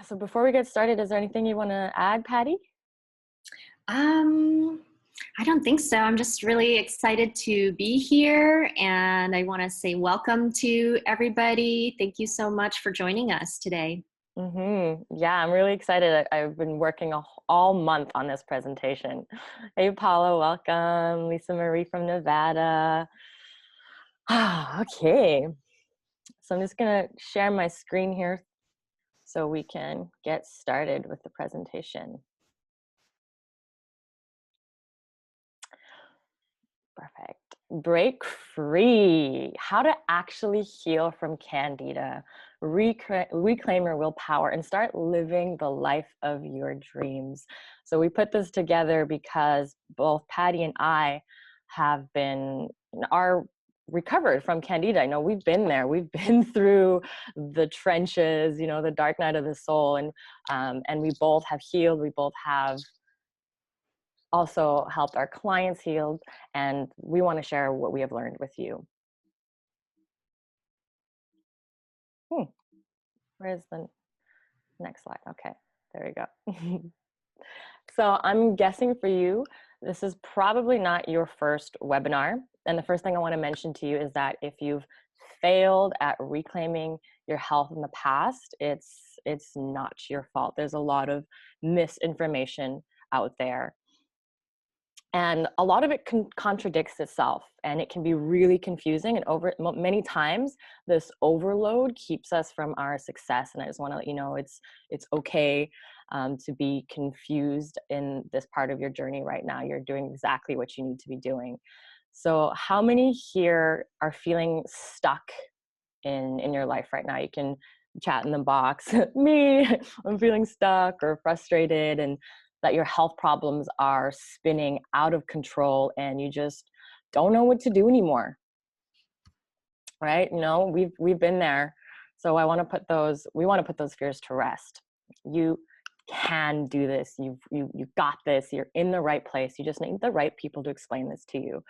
So before we get started, is there anything you want to add, Patty? Um, I don't think so. I'm just really excited to be here, and I want to say welcome to everybody. Thank you so much for joining us today. Yeah, I'm really excited. I've been working all month on this presentation. Hey, Paula, welcome. Lisa Marie from Nevada. Okay, so I'm just gonna share my screen here so we can get started with the presentation. Perfect. Break free. How to actually heal from Candida. Reclaim your willpower and start living the life of your dreams. So we put this together because both Patty and I are recovered from Candida. I know we've been there. We've been through the trenches, the dark night of the soul, and we both have healed. We both have also helped our clients heal, and we want to share what we have learned with you. Where's the next slide? Okay, there we go. So I'm guessing for you, this is probably not your first webinar. And the first thing I want to mention to you is that if you've failed at reclaiming your health in the past, it's not your fault. There's a lot of misinformation out there. And a lot of it contradicts itself, and it can be really confusing. And many times, this overload keeps us from our success. And I just want to let you know it's okay to be confused in this part of your journey right now. You're doing exactly what you need to be doing. So, how many here are feeling stuck in your life right now? You can chat in the box. Me, I'm feeling stuck or frustrated, and that your health problems are spinning out of control and you just don't know what to do anymore, right? We've been there. So we want to put those fears to rest. You can do this. You've got this. You're in the right place. You just need the right people to explain this to you.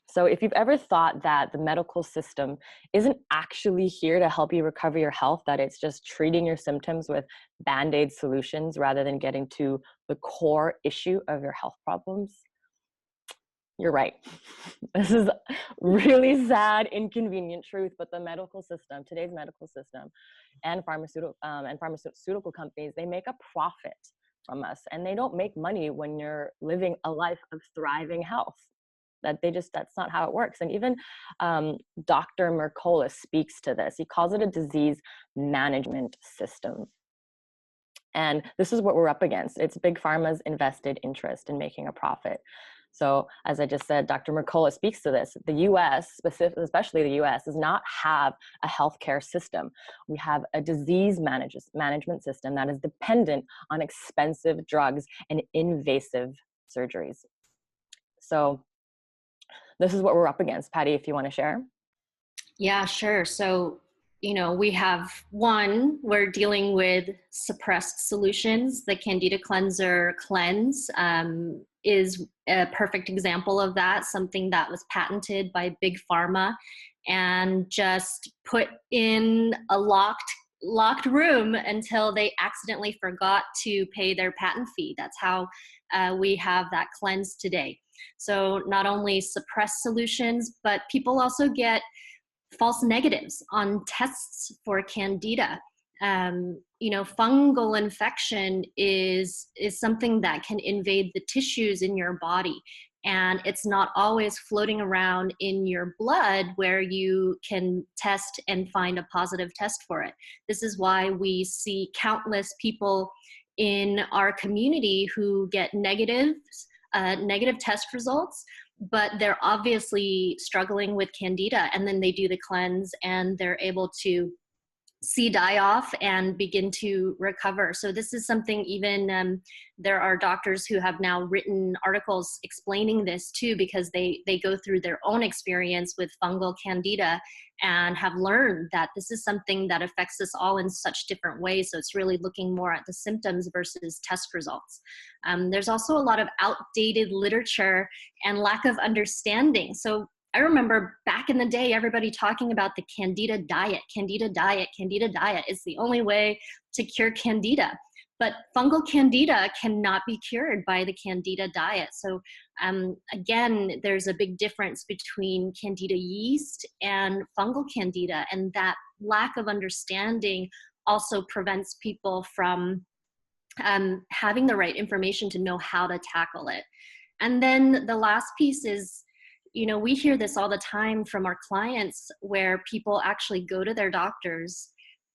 So if you've ever thought that the medical system isn't actually here to help you recover your health, that it's just treating your symptoms with Band-Aid solutions rather than getting to the core issue of your health problems, you're right. This is really sad, inconvenient truth, but the medical system, today's medical system, and pharmaceutical companies, they make a profit from us, and they don't make money when you're living a life of thriving health. That's not how it works. And even Dr. Mercola speaks to this. He calls it a disease management system. And this is what we're up against. It's Big Pharma's invested interest in making a profit. So as I just said, Dr. Mercola speaks to this. The US, especially the US, does not have a healthcare system. We have a disease management system that is dependent on expensive drugs and invasive surgeries. So this is what we're up against. Patty, if you want to share. Yeah, sure. So, we're dealing with suppressed solutions. The Candida Cleanser Cleanse is a perfect example of that, something that was patented by Big Pharma and just put in a locked room until they accidentally forgot to pay their patent fee. That's how we have that cleanse today. So not only suppressed solutions, but people also get false negatives on tests for Candida. Fungal infection is something that can invade the tissues in your body. And it's not always floating around in your blood where you can test and find a positive test for it. This is why we see countless people in our community who get negative test results, but they're obviously struggling with Candida, and then they do the cleanse and they're able to die off and begin to recover. So this is something even there are doctors who have now written articles explaining this too, because they go through their own experience with fungal Candida and have learned that this is something that affects us all in such different ways. So it's really looking more at the symptoms versus test results. There's also a lot of outdated literature and lack of understanding. So I remember back in the day, everybody talking about the Candida diet. Candida diet, Candida diet is the only way to cure Candida. But fungal Candida cannot be cured by the Candida diet. So again, there's a big difference between Candida yeast and fungal Candida, and that lack of understanding also prevents people from having the right information to know how to tackle it. And then the last piece is, we hear this all the time from our clients where people actually go to their doctors,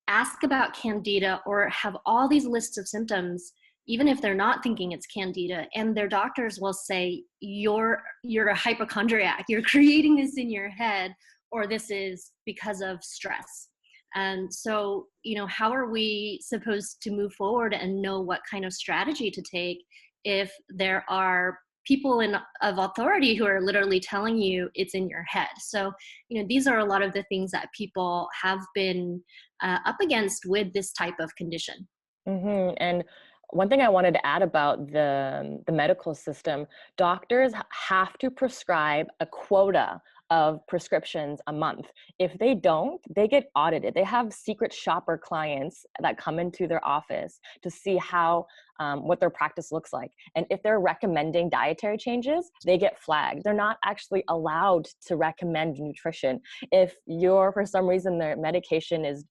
ask about Candida, or have all these lists of symptoms, even if they're not thinking it's Candida, and their doctors will say, you're a hypochondriac, you're creating this in your head, or this is because of stress. And so, how are we supposed to move forward and know what kind of strategy to take if there are people of authority who are literally telling you it's in your head? So, these are a lot of the things that people have been up against with this type of condition. And one thing I wanted to add about the medical system, doctors have to prescribe a quota of prescriptions a month. If they don't, they get audited. They have secret shopper clients that come into their office to see how what their practice looks like. And if they're recommending dietary changes, they get flagged. They're not actually allowed to recommend nutrition. If for some reason their medication is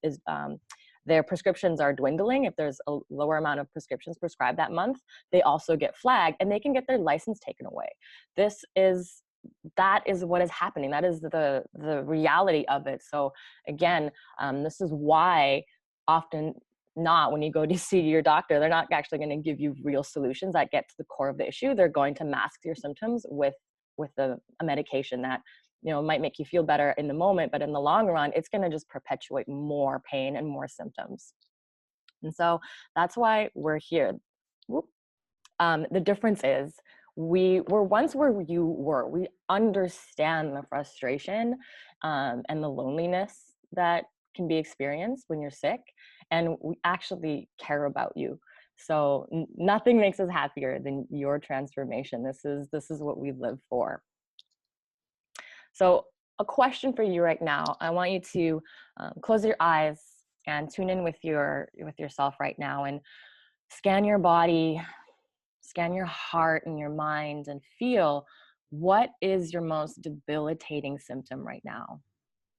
their prescriptions are dwindling, if there's a lower amount of prescriptions prescribed that month, they also get flagged and they can get their license taken away. That is what is happening. That is the reality of it. So again, this is why often not when you go to see your doctor, they're not actually going to give you real solutions that get to the core of the issue. They're going to mask your symptoms with a medication that might make you feel better in the moment, but in the long run, it's going to just perpetuate more pain and more symptoms. And so that's why we're here. The difference is we were once where you were. We understand the frustration and the loneliness that can be experienced when you're sick, and we actually care about you. So nothing makes us happier than your transformation. This is what we live for. So a question for you right now. I want you to close your eyes and tune in with yourself right now and scan your body, scan your heart and your mind, and feel, what is your most debilitating symptom right now?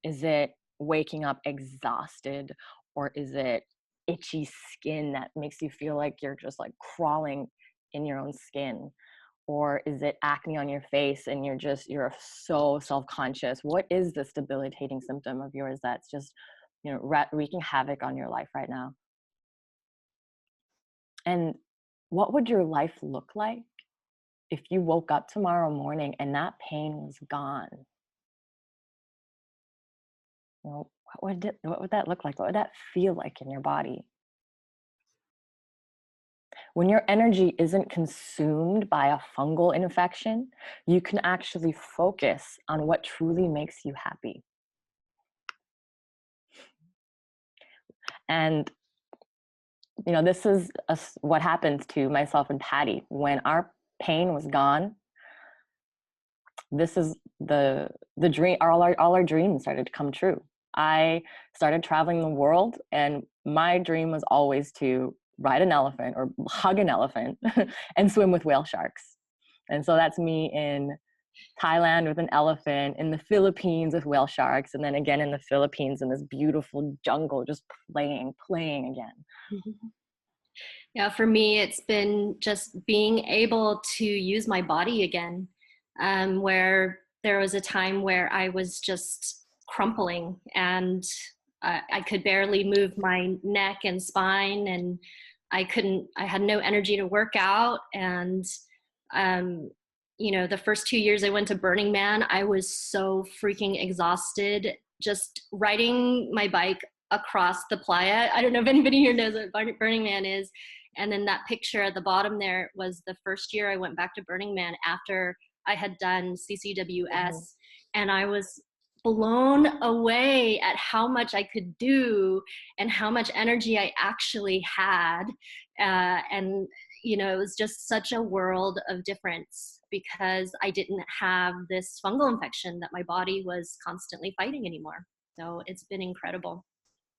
Is it waking up exhausted, or is it itchy skin that makes you feel like you're just like crawling in your own skin? Or is it acne on your face and you're so self-conscious? What is this debilitating symptom of yours that's just, wreaking havoc on your life right now? And what would your life look like if you woke up tomorrow morning and that pain was gone? What would that look like? What would that feel like in your body? When your energy isn't consumed by a fungal infection, you can actually focus on what truly makes you happy. And this is what happens to myself and Patty when our pain was gone. This is the dream. All our dreams started to come true. I started traveling the world, and my dream was always to ride an elephant or hug an elephant and swim with whale sharks. And so that's me in Thailand with an elephant, in the Philippines with whale sharks, and then again in the Philippines in this beautiful jungle, just playing again. Yeah, for me, it's been just being able to use my body again, where there was a time where I was just crumpling and I could barely move my neck and spine, and I had no energy to work out. And, the first 2 years I went to Burning Man, I was so freaking exhausted just riding my bike across the playa. I don't know if anybody here knows what Burning Man is. And then that picture at the bottom there was the first year I went back to Burning Man after I had done CCWS. And I was blown away at how much I could do and how much energy I actually had. And it was just such a world of difference because I didn't have this fungal infection that my body was constantly fighting anymore. So it's been incredible.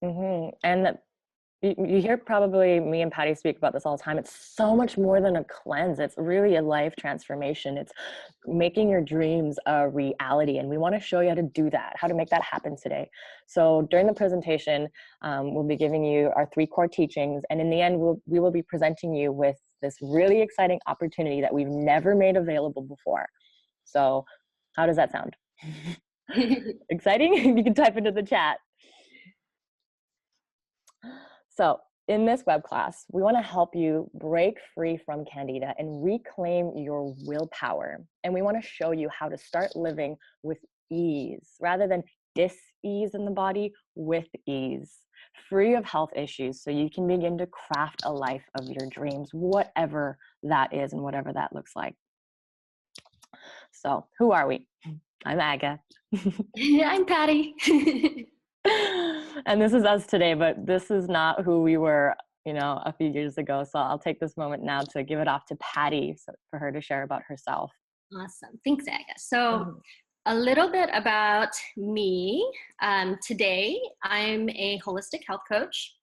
And You hear probably me and Patty speak about this all the time. It's so much more than a cleanse. It's really a life transformation. It's making your dreams a reality. And we want to show you how to do that, how to make that happen today. So during the presentation, we'll be giving you our 3 core teachings. And in the end, we will be presenting you with this really exciting opportunity that we've never made available before. So how does that sound? Exciting? You can type into the chat. So in this web class, we want to help you break free from Candida and reclaim your willpower. And we want to show you how to start living with ease rather than dis-ease in the body, with ease, free of health issues, so you can begin to craft a life of your dreams, whatever that is and whatever that looks like. So who are we? I'm Aga. I'm Patty. And this is us today, but this is not who we were, a few years ago. So I'll take this moment now to give it off to Patty for her to share about herself. Awesome. Thanks, Aga. So a little bit about me. Today, I'm a holistic health coach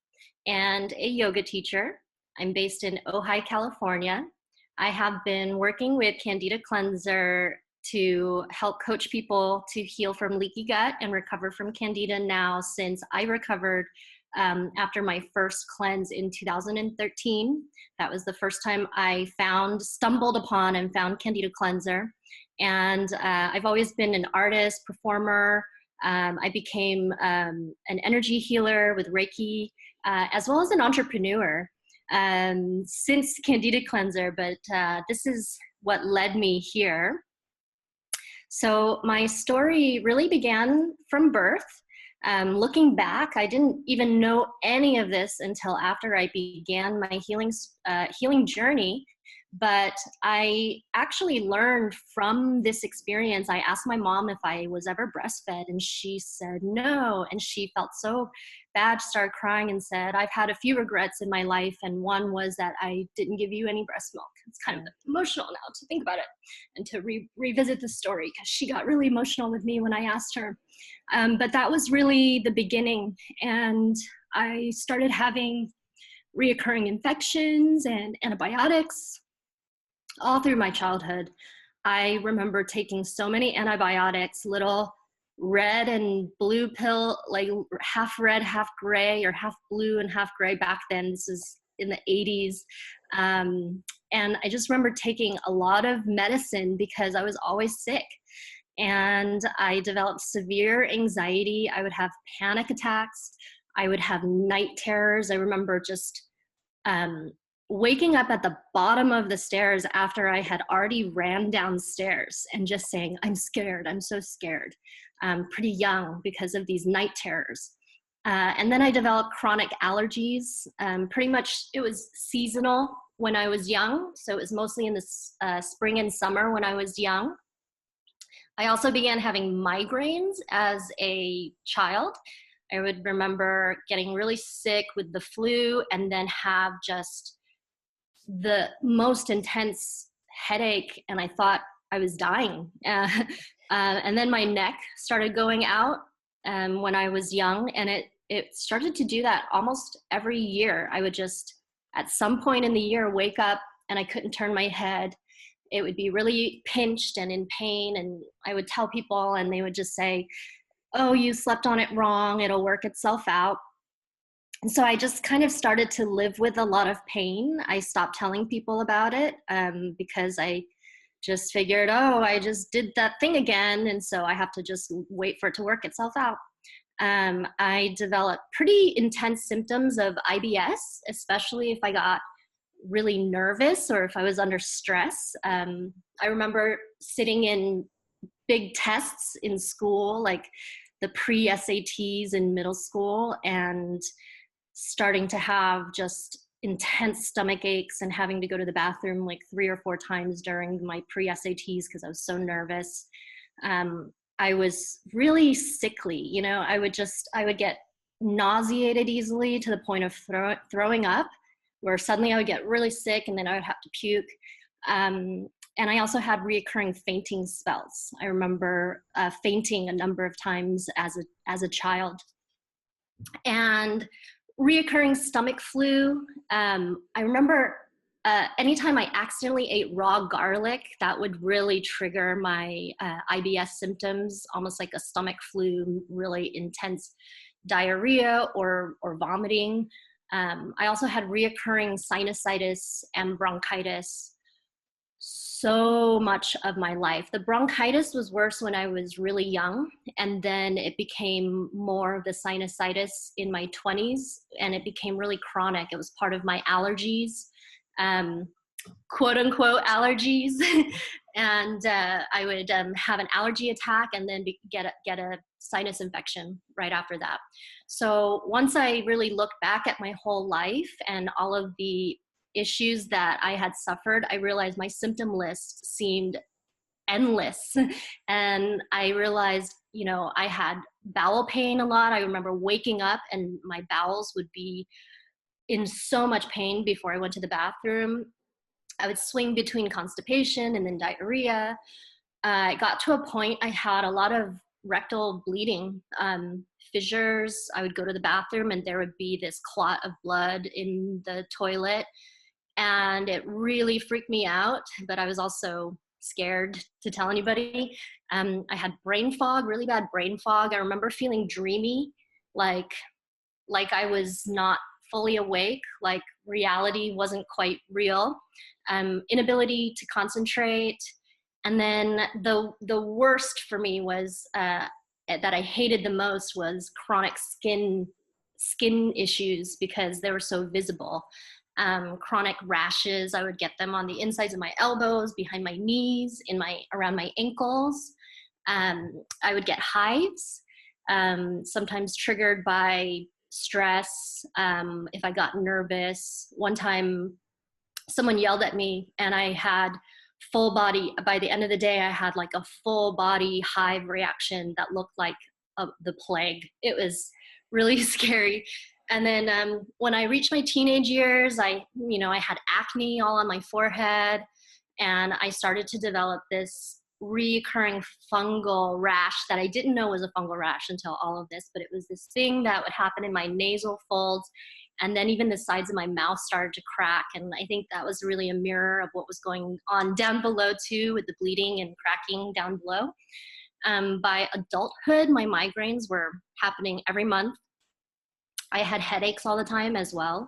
and a yoga teacher. I'm based in Ojai, California. I have been working with Candida Cleanser to help coach people to heal from leaky gut and recover from Candida now since I recovered after my first cleanse in 2013. That was the first time I stumbled upon and found Candida Cleanser. And I've always been an artist, performer. I became an energy healer with Reiki, as well as an entrepreneur since Candida Cleanser, but this is what led me here. So my story really began from birth. Looking back, I didn't even know any of this until after I began my healing journey. But I actually learned from this experience. I asked my mom if I was ever breastfed, and she said no. And she felt so bad, started crying, and said, I've had a few regrets in my life, and one was that I didn't give you any breast milk. It's kind of emotional now to think about it and to revisit the story, because she got really emotional with me when I asked her. But that was really the beginning. And I started having reoccurring infections and antibiotics all through my childhood. I remember taking so many antibiotics, little red and blue pill, like half red, half gray, or half blue and half gray back then. This is in the 80s. And I just remember taking a lot of medicine because I was always sick. And I developed severe anxiety. I would have panic attacks. I would have night terrors. I remember just waking up at the bottom of the stairs after I had already ran downstairs and just saying, I'm scared, I'm so scared. Pretty young because of these night terrors. And then I developed chronic allergies. Pretty much it was seasonal when I was young. So it was mostly in the spring and summer when I was young. I also began having migraines as a child. I would remember getting really sick with the flu and then have just the most intense headache, and I thought I was dying. And then my neck started going out when I was young, and it started to do that almost every year. I would just, at some point in the year, wake up and I couldn't turn my head. It would be really pinched and in pain, and I would tell people and they would just say, oh, you slept on it wrong, it'll work itself out. And so I just kind of started to live with a lot of pain. I stopped telling people about it because I just figured, oh, I just did that thing again, and so I have to just wait for it to work itself out. I developed pretty intense symptoms of IBS, especially if I got really nervous or if I was under stress. I remember sitting in big tests in school, like the pre-SATs in middle school, and starting to have just intense stomach aches and having to go to the bathroom like 3 or 4 times during my pre-SATs because I was so nervous. I was really sickly, I would get nauseated easily to the point of throwing up, where suddenly I would get really sick and then I would have to puke. And I also had reoccurring fainting spells. I remember fainting a number of times as a child. And reoccurring stomach flu. I remember anytime I accidentally ate raw garlic, that would really trigger my IBS symptoms, almost like a stomach flu, really intense diarrhea or vomiting. I also had reoccurring sinusitis and bronchitis so much of my life. The bronchitis was worse when I was really young, and then it became more of the sinusitis in my 20s, and it became really chronic. It was part of my allergies, um, quote unquote allergies. And I would have an allergy attack and then get a sinus infection right after that. So once I really looked back at my whole life and all of the issues that I had suffered, I realized my symptom list seemed endless. And I realized, I had bowel pain a lot. I remember waking up and my bowels would be in so much pain before I went to the bathroom. I would swing between constipation and then diarrhea. I got to a point I had a lot of rectal bleeding, fissures. I would go to the bathroom and there would be this clot of blood in the toilet. And it really freaked me out, but I was also scared to tell anybody. I had brain fog, really bad brain fog. I remember feeling dreamy, like I was not fully awake, like reality wasn't quite real. Inability to concentrate. And then the worst for me was that I hated the most was chronic skin issues because they were so visible. Chronic rashes, I would get them on the insides of my elbows, behind my knees, around my ankles. I would get hives, sometimes triggered by stress. If I got nervous, one time someone yelled at me and I had full body, by the end of the day, I had like a full body hive reaction that looked like the plague. It was really scary. And then when I reached my teenage years, I had acne all on my forehead, and I started to develop this recurring fungal rash that I didn't know was a fungal rash until all of this, but it was this thing that would happen in my nasal folds, and then even the sides of my mouth started to crack. And I think that was really a mirror of what was going on down below too, with the bleeding and cracking down below. By adulthood, my migraines were happening every month. I had headaches all the time as well.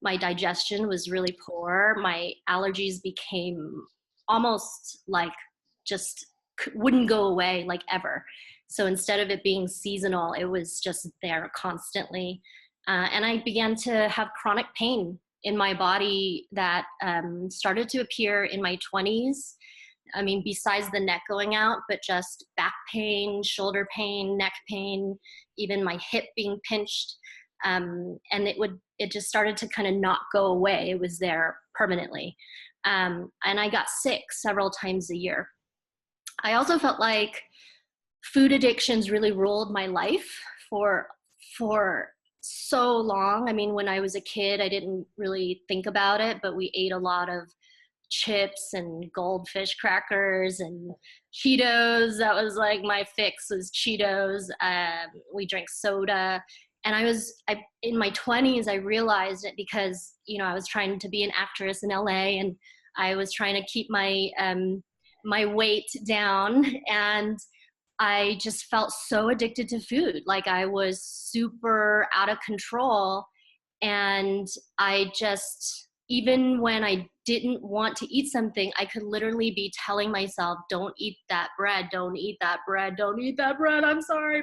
My digestion was really poor. My allergies became almost like just wouldn't go away like ever. So instead of it being seasonal, it was just there constantly. And I began to have chronic pain in my body that started to appear in my 20s. I mean, besides the neck going out, but just back pain, shoulder pain, neck pain, even my hip being pinched. And it just started to kind of not go away. It was there permanently. And I got sick several times a year. I also felt like food addictions really ruled my life for so long. I mean, when I was a kid, I didn't really think about it, but we ate a lot of chips and goldfish crackers and Cheetos. That was like my fix, was Cheetos. We drank soda. And in my 20s, I realized it because, I was trying to be an actress in LA, and I was trying to keep my weight down, and I just felt so addicted to food. Like I was super out of control. And I just, even when I didn't want to eat something, I could literally be telling myself, don't eat that bread, don't eat that bread, don't eat that bread. I'm sorry,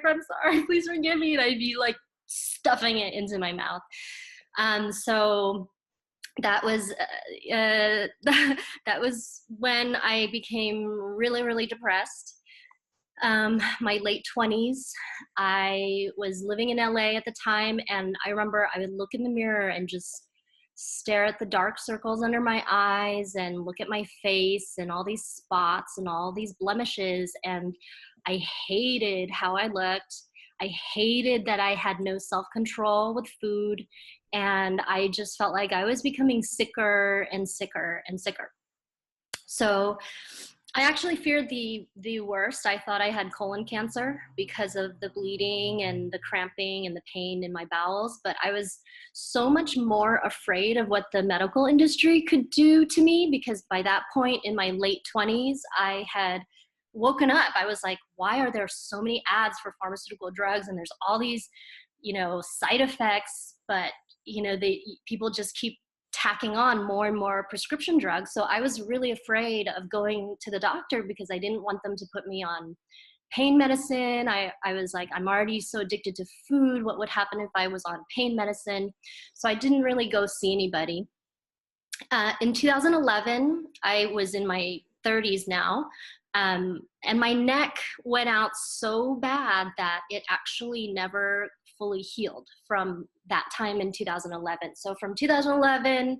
please forgive me. And I'd be like stuffing it into my mouth. So that was that was when I became really, really depressed. My late 20s, I was living in LA at the time, and I remember I would look in the mirror and just stare at the dark circles under my eyes and look at my face and all these spots and all these blemishes, and I hated how I looked. I hated that I had no self-control with food, and I just felt like I was becoming sicker and sicker and sicker. So I actually feared the worst. I thought I had colon cancer because of the bleeding and the cramping and the pain in my bowels, but I was so much more afraid of what the medical industry could do to me, because by that point in my late 20s, I had woken up. I was like, why are there so many ads for pharmaceutical drugs, and there's all these, side effects, but people just keep tacking on more and more prescription drugs. So I was really afraid of going to the doctor because I didn't want them to put me on pain medicine. I was like, I'm already so addicted to food. What would happen if I was on pain medicine? So I didn't really go see anybody. In 2011, I was in my 30s now, and my neck went out so bad that it actually never fully healed from that time in 2011. So from 2011,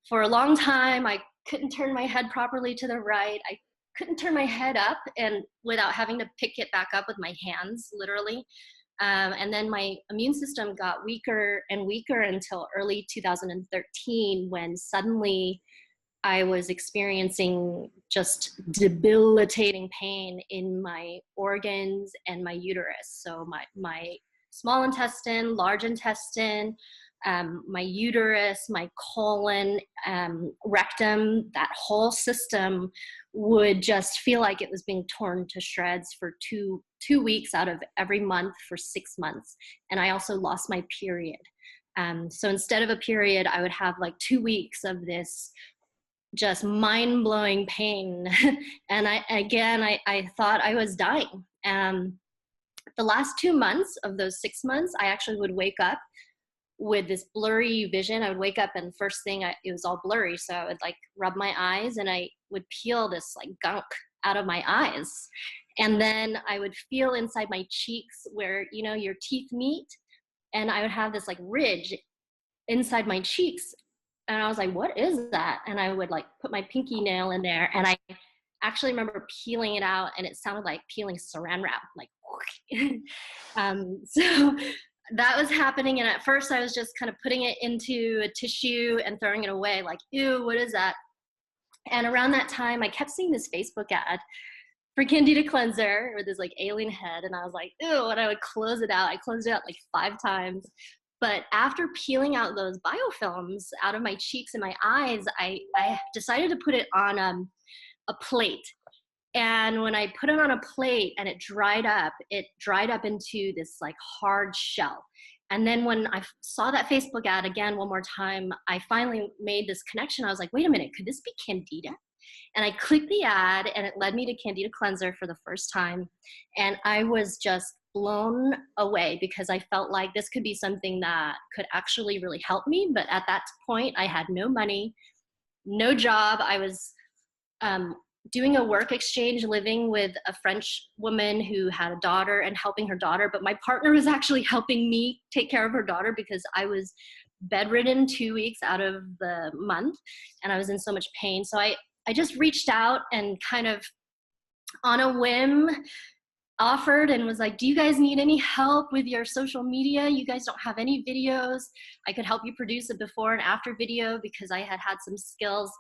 for a long time, I couldn't turn my head properly to the right. I couldn't turn my head up and without having to pick it back up with my hands, literally. And then my immune system got weaker and weaker until early 2013, when suddenly I was experiencing just debilitating pain in my organs and my uterus. So my small intestine, large intestine, my uterus, my colon, rectum, that whole system would just feel like it was being torn to shreds for two weeks out of every month for 6 months. And I also lost my period. So instead of a period, I would have like 2 weeks of this just mind-blowing pain. And I thought I was dying. The last 2 months of those 6 months, I actually would wake up with this blurry vision. I would wake up and first thing, it was all blurry. So I would like rub my eyes and I would peel this like gunk out of my eyes. And then I would feel inside my cheeks where, your teeth meet. And I would have this like ridge inside my cheeks. And I was like, what is that? And I would like put my pinky nail in there. And I actually remember peeling it out, and it sounded like peeling saran wrap, like, so that was happening. And at first I was just kind of putting it into a tissue and throwing it away, like, ew, what is that? And around that time, I kept seeing this Facebook ad for Candida cleanser with this like alien head. And I was like, ew, and I would close it out. I closed it out like 5 times. But after peeling out those biofilms out of my cheeks and my eyes, I decided to put it on a plate. And when I put it on a plate and it dried up into this like hard shell. And then when I saw that Facebook ad again one more time, I finally made this connection. I was like, wait a minute, could this be Candida? And I clicked the ad and it led me to Candida cleanser for the first time. And I was just blown away because I felt like this could be something that could actually really help me. But at that point, I had no money, no job. I was doing a work exchange, living with a French woman who had a daughter and helping her daughter. But my partner was actually helping me take care of her daughter because I was bedridden 2 weeks out of the month and I was in so much pain. So I just reached out and kind of on a whim offered and was like, do you guys need any help with your social media? You guys don't have any videos. I could help you produce a before and after video because I had some skills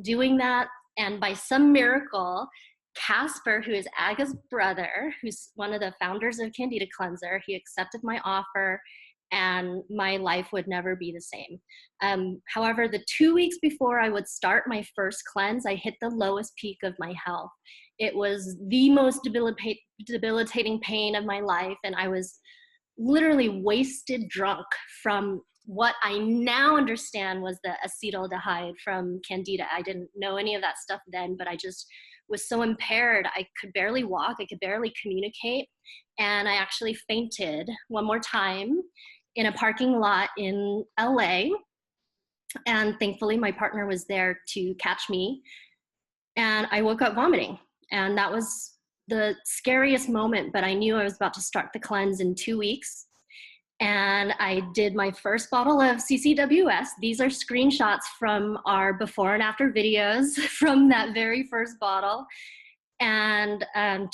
doing that. And by some miracle, Casper, who is Aga's brother, who's one of the founders of Candida Cleanser, he accepted my offer and my life would never be the same. However, the 2 weeks before I would start my first cleanse, I hit the lowest peak of my health. It was the most debilitating pain of my life, and I was literally wasted drunk from what I now understand was the acetaldehyde from Candida. I didn't know any of that stuff then, but I just was so impaired. I could barely walk, I could barely communicate, and I actually fainted one more time in a parking lot in LA. And thankfully my partner was there to catch me. And I woke up vomiting. And that was the scariest moment, but I knew I was about to start the cleanse in 2 weeks. And I did my first bottle of CCWS. These are screenshots from our before and after videos from that very first bottle. And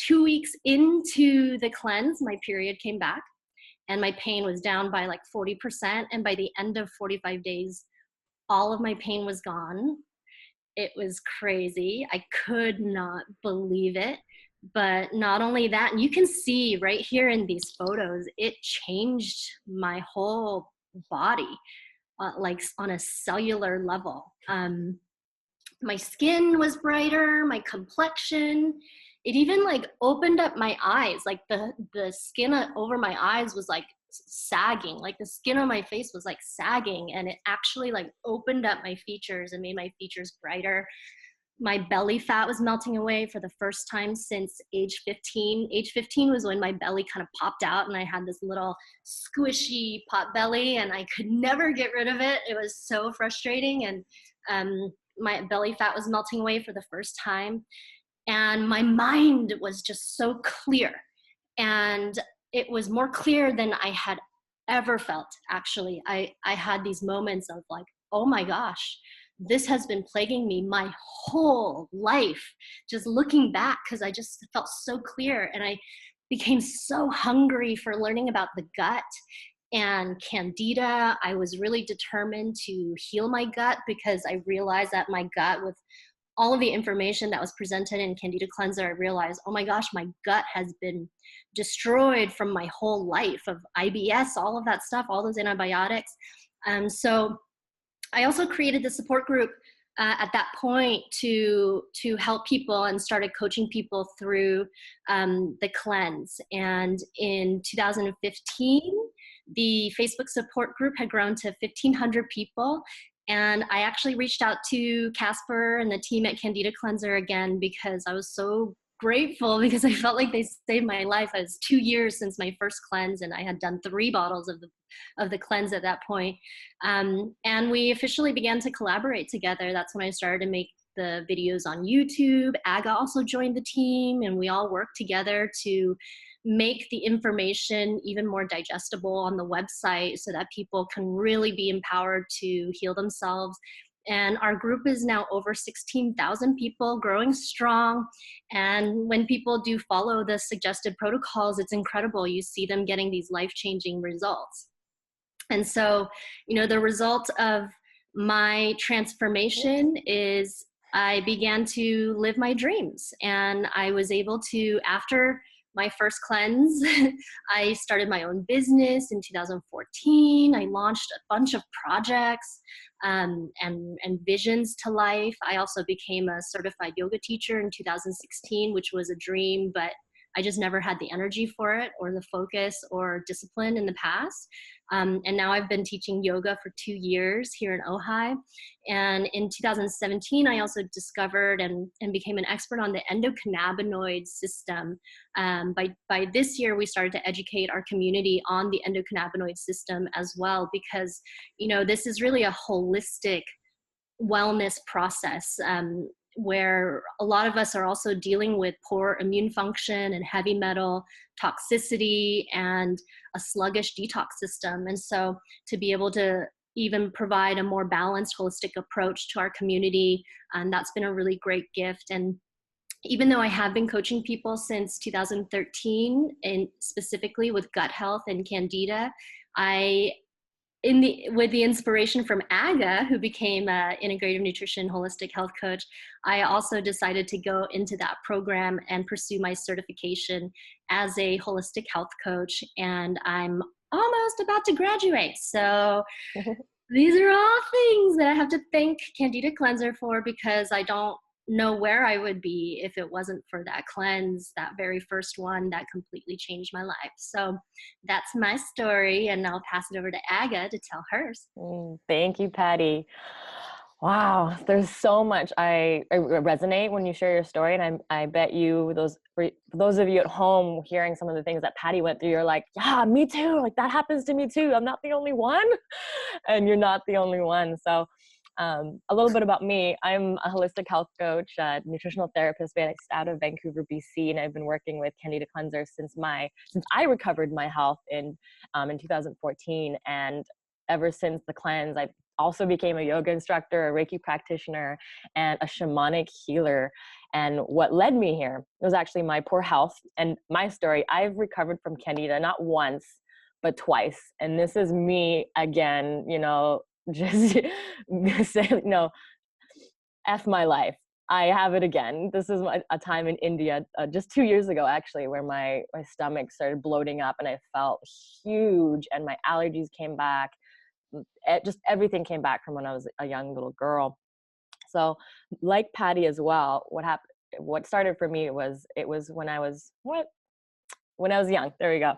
2 weeks into the cleanse, my period came back and my pain was down by like 40%. And by the end of 45 days, all of my pain was gone. it was crazy. I could not believe it. But not only that, and you can see right here in these photos, it changed my whole body, like on a cellular level. My skin was brighter, my complexion. It even like opened up my eyes. Like the skin over my eyes was like sagging. Like the skin on my face was like sagging, and it actually like opened up my features and made my features brighter. My belly fat was melting away for the first time since age 15. Age 15 was when my belly kind of popped out and I had this little squishy pot belly and I could never get rid of it. It was so frustrating. And my belly fat was melting away for the first time. And my mind was just so clear. And it was more clear than I had ever felt, actually. I had these moments of like, oh my gosh, this has been plaguing me my whole life. Just looking back, because I just felt so clear. And I became so hungry for learning about the gut and Candida. I was really determined to heal my gut because I realized that my gut, with all of the information that was presented in Candida Cleanser, I realized, oh my gosh, my gut has been destroyed from my whole life of IBS, all of that stuff, all those antibiotics. So I also created the support group at that point to help people and started coaching people through the cleanse. And in 2015, the Facebook support group had grown to 1,500 people. And I actually reached out to Casper and the team at Candida Cleanser again because I was so grateful, because I felt like they saved my life. It was 2 years since my first cleanse, and I had done 3 bottles of the cleanse at that point. And we officially began to collaborate together. That's when I started to make the videos on YouTube. Aga also joined the team, and we all worked together to make the information even more digestible on the website so that people can really be empowered to heal themselves. And our group is now over 16,000 people, growing strong. And when people do follow the suggested protocols, it's incredible. You see them getting these life-changing results. And so, the result of my transformation is I began to live my dreams. And I was able to, after my first cleanse, I started my own business in 2014. I launched a bunch of projects and visions to life. I also became a certified yoga teacher in 2016, which was a dream, but I just never had the energy for it or the focus or discipline in the past. And now I've been teaching yoga for 2 years here in Ojai. And in 2017, I also discovered and became an expert on the endocannabinoid system. By this year, we started to educate our community on the endocannabinoid system as well, because, this is really a holistic wellness process. Where a lot of us are also dealing with poor immune function and heavy metal toxicity and a sluggish detox system. And so to be able to even provide a more balanced, holistic approach to our community, and that's been a really great gift. And even though I have been coaching people since 2013, and specifically with gut health and Candida, with the inspiration from Aga, who became an integrative nutrition holistic health coach, I also decided to go into that program and pursue my certification as a holistic health coach. And I'm almost about to graduate. So these are all things that I have to thank Candida Cleanser for, because I don't know where I would be if it wasn't for that cleanse, that very first one that completely changed my life. So that's my story, and I'll pass it over to Aga to tell hers. Thank you, Patty. Wow, there's so much. I resonate when you share your story, and I bet you for those of you at home hearing some of the things that Patty went through, you're like, yeah, me too. Like that happens to me too. I'm not the only one, and you're not the only one. So a little bit about me. I'm a holistic health coach, nutritional therapist based out of Vancouver, BC, and I've been working with Candida Cleanser since I recovered my health in 2014. And ever since the cleanse, I also became a yoga instructor, a Reiki practitioner, and a shamanic healer. And what led me here was actually my poor health and my story. I've recovered from Candida not once, but twice. And this is me again, just say, F my life. I have it again. This is a time in India, just 2 years ago, actually, where my stomach started bloating up and I felt huge and my allergies came back. Just everything came back from when I was a young little girl. So, like Patty as well, what started for me was, it was when I was, when I was young. There we go.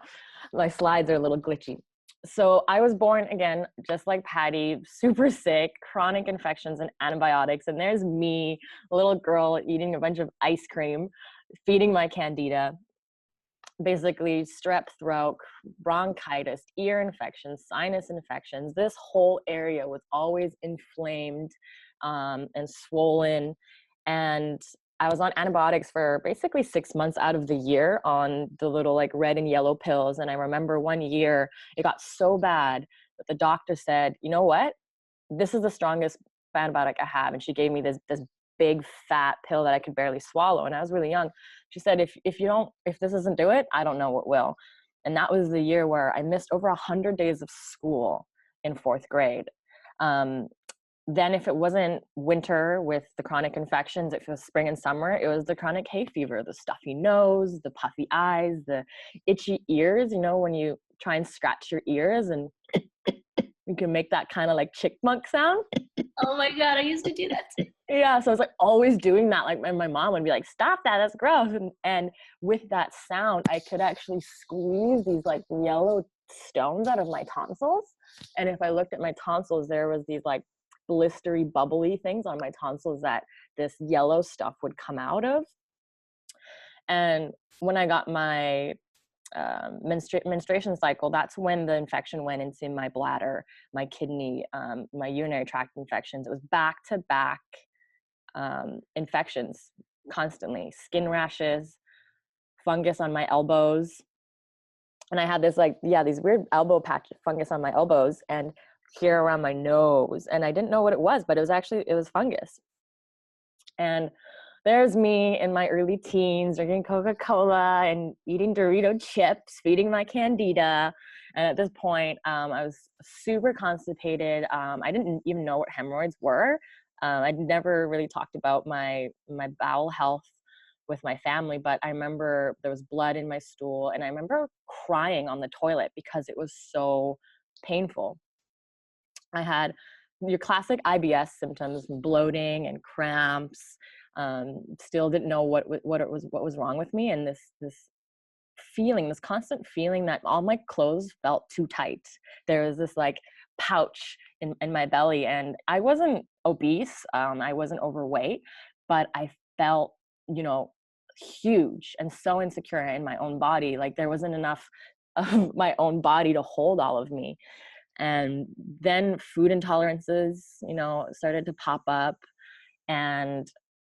My slides are a little glitchy. So I was born again, just like Patty, super sick, chronic infections and antibiotics. And there's me, a little girl eating a bunch of ice cream, feeding my Candida, basically strep throat, bronchitis, ear infections, sinus infections. This whole area was always inflamed and swollen. And I was on antibiotics for basically 6 months out of the year on the little like red and yellow pills. And I remember one year it got so bad that the doctor said, you know what? This is the strongest antibiotic I have. And she gave me this big fat pill that I could barely swallow. And I was really young. She said, if this doesn't do it, I don't know what will. And that was the year where I missed over 100 days of school in fourth grade. Um, then if it wasn't winter with the chronic infections, if it was spring and summer, it was the chronic hay fever, the stuffy nose, the puffy eyes, the itchy ears, when you try and scratch your ears and you can make that kind of like chickmunk sound. Oh my God, I used to do that too. Yeah, so I was like always doing that. Like, and my mom would be like, "Stop that! That's gross." And with that sound, I could actually squeeze these like yellow stones out of my tonsils. And if I looked at my tonsils, there was these like blistery, bubbly things on my tonsils that this yellow stuff would come out of. And when I got my menstruation cycle, that's when the infection went into my bladder, my kidney, my urinary tract infections. It was back to back infections constantly, skin rashes, fungus on my elbows. And I had this these weird elbow patch fungus on my elbows and here around my nose. And I didn't know what it was, but it was fungus. And there's me in my early teens drinking Coca-Cola and eating Dorito chips, feeding my Candida. And at this point, I was super constipated. I didn't even know what hemorrhoids were. I'd never really talked about my bowel health with my family, but I remember there was blood in my stool, and I remember crying on the toilet because it was so painful. I had your classic IBS symptoms, bloating and cramps. Still didn't know what was wrong with me, and this constant feeling that all my clothes felt too tight. There was this like pouch in my belly, and I wasn't obese, I wasn't overweight, but I felt, huge and so insecure in my own body. Like there wasn't enough of my own body to hold all of me. And then food intolerances, started to pop up, and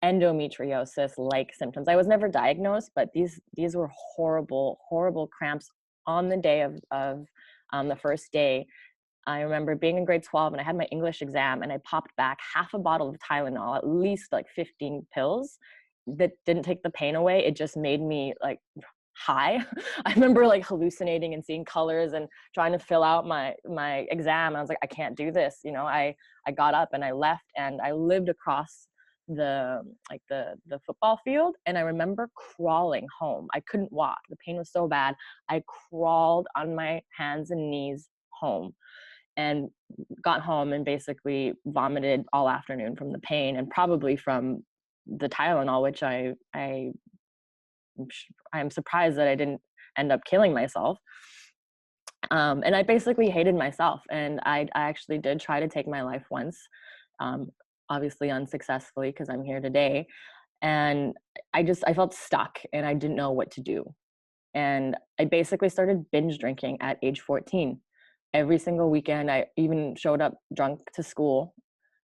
endometriosis like symptoms. I was never diagnosed, but these were horrible, horrible cramps on the day of the first day. I remember being in grade 12 and I had my English exam and I popped back half a bottle of Tylenol, at least like 15 pills that didn't take the pain away. It just made me like high. I remember like hallucinating and seeing colors and trying to fill out my exam. I was like, I can't do this. I got up and I left, and I lived across the football field, and I remember crawling home. I couldn't walk. The pain was so bad. I crawled on my hands and knees home, and got home and basically vomited all afternoon from the pain and probably from the Tylenol, which I'm surprised that I didn't end up killing myself. And I basically hated myself. And I actually did try to take my life once, obviously unsuccessfully because I'm here today. And I felt stuck and I didn't know what to do. And I basically started binge drinking at age 14. Every single weekend, I even showed up drunk to school.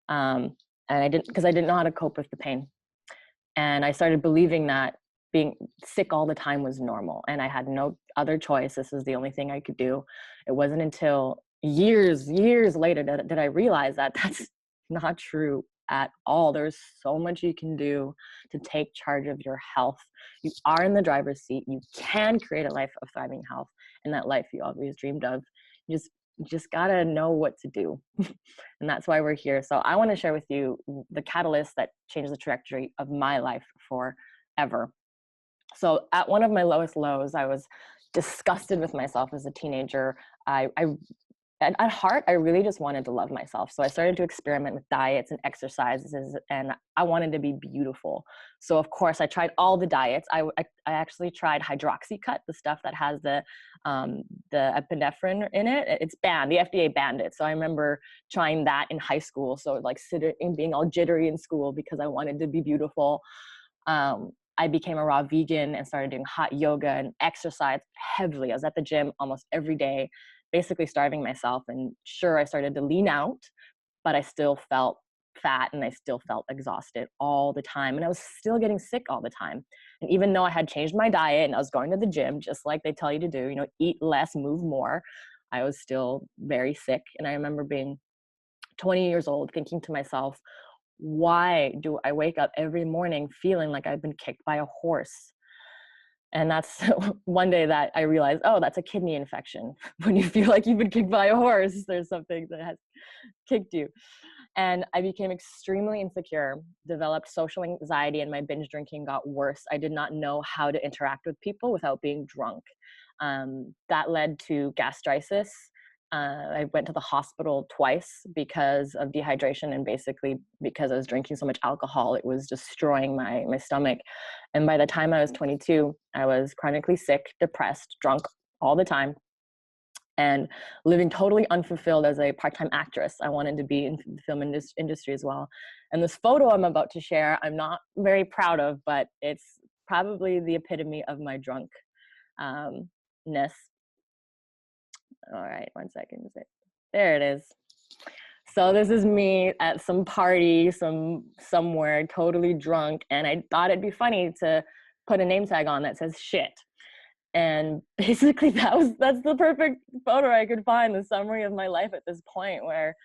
And I didn't know how to cope with the pain. And I started believing that being sick all the time was normal, and I had no other choice. This was the only thing I could do. It wasn't until years later that I realized that that's not true at all. There's so much you can do to take charge of your health. You are in the driver's seat. You can create a life of thriving health and that life you always dreamed of. You just You just gotta know what to do. And that's why we're here. So I want to share with you the catalyst that changed the trajectory of my life forever. So at one of my lowest lows, I was disgusted with myself as a teenager. I at heart, I really just wanted to love myself. So I started to experiment with diets and exercises, and I wanted to be beautiful. So of course, I tried all the diets. I actually tried hydroxycut, the stuff that has the epinephrine in it. It's banned. The FDA banned it. So I remember trying that in high school. So like sitting and being all jittery in school because I wanted to be beautiful. I became a raw vegan and started doing hot yoga and exercise heavily. I was at the gym almost every day, basically starving myself. And sure, I started to lean out, but I still felt fat and I still felt exhausted all the time. And I was still getting sick all the time. And even though I had changed my diet and I was going to the gym, just like they tell you to do, eat less, move more, I was still very sick. And I remember being 20 years old thinking to myself, why do I wake up every morning feeling like I've been kicked by a horse? And that's one day that I realized, oh, that's a kidney infection. When you feel like you've been kicked by a horse, there's something that has kicked you. And I became extremely insecure, developed social anxiety, and my binge drinking got worse. I did not know how to interact with people without being drunk. That led to gastritis. I went to the hospital twice because of dehydration, and basically because I was drinking so much alcohol, it was destroying my stomach. And by the time I was 22, I was chronically sick, depressed, drunk all the time, and living totally unfulfilled as a part-time actress. I wanted to be in the film industry as well. And this photo I'm about to share, I'm not very proud of, but it's probably the epitome of my drunkness. All right, 1 second. There it is. So this is me at some party, somewhere, totally drunk, and I thought it'd be funny to put a name tag on that says shit. And basically that's the perfect photo I could find, the summary of my life at this point, where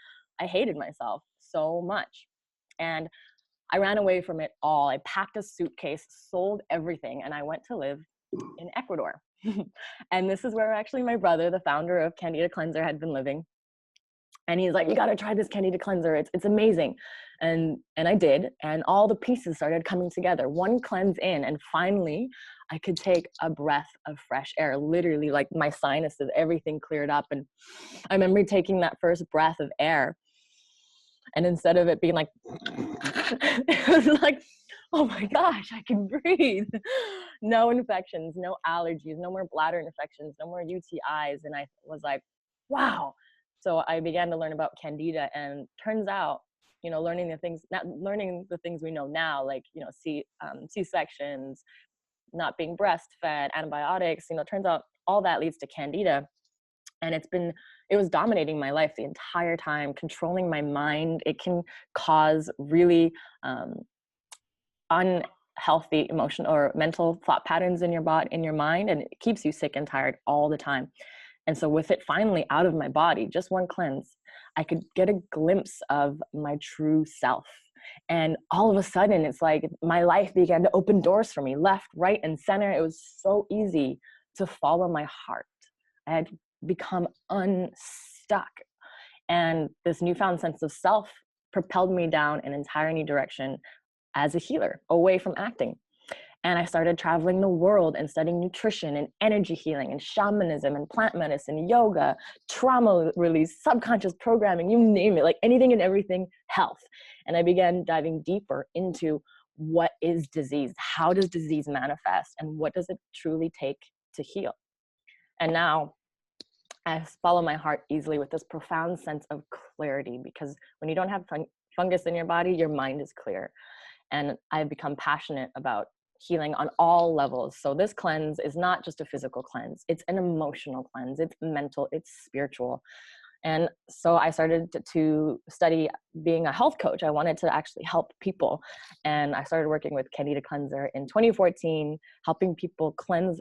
I hated myself so much. And I ran away from it all. I packed a suitcase, sold everything, and I went to live in Ecuador. And this is where actually my brother, the founder of Candida Cleanser, had been living. And he's like, you got to try this Candida Cleanser. It's amazing. And I did. And all the pieces started coming together, one cleanse in. And finally, I could take a breath of fresh air, literally, like my sinuses, everything cleared up. And I remember taking that first breath of air. And instead of it being like, it was like, oh my gosh, I can breathe. No infections, no allergies, no more bladder infections, no more UTIs. And I was like, wow. So I began to learn about Candida, and turns out, learning the things we know now, like, C-sections, not being breastfed, antibiotics, turns out all that leads to Candida. And it was dominating my life the entire time, controlling my mind. It can cause really unhealthy emotional or mental thought patterns in your body, in your mind, and it keeps you sick and tired all the time. And so with it finally out of my body, just one cleanse, I could get a glimpse of my true self. And all of a sudden, it's like my life began to open doors for me, left, right, and center. It was so easy to follow my heart. I had become unstuck. And this newfound sense of self propelled me down an entirely new direction as a healer, away from acting. And I started traveling the world and studying nutrition and energy healing and shamanism and plant medicine, yoga, trauma release, subconscious programming, you name it, like anything and everything health. And I began diving deeper into what is disease? How does disease manifest? And what does it truly take to heal? And now I follow my heart easily with this profound sense of clarity, because when you don't have fungus in your body, your mind is clear. And I've become passionate about healing on all levels. So this cleanse is not just a physical cleanse, it's an emotional cleanse, it's mental, it's spiritual. And so I started to study being a health coach. I wanted to actually help people. And I started working with Candida Cleanser in 2014, helping people cleanse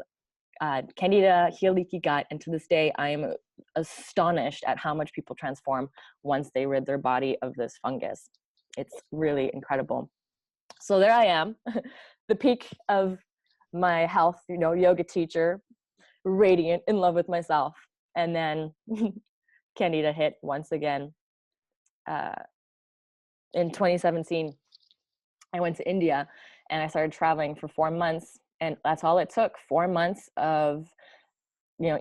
Candida, heal leaky gut. And to this day, I am astonished at how much people transform once they rid their body of this fungus. It's really incredible. So there I am, the peak of my health, yoga teacher, radiant, in love with myself. And then Candida hit once again. In 2017, I went to India and I started traveling for 4 months. And that's all it took, 4 months of,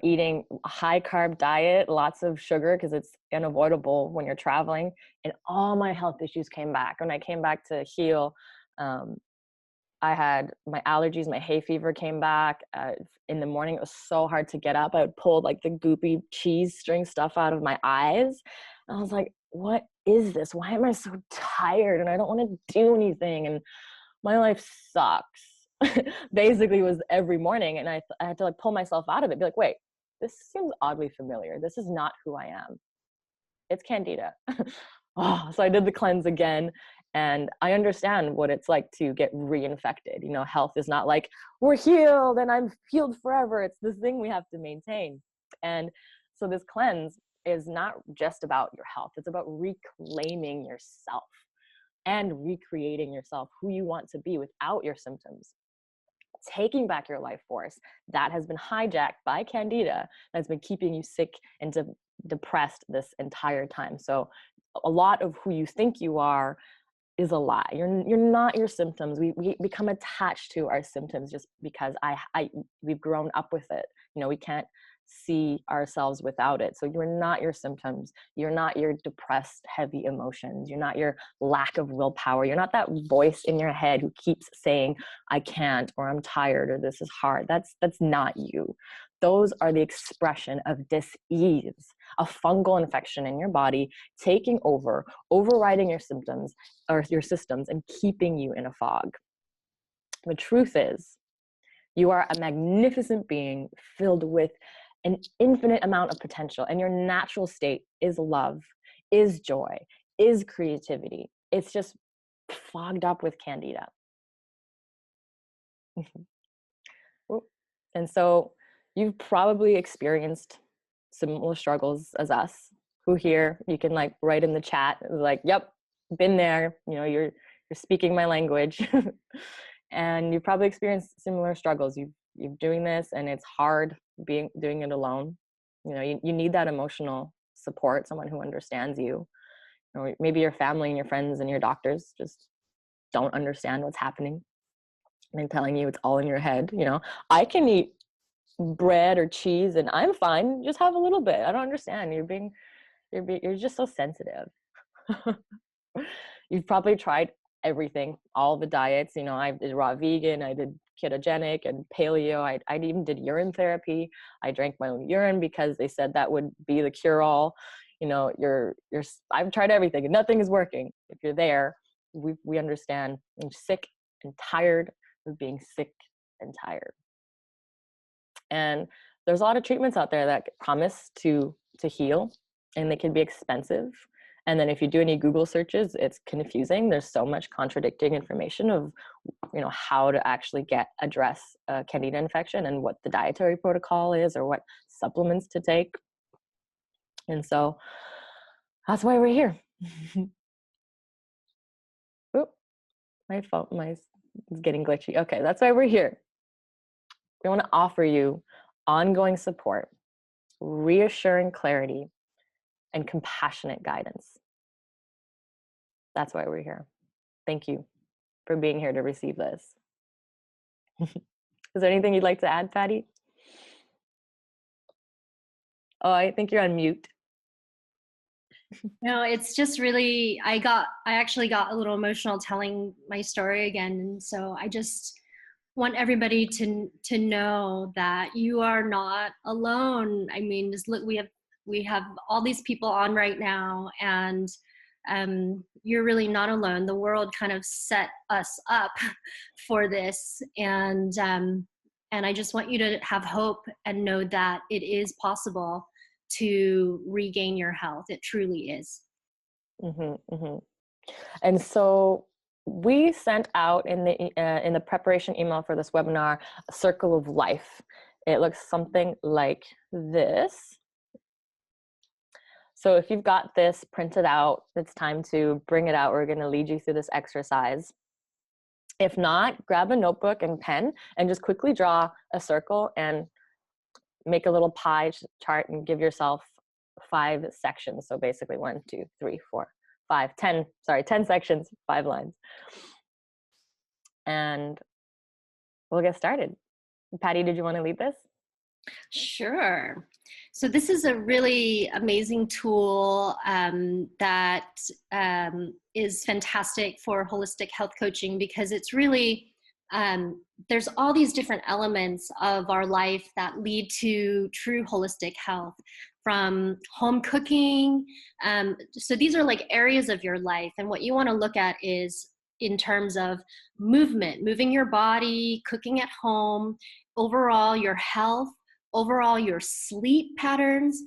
eating a high carb diet, lots of sugar, because it's unavoidable when you're traveling. And all my health issues came back. When I came back to heal, I had my allergies, my hay fever came back. In the morning, it was so hard to get up. I would pull like the goopy cheese string stuff out of my eyes. And I was like, what is this? Why am I so tired? And I don't want to do anything. And my life sucks. Basically, was every morning. And I had to like pull myself out of it, be like, wait, this seems oddly familiar. This is not who I am. It's Candida. So I did the cleanse again. And I understand what it's like to get reinfected. Health is not like, we're healed and I'm healed forever. It's this thing we have to maintain. And so this cleanse is not just about your health. It's about reclaiming yourself and recreating yourself, who you want to be without your symptoms. Taking back your life force that has been hijacked by Candida, that's been keeping you sick and depressed this entire time. So a lot of who you think you are is a lie. You're not your symptoms. We become attached to our symptoms just because we've grown up with it. We can't see ourselves without it. So you're not your symptoms. You're not your depressed, heavy emotions. You're not your lack of willpower. You're not that voice in your head who keeps saying, I can't, or I'm tired, or this is hard. That's not you. Those are the expression of dis-ease, a fungal infection in your body taking over, overriding your symptoms or your systems and keeping you in a fog. The truth is, you are a magnificent being filled with an infinite amount of potential, and your natural state is love, is joy, is creativity. It's just fogged up with Candida. And so you've probably experienced similar struggles as us. Who here, you can like write in the chat, like, yep, been there, you're speaking my language. And you've probably experienced similar struggles. You're doing this and it's hard doing it alone. You need that emotional support, someone who understands you. Or maybe your family and your friends and your doctors just don't understand what's happening and telling you it's all in your head. I can eat bread or cheese and I'm fine. Just have a little bit. I don't understand. You're just so sensitive. You've probably tried everything, all the diets. I did raw vegan, I did ketogenic and paleo. I even did urine therapy. I drank my own urine because they said that would be the cure-all. I've tried everything and nothing is working. If you're there, we understand. I'm sick and tired of being sick and tired. And there's a lot of treatments out there that promise to heal, and they can be expensive. And then if you do any Google searches, it's confusing. There's so much contradicting information of, how to actually address a Candida infection and what the dietary protocol is or what supplements to take. And so that's why we're here. Oop, my phone, it's getting glitchy. Okay, that's why we're here. We want to offer you ongoing support, reassuring clarity, and compassionate guidance. That's why we're here. Thank you for being here to receive this. Is there anything you'd like to add, Patty? Oh, I think you're on mute. No, it's just really, I actually got a little emotional telling my story again. And so I just want everybody to know that you are not alone. I mean, just look, we have all these people on right now, and you're really not alone. The world kind of set us up for this, and I just want you to have hope and know that it is possible to regain your health. It truly is. Mm-hmm, mm-hmm. And so we sent out in the preparation email for this webinar a circle of life. It looks something like this. So if you've got this printed out, it's time to bring it out. We're going to lead you through this exercise. If not, grab a notebook and pen and just quickly draw a circle and make a little pie chart and give yourself 5 sections. So basically 1, 2, 3, 4, 5, 10, sorry, 10 sections, 5 lines. And we'll get started. Patty, did you want to lead this? Sure. So this is a really amazing tool that is fantastic for holistic health coaching because it's really there's all these different elements of our life that lead to true holistic health, from home cooking. So these are like areas of your life, and what you want to look at is in terms of movement, moving your body, cooking at home, overall your health, overall your sleep patterns,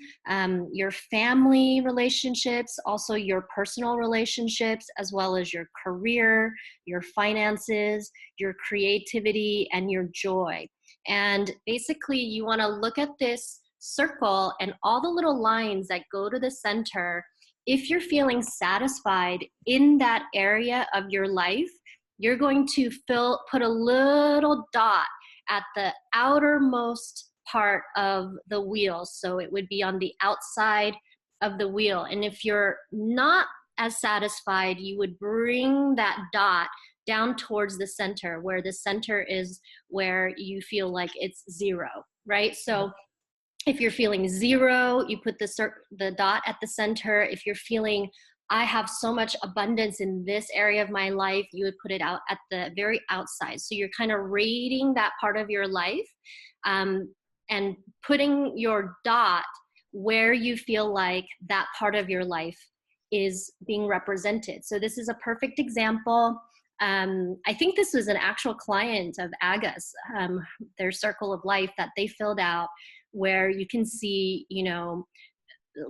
your family relationships, also your personal relationships, as well as your career, your finances, your creativity, and your joy. And basically, you want to look at this circle and all the little lines that go to the center. If you're feeling satisfied in that area of your life, you're going to put a little dot at the outermost part of the wheel. So it would be on the outside of the wheel. And if you're not as satisfied, you would bring that dot down towards the center, where the center is where you feel like it's 0, right? So if you're feeling 0, you put the dot at the center. If you're feeling, I have so much abundance in this area of my life, you would put it out at the very outside. So you're kind of rating that part of your life. And putting your dot where you feel like that part of your life is being represented. So this is a perfect example. I think this was an actual client of Aga's, their circle of life that they filled out, where you can see,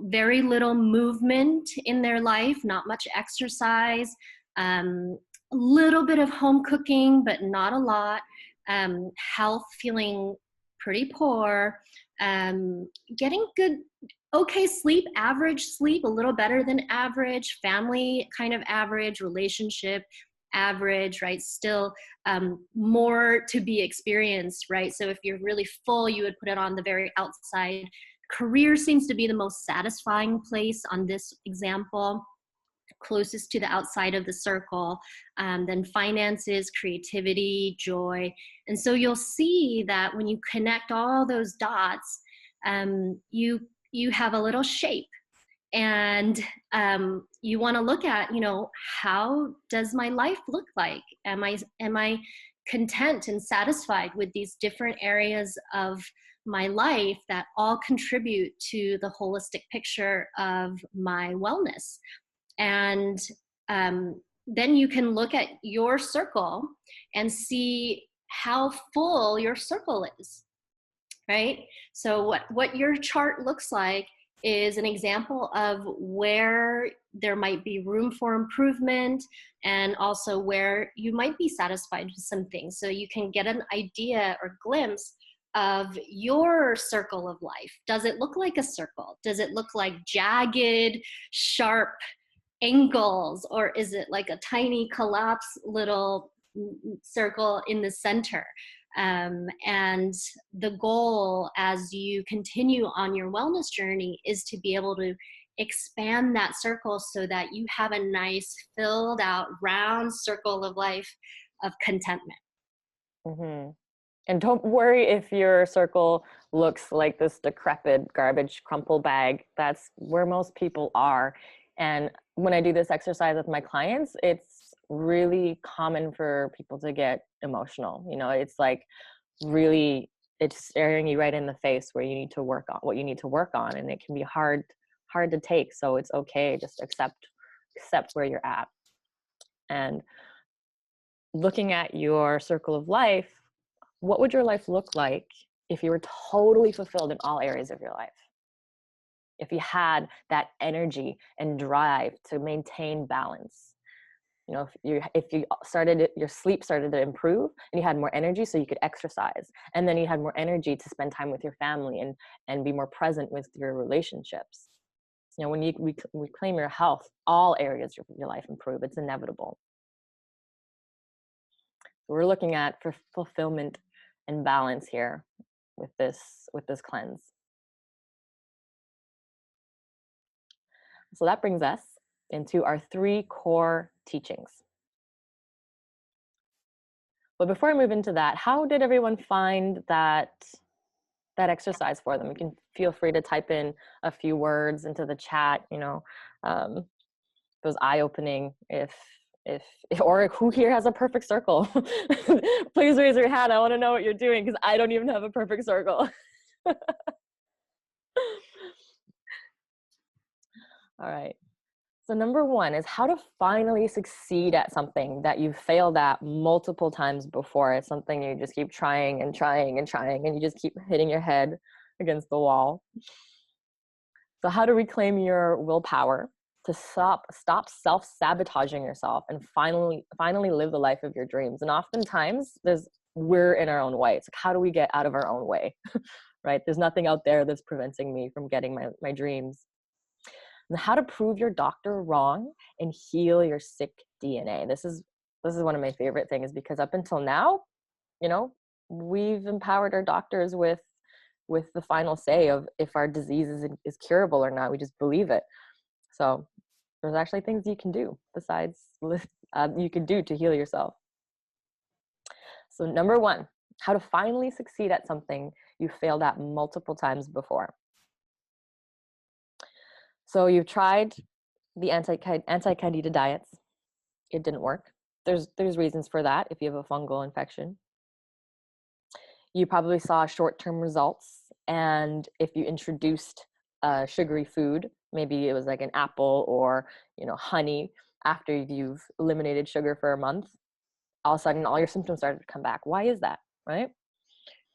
very little movement in their life, not much exercise, a little bit of home cooking, but not a lot, health feeling pretty poor, getting good, okay sleep, average sleep, a little better than average, family kind of average, relationship average, right? Still more to be experienced, right? So if you're really full, you would put it on the very outside. Career seems to be the most satisfying place on this example, closest to the outside of the circle. Then finances, creativity, joy. And so you'll see that when you connect all those dots, you have a little shape. And you want to look at, how does my life look like? Am I content and satisfied with these different areas of my life that all contribute to the holistic picture of my wellness? And then you can look at your circle and see how full your circle is, right? So what your chart looks like is an example of where there might be room for improvement, and also where you might be satisfied with some things. So you can get an idea or glimpse of your circle of life. Does it look like a circle? Does it look like jagged, sharp angles, or is it like a tiny collapse little circle in the center? And the goal as you continue on your wellness journey is to be able to expand that circle so that you have a nice filled out round circle of life of contentment. Mm-hmm. And don't worry if your circle looks like this decrepit garbage crumple bag. That's where most people are. And when I do this exercise with my clients, it's really common for people to get emotional. It's like really, it's staring you right in the face where you need to work on what you need to work on. And it can be hard to take. So it's okay. Just accept where you're at. And looking at your circle of life, what would your life look like if you were totally fulfilled in all areas of your life? If you had that energy and drive to maintain balance, if you started, your sleep started to improve and you had more energy so you could exercise, and then you had more energy to spend time with your family and be more present with your relationships. When you reclaim your health, all areas of your life improve. It's inevitable. We're looking at for fulfillment and balance here with this cleanse. So that brings us into our 3 core teachings. But before I move into that, how did everyone find that exercise for them? You can feel free to type in a few words into the chat, um, it was eye-opening if or who here has a perfect circle. Please raise your hand. I want to know what you're doing because I don't even have a perfect circle. All right. So number 1 is how to finally succeed at something that you've failed at multiple times before. It's something you just keep trying and trying and trying, and you just keep hitting your head against the wall. So how to reclaim your willpower to stop self-sabotaging yourself and finally live the life of your dreams. And oftentimes we're in our own way. It's like, how do we get out of our own way? Right? There's nothing out there that's preventing me from getting my dreams. And how to prove your doctor wrong and heal your sick DNA. This is one of my favorite things because up until now, we've empowered our doctors with the final say of if our disease is curable or not. We just believe it. So there's actually things you can do besides you can do to heal yourself. So number 1, how to finally succeed at something you failed at multiple times before. So you've tried the anti-Candida diets. It didn't work. There's reasons for that if you have a fungal infection. You probably saw short-term results, and if you introduced sugary food, maybe it was like an apple or honey, after you've eliminated sugar for a month, all of a sudden all your symptoms started to come back. Why is that, right?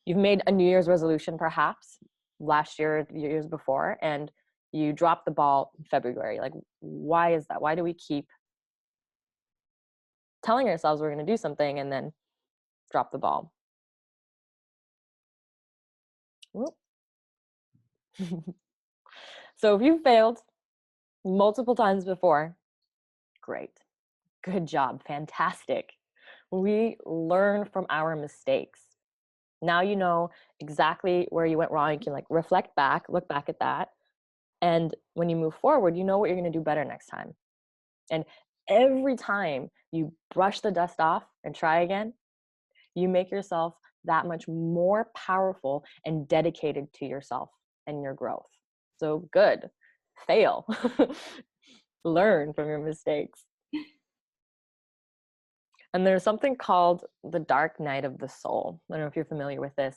You've made a New Year's resolution perhaps last year, years before, and you dropped the ball in February. Like, why is that? Why do we keep telling ourselves we're going to do something and then drop the ball? So if you failed multiple times before, great. Good job. Fantastic. We learn from our mistakes. Now you know exactly where you went wrong. You can reflect back, look back at that. And when you move forward, you know what you're going to do better next time. And every time you brush the dust off and try again, you make yourself that much more powerful and dedicated to yourself and your growth. So good. Fail. Learn from your mistakes. And there's something called the dark night of the soul. I don't know if you're familiar with this.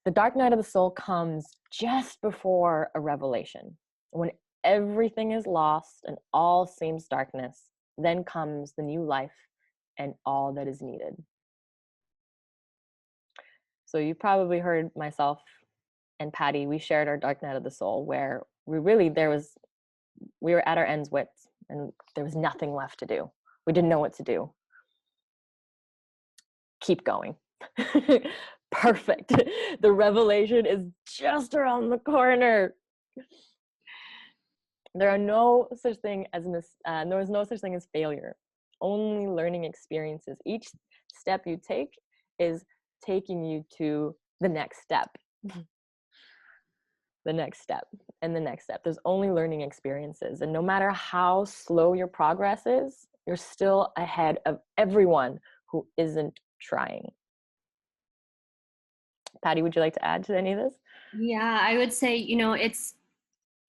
The dark night of the soul comes just before a revelation. When everything is lost and all seems darkness, then comes the new life and all that is needed. So you probably heard myself and Patty, we shared our dark night of the soul where we were at our end's wits and there was nothing left to do. We didn't know what to do. Keep going. Perfect. The revelation is just around the corner. There is no such thing as failure. Only learning experiences. Each step you take is taking you to the next step. The next step and the next step. There's only learning experiences. And no matter how slow your progress is, you're still ahead of everyone who isn't trying. Patty, would you like to add to any of this? Yeah, I would say,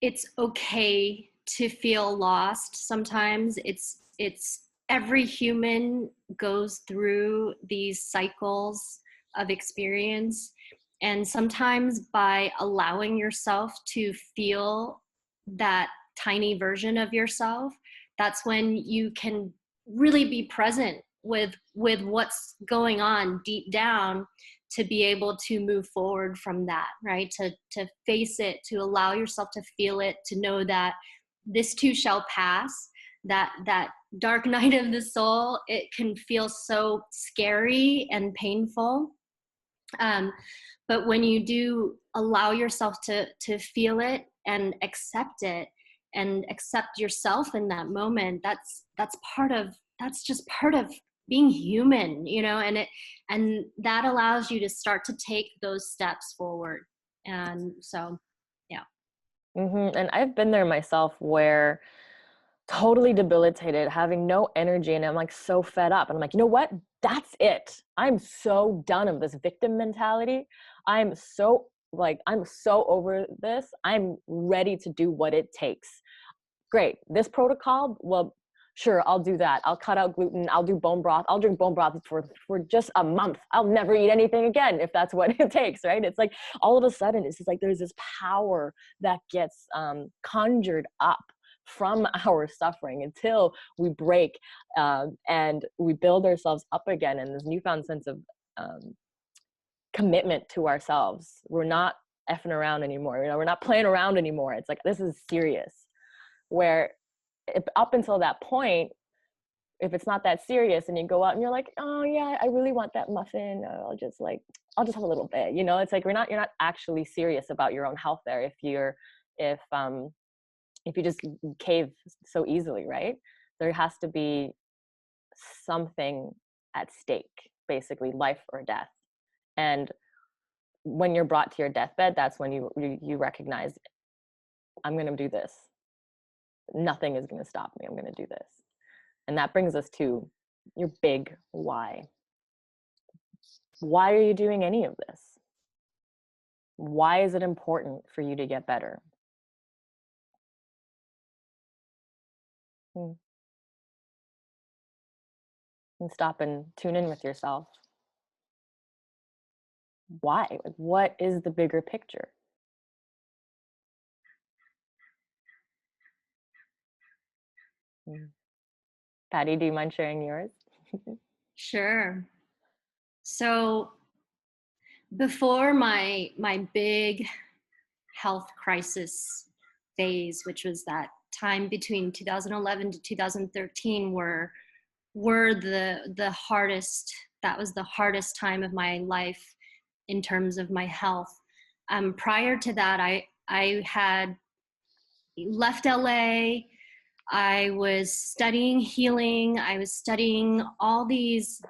it's okay to feel lost sometimes. It's every human goes through these cycles of experience, and sometimes by allowing yourself to feel that tiny version of yourself, that's when you can really be present with what's going on deep down, to be able to move forward from that, right? To face it, to allow yourself to feel it, to know that this too shall pass. That dark night of the soul, it can feel so scary and painful. But when you do allow yourself to feel it and accept it and accept yourself in that moment, that's just part of being human, and that allows you to start to take those steps forward. And so, yeah. And I've been there myself where totally debilitated, having no energy, and I'm like so fed up. And I'm like, you know what? That's it. I'm so done of this victim mentality. I'm so over this. I'm ready to do what it takes. Great. This protocol, well, sure, I'll do that. I'll cut out gluten. I'll do bone broth. I'll drink bone broth for just a month. I'll never eat anything again if that's what it takes, right? It's like all of a sudden, it's just like there's this power that gets conjured up from our suffering until we break and we build ourselves up again in this newfound sense of commitment to ourselves. We're not effing around anymore. You know, we're not playing around anymore. It's like, this is serious. Where up until that point, if it's not that serious and you go out and you're like, oh yeah, I really want that muffin, I'll just have a little bit, you know. It's like you're not actually serious about your own health there if you just cave so easily, right? There has to be something at stake, basically life or death. And when you're brought to your deathbed, that's when you recognize, I'm going to do this. Nothing is going to stop me. I'm going to do this. And that brings us to your big why. Why are you doing any of this? Why is it important for you to get better? And stop and tune in with yourself. Why? Like, what is the bigger picture? Patty, do you mind sharing yours? Sure. So before my big health crisis phase, which was that time between 2011 to 2013, were the hardest. That was the hardest time of my life in terms of my health. Prior to that, I had left LA. I was studying healing. I was studying all these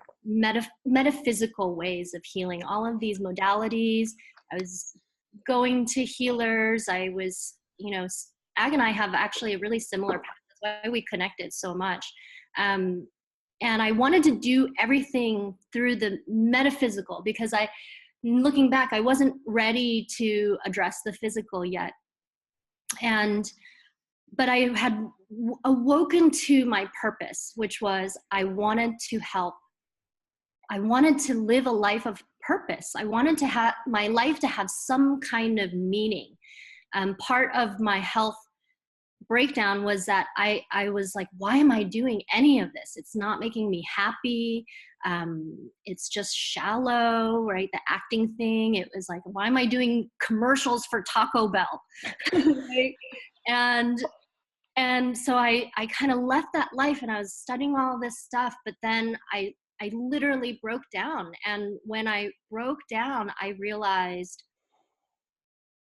metaphysical ways of healing, all of these modalities. I was going to healers. I was, Ag and I have actually a really similar path. That's why we connected so much. And I wanted to do everything through the metaphysical because looking back, I wasn't ready to address the physical yet. But I had awoken to my purpose, which was I wanted to help. I wanted to live a life of purpose. I wanted to have my life to have some kind of meaning. Part of my health breakdown was that I was like, why am I doing any of this? It's not making me happy. It's just shallow, right? The acting thing. It was like, why am I doing commercials for Taco Bell? Right? And so I kind of left that life and I was studying all this stuff, but then I literally broke down. And when I broke down, I realized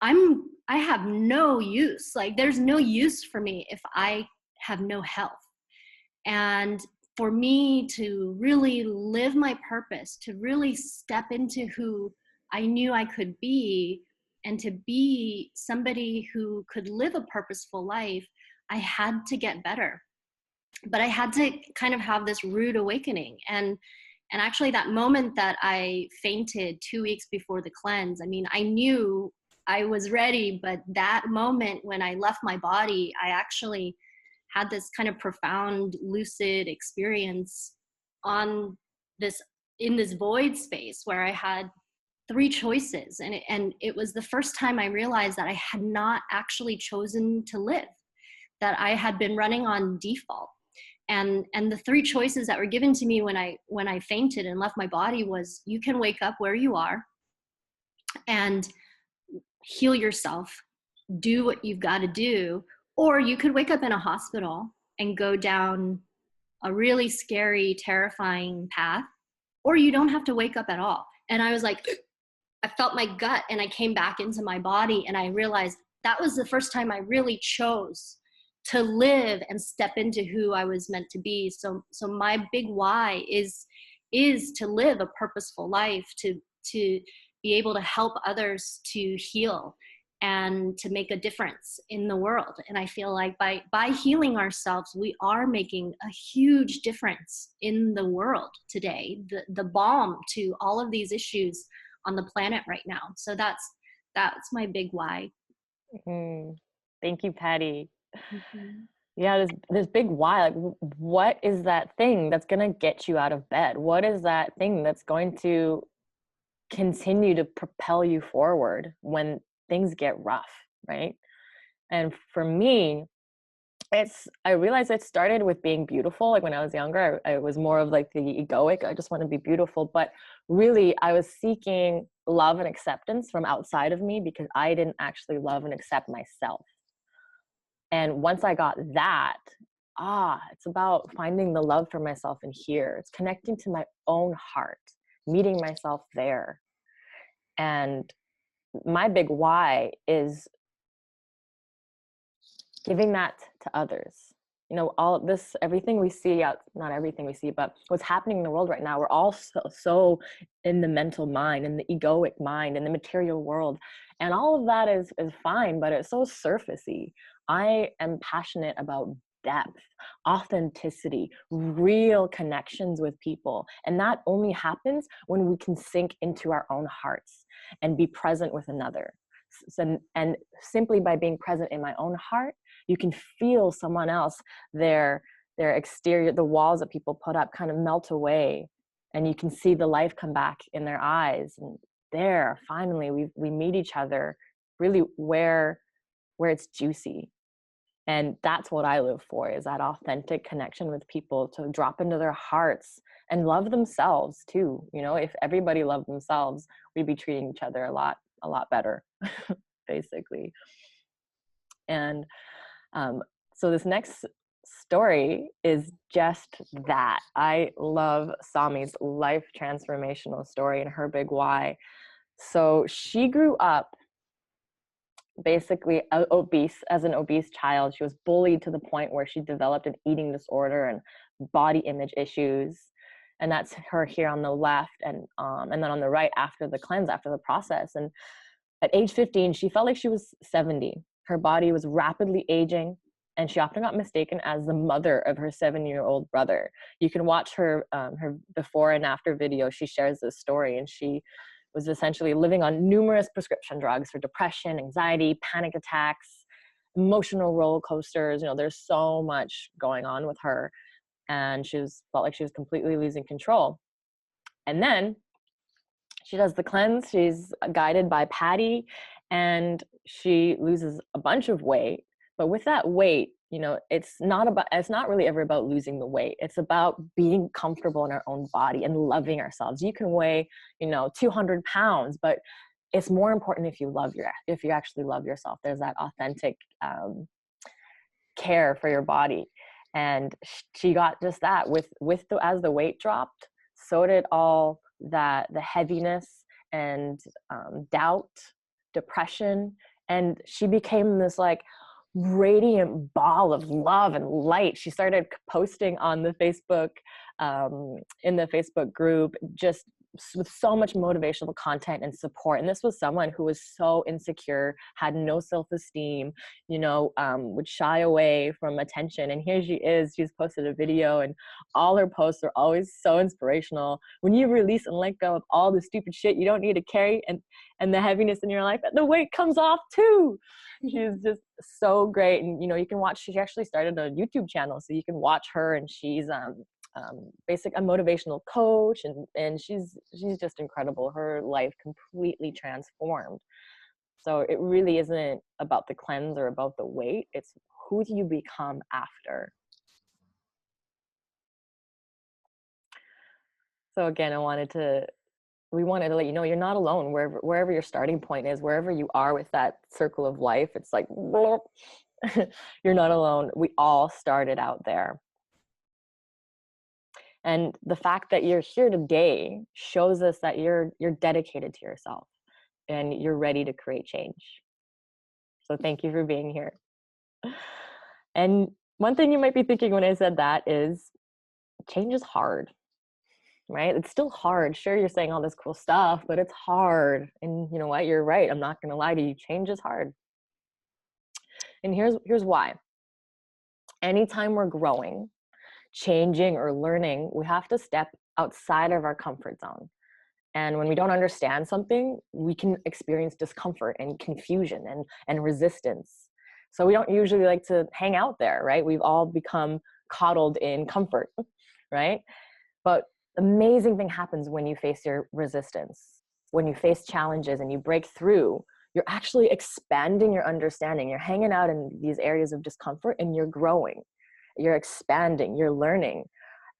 I have no use. Like there's no use for me if I have no health. And for me to really live my purpose, to really step into who I knew I could be, and to be somebody who could live a purposeful life, I had to get better. But I had to kind of have this rude awakening. And actually that moment that I fainted 2 weeks before the cleanse, I mean, I knew I was ready, but that moment when I left my body, I actually had this kind of profound lucid experience in this void space where I had 3 choices. And it was the first time I realized that I had not actually chosen to live, that I had been running on default. And the 3 choices that were given to me when I fainted and left my body was, you can wake up where you are and heal yourself, do what you've got to do, or you could wake up in a hospital and go down a really scary, terrifying path, or you don't have to wake up at all. And I was like, I felt my gut and I came back into my body and I realized that was the first time I really chose to live and step into who I was meant to be. So my big why is to live a purposeful life, to be able to help others to heal. and to make a difference in the world. And I feel like by healing ourselves, we are making a huge difference in the world today, the balm to all of these issues on the planet right now. So that's my big why. Mm. Thank you, Patty. Mhm. Yeah, this big why. Like, what is that thing that's gonna get you out of bed? What is that thing that's going to continue to propel you forward when things get rough, right? And for me, I realized it started with being beautiful. Like when I was younger, I was more of like the egoic. I just want to be beautiful. But really, I was seeking love and acceptance from outside of me because I didn't actually love and accept myself. And once I got that, it's about finding the love for myself in here. It's connecting to my own heart, meeting myself there. And my big why is giving that to others. You know, all of this, everything we see out, not everything we see, but what's happening in the world right now, we're all so in the mental mind, in the egoic mind, in the material world. And all of that is fine, but it's so surfacey. I am passionate about depth, authenticity, real connections with people. And that only happens when we can sink into our own hearts and be present with another. And simply by being present in my own heart, you can feel someone else, their exterior, the walls that people put up kind of melt away, and you can see the life come back in their eyes. And there, finally, we meet each other really where it's juicy. And that's what I live for, is that authentic connection with people, to drop into their hearts and love themselves too. You know, if everybody loved themselves, we'd be treating each other a lot better, basically. And so this next story is just that. I love Sami's life transformational story and her big why. So she grew up basically obese. As an obese child, she was bullied to the point where she developed an eating disorder and body image issues. And that's her here on the left, and then on the right, after the cleanse, after the process. And at age 15, she felt like she was 70. Her body was rapidly aging, and she often got mistaken as the mother of her 7-year-old brother. You can watch her before and after video. She shares this story, and she was essentially living on numerous prescription drugs for depression, anxiety, panic attacks, emotional roller coasters. You know, there's so much going on with her, and felt like she was completely losing control. And then she does the cleanse. She's guided by Patty, and she loses a bunch of weight. But with that weight, you know, it's not really ever about losing the weight. It's about being comfortable in our own body and loving ourselves. You can weigh, 200 pounds, but it's more important if you actually love yourself. There's that authentic care for your body. And she got just that as the weight dropped, so did all that, the heaviness and doubt, depression. And she became this like radiant ball of love and light. She started posting on the Facebook, in the Facebook group, just with so much motivational content and support. And this was someone who was so insecure, had no self-esteem, would shy away from attention. And here she is, she's posted a video, and all her posts are always so inspirational. When you release and let go of all the stupid shit you don't need to carry, and the heaviness in your life, the weight comes off too. She's just so great. And you can watch, she actually started a YouTube channel, so you can watch her, and she's a motivational coach, and she's just incredible. Her life completely transformed. So it really isn't about the cleanse or about the weight. It's who do you become after. So again, we wanted to let you know you're not alone. Wherever your starting point is, wherever you are with that circle of life, it's like you're not alone. We all started out there. And the fact that you're here today shows us that you're dedicated to yourself and you're ready to create change. So thank you for being here. And one thing you might be thinking when I said that is change is hard. right? It's still hard. Sure, you're saying all this cool stuff, but it's hard. And you know what? You're right. I'm not going to lie to you. Change is hard. And here's why. Anytime we're growing, changing, or learning, we have to step outside of our comfort zone. And when we don't understand something, we can experience discomfort and confusion and resistance. So we don't usually like to hang out there, right? We've all become coddled in comfort, right? But amazing thing happens when you face your resistance, when you face challenges and you break through. You're actually expanding your understanding. You're hanging out in these areas of discomfort and you're growing, you're expanding, you're learning.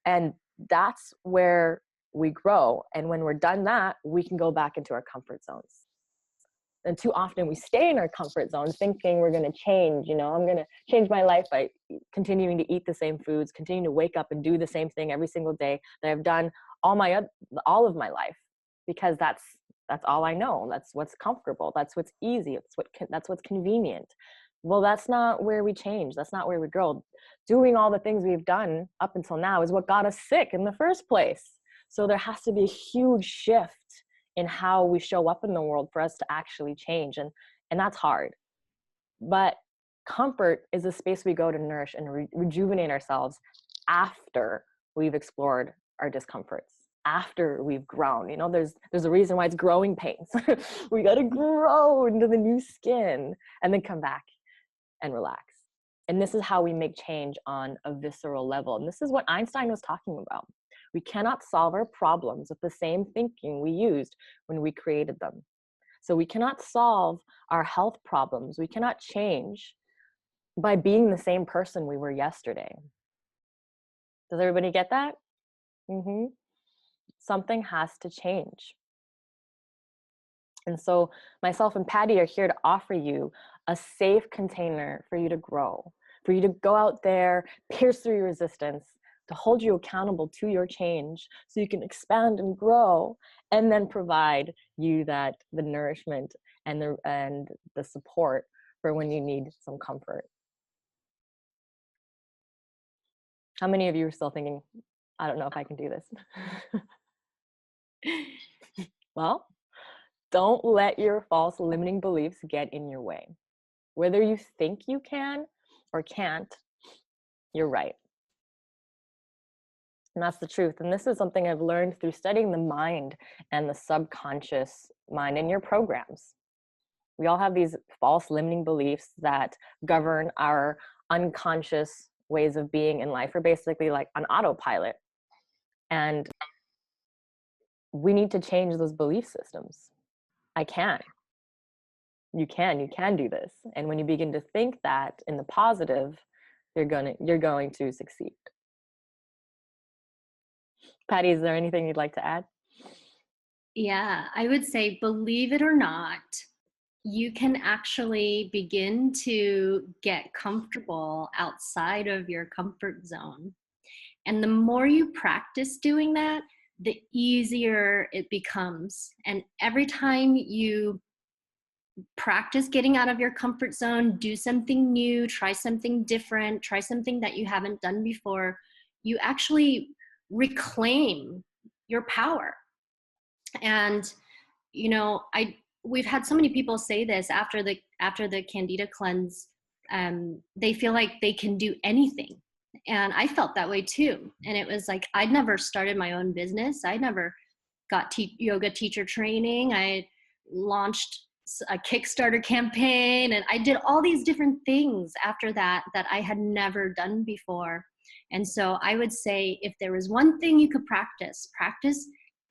And that's where we grow. And when we're done that, we can go back into our comfort zones. And too often we stay in our comfort zone thinking we're going to change. I'm going to change my life by continuing to eat the same foods, continuing to wake up and do the same thing every single day that I've done all of my life, because that's all I know. That's what's comfortable. That's what's easy. That's what's convenient. Well, that's not where we change. That's not where we grow. Doing all the things we've done up until now is what got us sick in the first place. So there has to be a huge shift in how we show up in the world for us to actually change. And that's hard. But comfort is a space we go to nourish and rejuvenate ourselves after we've explored our discomforts, after we've grown. There's a reason why it's growing pains. We got to grow into the new skin and then come back and relax. And this is how we make change on a visceral level. And this is what Einstein was talking about. We cannot solve our problems with the same thinking we used when we created them. So we cannot solve our health problems. We cannot change by being the same person we were yesterday. Does everybody get that? Mm-hmm. Something has to change. And so myself and Patty are here to offer you a safe container for you to grow, for you to go out there, pierce through your resistance, to hold you accountable to your change so you can expand and grow, and then provide you the nourishment and the support for when you need some comfort. How many of you are still thinking, I don't know if I can do this? Well, don't let your false limiting beliefs get in your way. Whether you think you can or can't, you're right. And that's the truth. And this is something I've learned through studying the mind and the subconscious mind in your programs. We all have these false limiting beliefs that govern our unconscious ways of being in life. We're basically like on autopilot. And we need to change those belief systems. I can. You can do this. And when you begin to think that in the positive, you're going to succeed. Patty, is there anything you'd like to add? Yeah, I would say, believe it or not, you can actually begin to get comfortable outside of your comfort zone. And the more you practice doing that, the easier it becomes. And every time you practice getting out of your comfort zone, do something new, try something different, try something that you haven't done before, you actually reclaim your power. And we've had so many people say this after the Candida cleanse. They feel like they can do anything, and I felt that way too. And it was like, I'd never started my own business. I never got yoga teacher training. I launched a Kickstarter campaign, and I did all these different things after that I had never done before. And so I would say, if there was one thing you could practice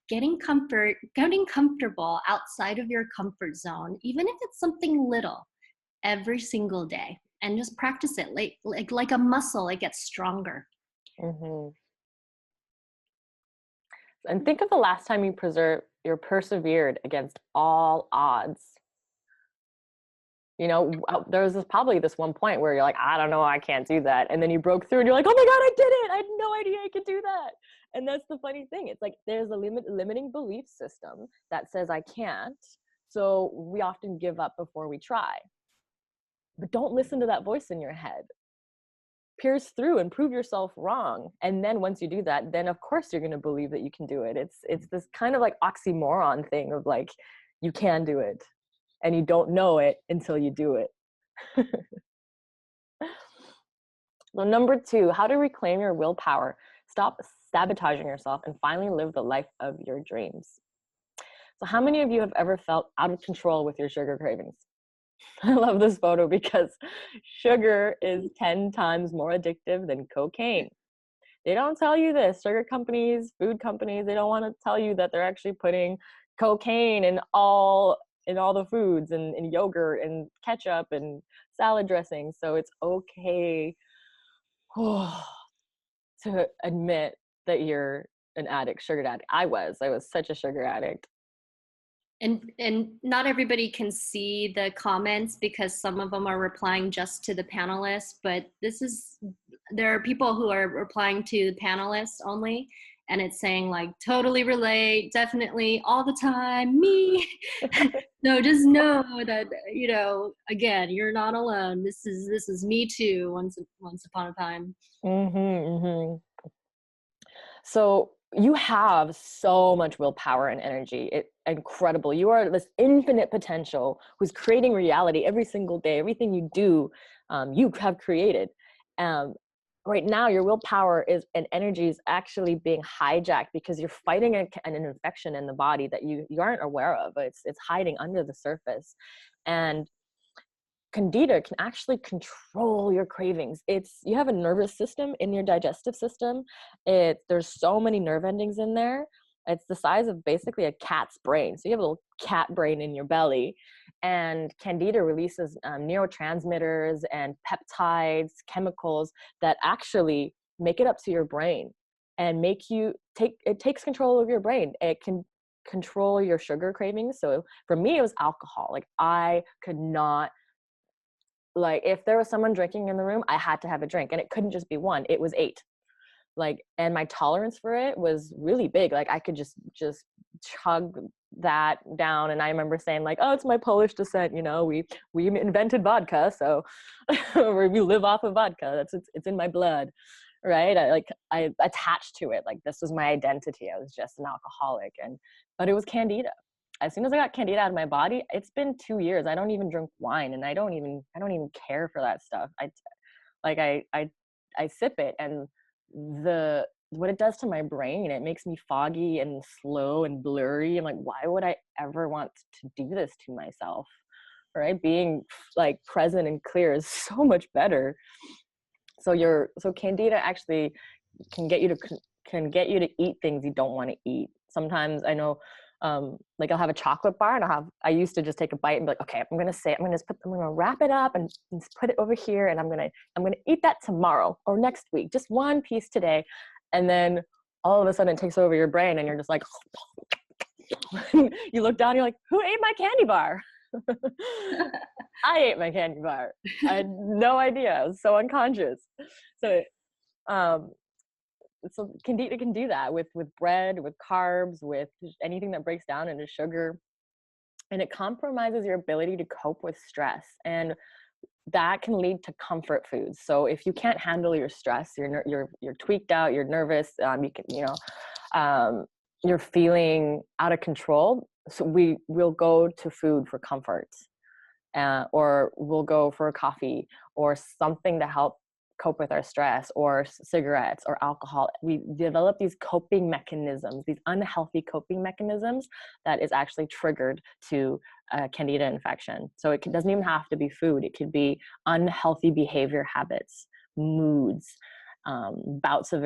getting comfortable outside of your comfort zone, even if it's something little, every single day, and just practice it like a muscle. It gets stronger. Mm-hmm. And think of the last time you persevered against all odds. There was probably this one point where you're like, I don't know, I can't do that. And then you broke through and you're like, oh my God, I did it. I had no idea I could do that. And that's the funny thing. It's like, there's a limiting belief system that says I can't. So we often give up before we try. But don't listen to that voice in your head. pierce through and prove yourself wrong. And then once you do that, then of course you're going to believe that you can do it. It's this kind of like oxymoron thing of like, you can do it and you don't know it until you do it. So number 2, how to reclaim your willpower. Stop sabotaging yourself and finally live the life of your dreams. So how many of you have ever felt out of control with your sugar cravings? I love this photo because sugar is 10 times more addictive than cocaine. They don't tell you this. Sugar companies, food companies, they don't want to tell you that they're actually putting cocaine in all the foods and yogurt and ketchup and salad dressing. So it's okay to admit that you're an addict, sugar addict. I was such a sugar addict. And not everybody can see the comments because some of them are replying just to the panelists, but there are people who are replying to the panelists only, and it's saying like, totally relate, definitely, all the time, me. No, just know that, again, you're not alone. This is me too, once upon a time. Mm-hmm, mm-hmm. So you have so much willpower and energy. It's incredible. You are this infinite potential who's creating reality every single day. Everything you do, you have created. Right now, your willpower and energy is actually being hijacked because you're fighting an infection in the body that you aren't aware of. It's hiding under the surface. And Candida can actually control your cravings. You have a nervous system in your digestive system. There's so many nerve endings in there. It's the size of basically a cat's brain. So you have a little cat brain in your belly, and Candida releases neurotransmitters and peptides, chemicals that actually make it up to your brain and it takes control of your brain. It can control your sugar cravings. So for me, it was alcohol. Like I could not, like if there was someone drinking in the room, I had to have a drink, and it couldn't just be one, it was 8. Like, and my tolerance for it was really big. Like I could just chug that down. And I remember saying like, oh, it's my Polish descent, we invented vodka, so we live off of vodka. It's in my blood, right? I attached to it, like this was my identity. I was just an alcoholic. But it was Candida. As soon as I got Candida out of my body, it's been 2 years. I don't even drink wine, and I don't even care for that stuff. I sip it, and what it does to my brain, it makes me foggy and slow and blurry. I'm like, why would I ever want to do this to myself? Right? Being like present and clear is so much better. So Candida actually can get you to eat things you don't want to eat. Sometimes I know, like I'll have a chocolate bar, and I used to just take a bite and be like, okay, I'm gonna wrap it up and put it over here, and I'm gonna eat that tomorrow or next week, just one piece today. And then all of a sudden it takes over your brain, and you're just like, you look down, you're like, who ate my candy bar? I ate my candy bar. I had no idea. I was so unconscious. So Candida can do that with bread, with carbs, with anything that breaks down into sugar, and it compromises your ability to cope with stress, and that can lead to comfort foods. So if you can't handle your stress, you're tweaked out, you're nervous, you're feeling out of control. So we'll go to food for comfort, or we'll go for a coffee or something to help cope with our stress, or cigarettes or alcohol. We develop these coping mechanisms, these unhealthy coping mechanisms that is actually triggered to Candida infection. So it doesn't even have to be food. It could be unhealthy behavior habits, moods, bouts of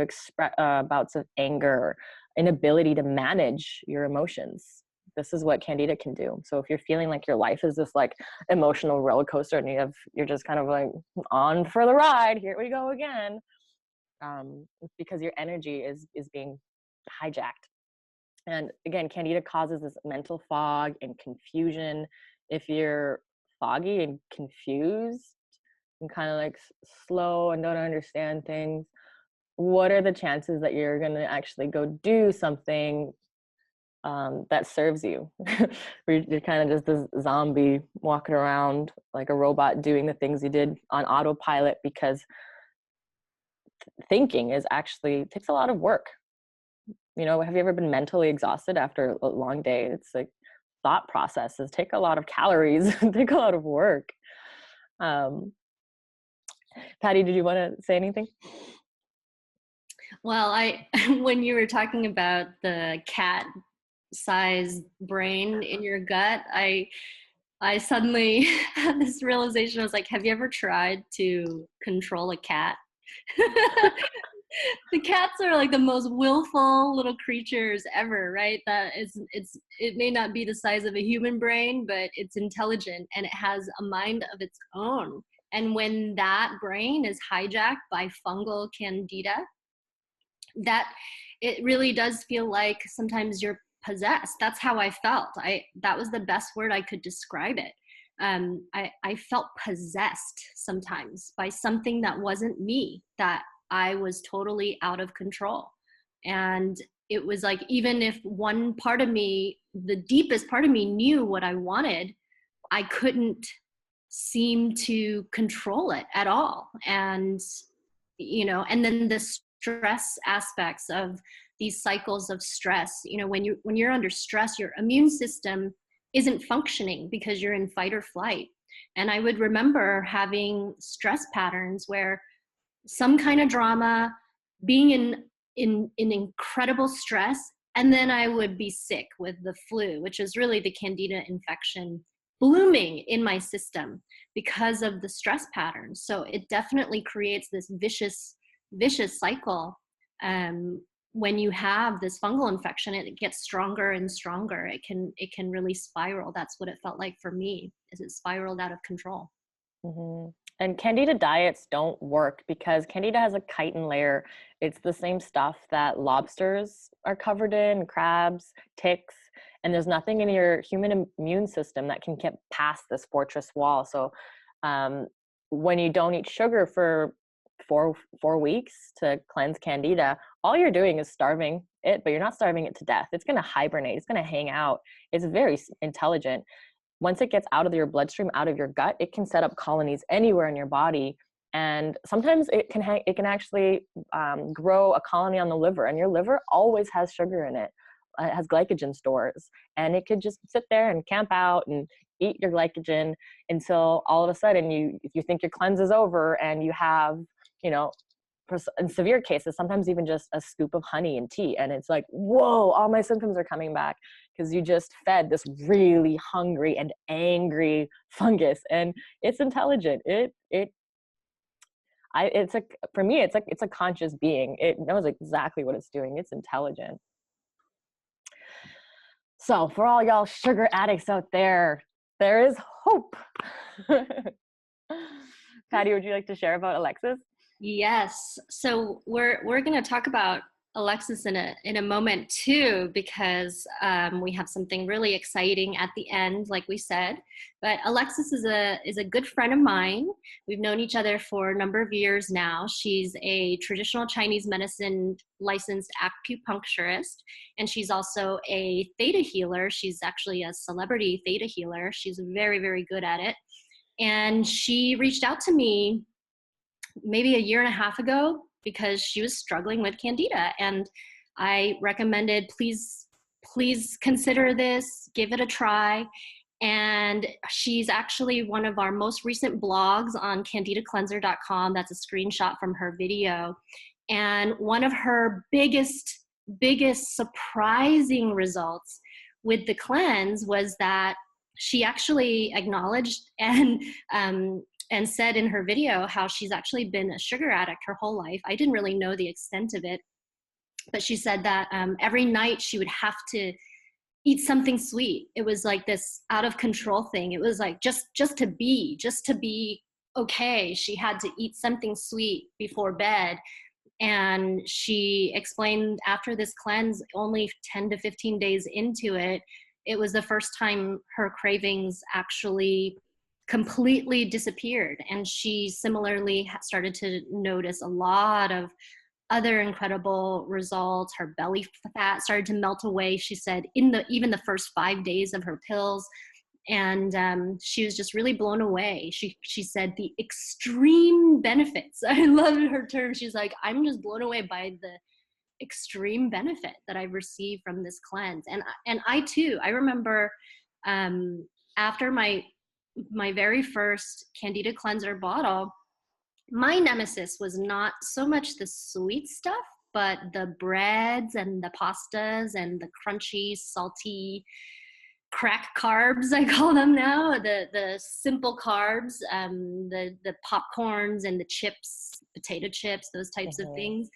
anger, inability to manage your emotions. This is what Candida can do. So if you're feeling like your life is this like emotional roller coaster, and you're just kind of like on for the ride, here we go again, it's because your energy is being hijacked. And again, Candida causes this mental fog and confusion. If you're foggy and confused and kind of like slow and don't understand things, what are the chances that you're going to actually go do something that serves you? You're kind of just this zombie walking around like a robot doing the things you did on autopilot because thinking is actually takes a lot of work. You know, have you ever been mentally exhausted after a long day? It's like thought processes take a lot of calories, take a lot of work. Um, Patty, did you want to say anything? Well, I when you were talking about the cat sized brain in your gut, I suddenly had this realization. I was like, have you ever tried to control a cat? The cats are like the most willful little creatures ever, right? That is, it may not be the size of a human brain, but it's intelligent and it has a mind of its own. And when that brain is hijacked by fungal candida, that it really does feel like sometimes you're possessed. That's how I felt. That was the best word I could describe it. I felt possessed sometimes by something that wasn't me, that I was totally out of control. And it was like, even if one part of me, the deepest part of me, knew what I wanted, I couldn't seem to control it at all. And, you know, and then the stress aspects of these cycles of stress, you know, when you're under stress, your immune system isn't functioning because you're in fight or flight. And I would remember having stress patterns where some kind of drama, being in incredible stress, and then I would be sick with the flu, which is really the Candida infection blooming in my system because of the stress patterns. So it definitely creates this vicious cycle. When you have this fungal infection, it gets stronger and stronger. It can really spiral. That's what it felt like for me, is it spiraled out of control. Mm-hmm. And Candida diets don't work because Candida has a chitin layer. It's the same stuff that lobsters are covered in, crabs, ticks, and there's nothing in your human immune system that can get past this fortress wall. So um, when you don't eat sugar for four weeks to cleanse Candida, all you're doing is starving it, but you're not starving it to death. It's going to hibernate. It's going to hang out. It's very intelligent. Once it gets out of your bloodstream, out of your gut, it can set up colonies anywhere in your body. And sometimes it can actually grow a colony on the liver, and your liver always has sugar in it. It has glycogen stores, and it could just sit there and camp out and eat your glycogen until all of a sudden you think your cleanse is over, and you have, you know, in severe cases, sometimes even just a scoop of honey and tea, and it's like, whoa, all my symptoms are coming back because you just fed this really hungry and angry fungus, and it's intelligent. It's like, for me, it's a conscious being. It knows exactly what it's doing. It's intelligent. So for all y'all sugar addicts out there, there is hope. Patty, would you like to share about Alexis? Yes. So we're going to talk about Alexis in a moment too, because we have something really exciting at the end, like we said. But Alexis is a good friend of mine. We've known each other for a number of years now. She's a traditional Chinese medicine licensed acupuncturist, and she's also a theta healer. She's actually a celebrity theta healer. She's very, very good at it. And she reached out to me maybe a year and a half ago because she was struggling with Candida. And I recommended, please consider this, give it a try. And she's actually one of our most recent blogs on candidacleanser.com. That's a screenshot from her video. And one of her biggest surprising results with the cleanse was that she actually acknowledged and said in her video how she's actually been a sugar addict her whole life. I didn't really know the extent of it, but she said that every night she would have to eat something sweet. It was like this out of control thing. It was like just to be okay, she had to eat something sweet before bed. And she explained after this cleanse, only 10 to 15 days into it, it was the first time her cravings actually completely disappeared. And she similarly started to notice a lot of other incredible results. Her belly fat started to melt away. She said even the first 5 days of her pills, And she was just really blown away. She said the extreme benefits. I love her term. She's like, I'm just blown away by the extreme benefit that I've received from this cleanse. And I too, I remember after my very first Candida cleanser bottle, my nemesis was not so much the sweet stuff, but the breads and the pastas and the crunchy, salty, crack carbs, I call them now, the simple carbs, the popcorns and the chips, potato chips, those types of Mm-hmm. things.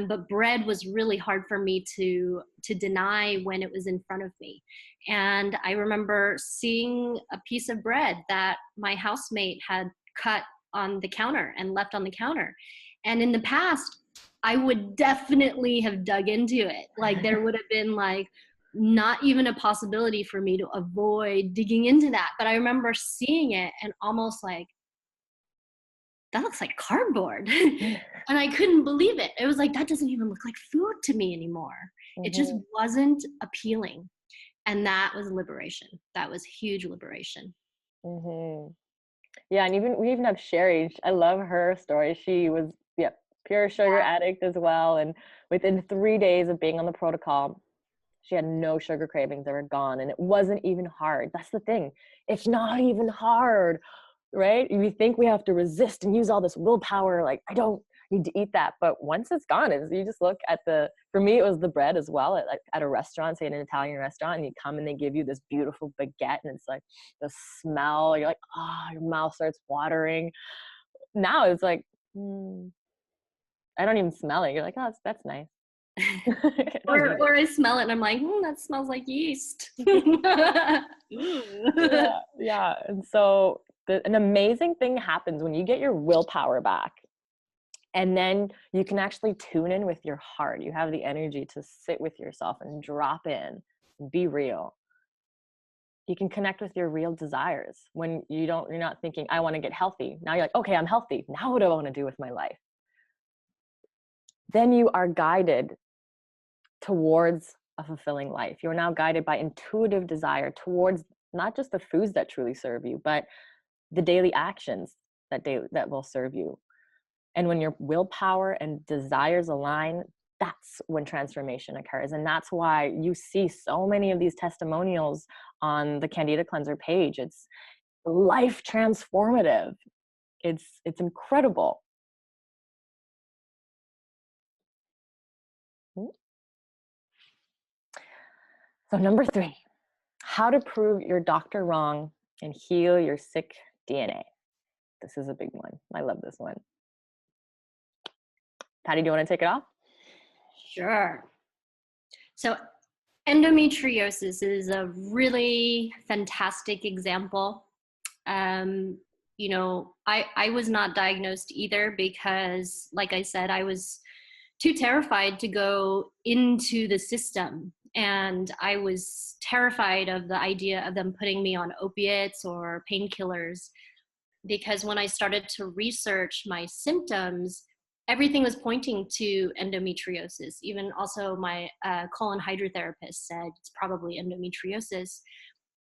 But bread was really hard for me to deny when it was in front of me. And I remember seeing a piece of bread that my housemate had cut on the counter and left on the counter. And in the past, I would definitely have dug into it. Like there would have been like not even a possibility for me to avoid digging into that. But I remember seeing it and almost like, that looks like cardboard. And I couldn't believe it. It was like, that doesn't even look like food to me anymore. It just Mm-hmm. wasn't appealing. And that was liberation. That was huge liberation. Mm-hmm. Yeah, and we even have Sherry. I love her story. She was, yeah, pure sugar addict as well. And within 3 days of being on the protocol, she had no sugar cravings. They were gone. And it wasn't even hard. That's the thing. It's not even hard, right? We think we have to resist and use all this willpower. Like, I don't need to eat that. But once it's gone, you just look at for me, it was the bread as well. At a restaurant, say in an Italian restaurant, and you come and they give you this beautiful baguette and it's like the smell, you're like, oh, your mouth starts watering. Now it's like, I don't even smell it. You're like, oh, that's nice. I don't need it. Or I smell it and I'm like, that smells like yeast. Yeah, yeah. And so an amazing thing happens when you get your willpower back. And then you can actually tune in with your heart. You have the energy to sit with yourself and drop in, and be real. You can connect with your real desires when you're not thinking, I want to get healthy. Now you're like, okay, I'm healthy. Now what do I want to do with my life? Then you are guided towards a fulfilling life. You're now guided by intuitive desire towards not just the foods that truly serve you, but the daily actions that will serve you. And when your willpower and desires align, that's when transformation occurs. And that's why you see so many of these testimonials on the Candida Cleanser page. It's life transformative. It's incredible. So number 3, how to prove your doctor wrong and heal your sick DNA. This is a big one. I love this one. Patty, do you want to take it off? Sure. So endometriosis is a really fantastic example. I was not diagnosed either because, like I said, I was too terrified to go into the system. And I was terrified of the idea of them putting me on opiates or painkillers, because when I started to research my symptoms, everything was pointing to endometriosis. Even also my colon hydrotherapist said it's probably endometriosis.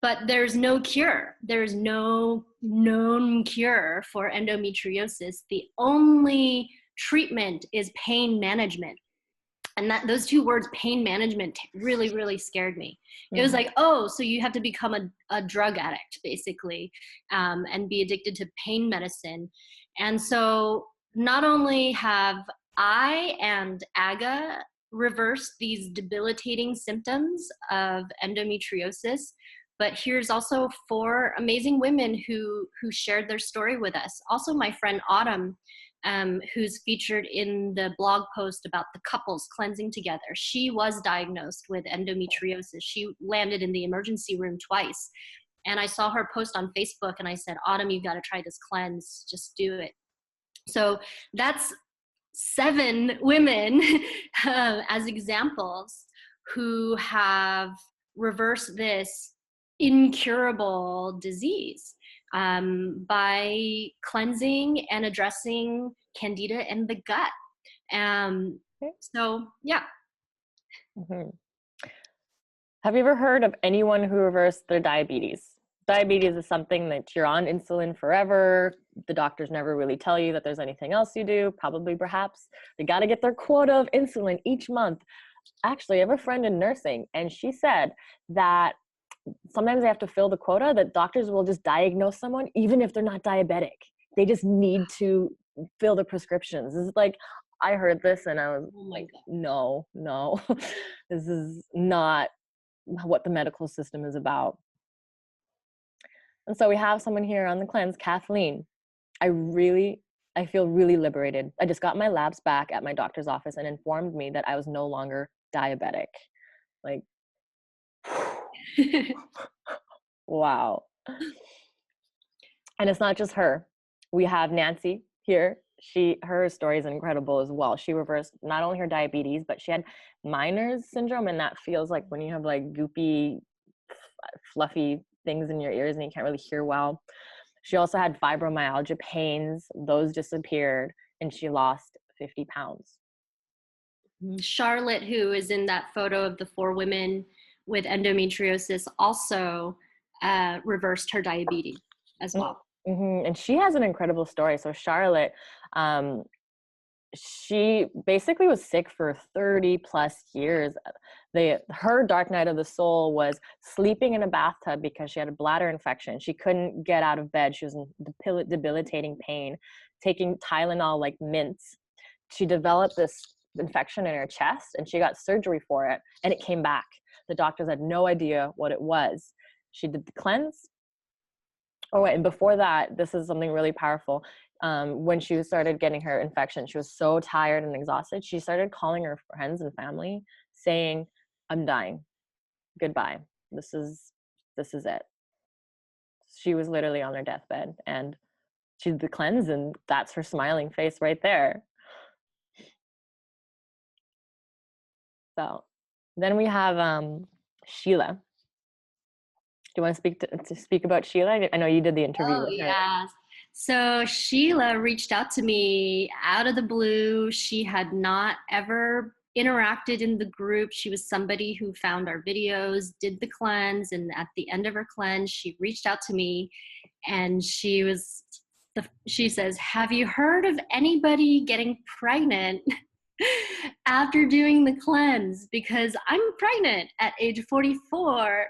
But there's no cure. There's no known cure for endometriosis. The only treatment is pain management. And those two words, pain management, really, really scared me. It was like, oh, so you have to become a drug addict, basically, and be addicted to pain medicine. And so not only have I and Aga reversed these debilitating symptoms of endometriosis, but here's also 4 amazing women who shared their story with us. Also, my friend Autumn, who's featured in the blog post about the couples cleansing together. She was diagnosed with endometriosis. She landed in the emergency room twice. And I saw her post on Facebook and I said, Autumn, you've got to try this cleanse. Just do it. So that's 7 women as examples who have reversed this incurable disease by cleansing and addressing Candida in the gut. So, yeah. Mm-hmm. Have you ever heard of anyone who reversed their diabetes? diabetes is something that you're on insulin forever. The doctors never really tell you that there's anything else you do. Probably, perhaps. They got to get their quota of insulin each month. Actually, I have a friend in nursing, and she said that sometimes they have to fill the quota, that doctors will just diagnose someone even if they're not diabetic. They just need to fill the prescriptions. This is like, I heard this and I was Oh my like, God. no, this is not what the medical system is about. And so we have someone here on the cleanse, Kathleen. I feel really liberated. I just got my labs back at my doctor's office and informed me that I was no longer diabetic. Like, wow. And it's not just her. We have Nancy here. Her story is incredible as well. She reversed not only her diabetes, but she had Meniere's syndrome, and that feels like when you have like goopy, fluffy things in your ears and you can't really hear well. She also had fibromyalgia pains; those disappeared, and she lost 50 pounds. Charlotte, who is in that photo of the 4 women with endometriosis, also reversed her diabetes as well. Mm-hmm. And she has an incredible story. So Charlotte, she basically was sick for 30 plus years. Her dark night of the soul was sleeping in a bathtub because she had a bladder infection. She couldn't get out of bed. She was in debilitating pain, taking Tylenol like mints. She developed this infection in her chest and she got surgery for it, and it came back. The doctors had no idea what it was. She did the cleanse. Oh, wait, and before that, this is something really powerful. When she started getting her infection, she was so tired and exhausted. She started calling her friends and family saying, I'm dying. Goodbye. This is it. She was literally on her deathbed, and she did the cleanse, and that's her smiling face right there. So then we have Sheila. Do you want to speak about Sheila? I know you did the interview Oh, with her. yeah. So Sheila reached out to me out of the blue. She had not ever interacted in the group. She was somebody who found our videos, did the cleanse, and at the end of her cleanse, she reached out to me and she says, "Have you heard of anybody getting pregnant after doing the cleanse? Because I'm pregnant at age 44."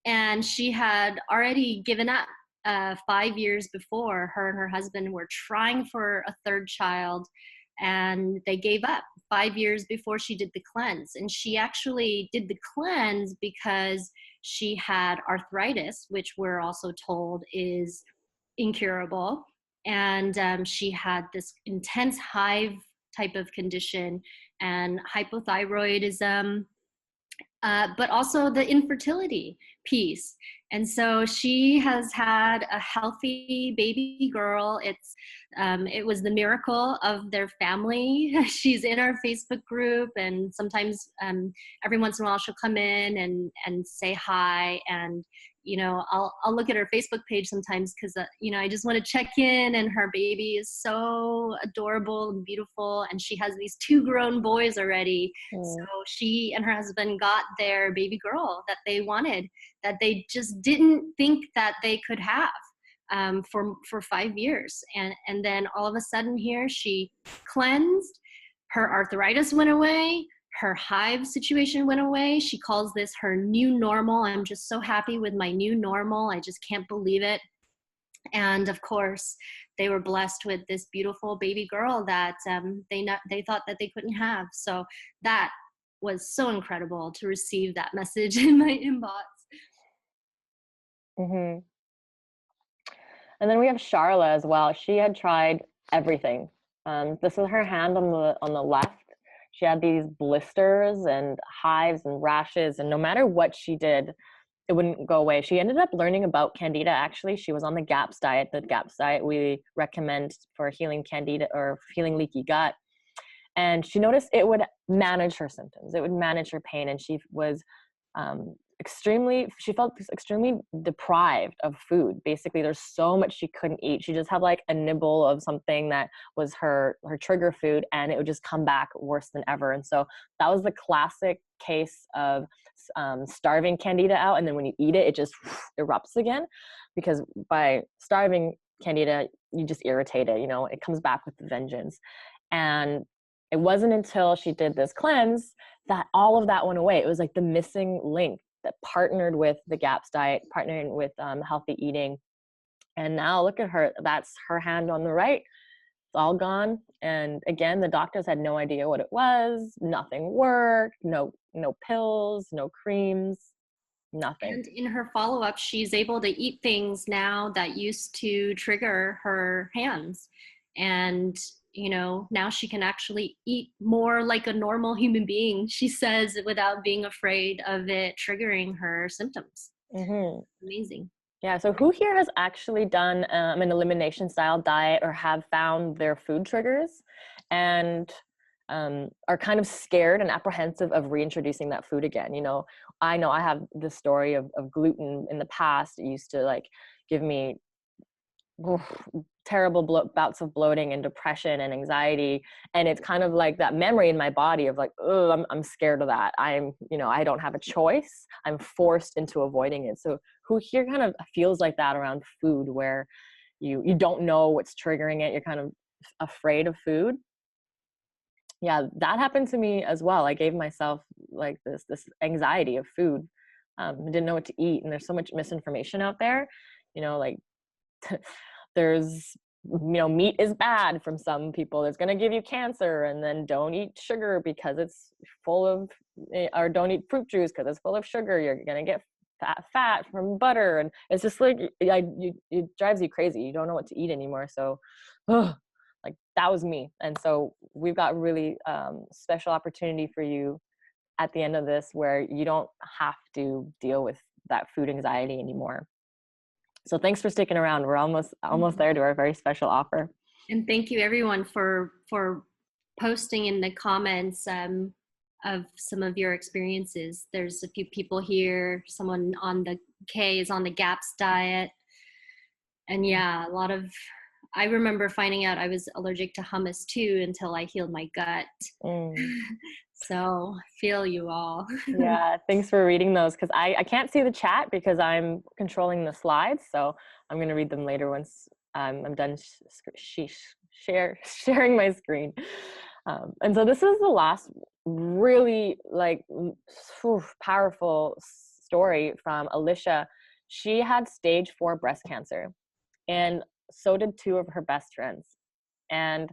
And she had already given up 5 years before. Her and her husband were trying for a third child, and they gave up 5 years before she did the cleanse. And she actually did the cleanse because she had arthritis, which we're also told is incurable. And she had this intense hive type of condition and hypothyroidism, but also the infertility piece. And so she has had a healthy baby girl. It was the miracle of their family. She's in our Facebook group, and sometimes every once in a while she'll come in and say hi. And I'll look at her Facebook page sometimes because I just want to check in. And her baby is so adorable and beautiful, and she has these 2 grown boys already. So she and her husband got their baby girl that they wanted, that they just didn't think that they could have for 5 years. And then all of a sudden here she cleansed, her arthritis went away, her hive situation went away. She calls this her new normal. I'm just so happy with my new normal. I just can't believe it. And of course, they were blessed with this beautiful baby girl that they thought that they couldn't have. So that was so incredible to receive that message in my inbox. Mm-hmm. And then we have Charla as well. She had tried everything. This is her hand on the left. She had these blisters and hives and rashes, and no matter what she did, it wouldn't go away. She ended up learning about Candida. Actually, she was on the GAPS diet. The GAPS diet we recommend for healing Candida or healing leaky gut. And she noticed it would manage her symptoms. It would manage her pain, and she was she felt extremely deprived of food. Basically, there's so much she couldn't eat. She just had like a nibble of something that was her trigger food, and it would just come back worse than ever. And so that was the classic case of starving Candida out, and then when you eat it, it just erupts again, because by starving Candida, you just irritate it. It comes back with vengeance. And it wasn't until she did this cleanse that all of that went away. It was like the missing link that partnered with the GAPS diet, partnering with healthy eating. And now look at her. That's her hand on the right. It's all gone. And again, the doctors had no idea what it was. Nothing worked. No pills, no creams, nothing. And in her follow-up, she's able to eat things now that used to trigger her hands. And now she can actually eat more like a normal human being, she says, without being afraid of it triggering her symptoms. Mm-hmm. Amazing. Yeah. So who here has actually done an elimination style diet or have found their food triggers and are kind of scared and apprehensive of reintroducing that food again? I know I have the story of gluten in the past. It used to like give me terrible bouts of bloating and depression and anxiety, and it's kind of like that memory in my body of like, oh, I'm scared of that. I don't have a choice. I'm forced into avoiding it. So who here kind of feels like that around food, where you don't know what's triggering it, you're kind of afraid of food? Yeah, that happened to me as well. I gave myself like this anxiety of food. I didn't know what to eat, and there's so much misinformation out there, like there's meat is bad from some people. It's going to give you cancer, and then don't eat sugar because it's full of, or don't eat fruit juice because it's full of sugar. You're going to get fat from butter, and it's just like it drives you crazy. You don't know what to eat anymore. So like that was me. And so we've got really special opportunity for you at the end of this, where you don't have to deal with that food anxiety anymore. So thanks for sticking around. We're almost there to our very special offer. And thank you everyone for posting in the comments of some of your experiences. There's a few people here. Someone on the K is on the GAPS diet. And yeah, I remember finding out I was allergic to hummus too until I healed my gut. So feel you all. Yeah, thanks for reading those, because I can't see the chat because I'm controlling the slides. So I'm going to read them later once I'm done sharing my screen. And so this is the last really powerful story from Alicia. She had stage 4 breast cancer, and so did 2 of her best friends. And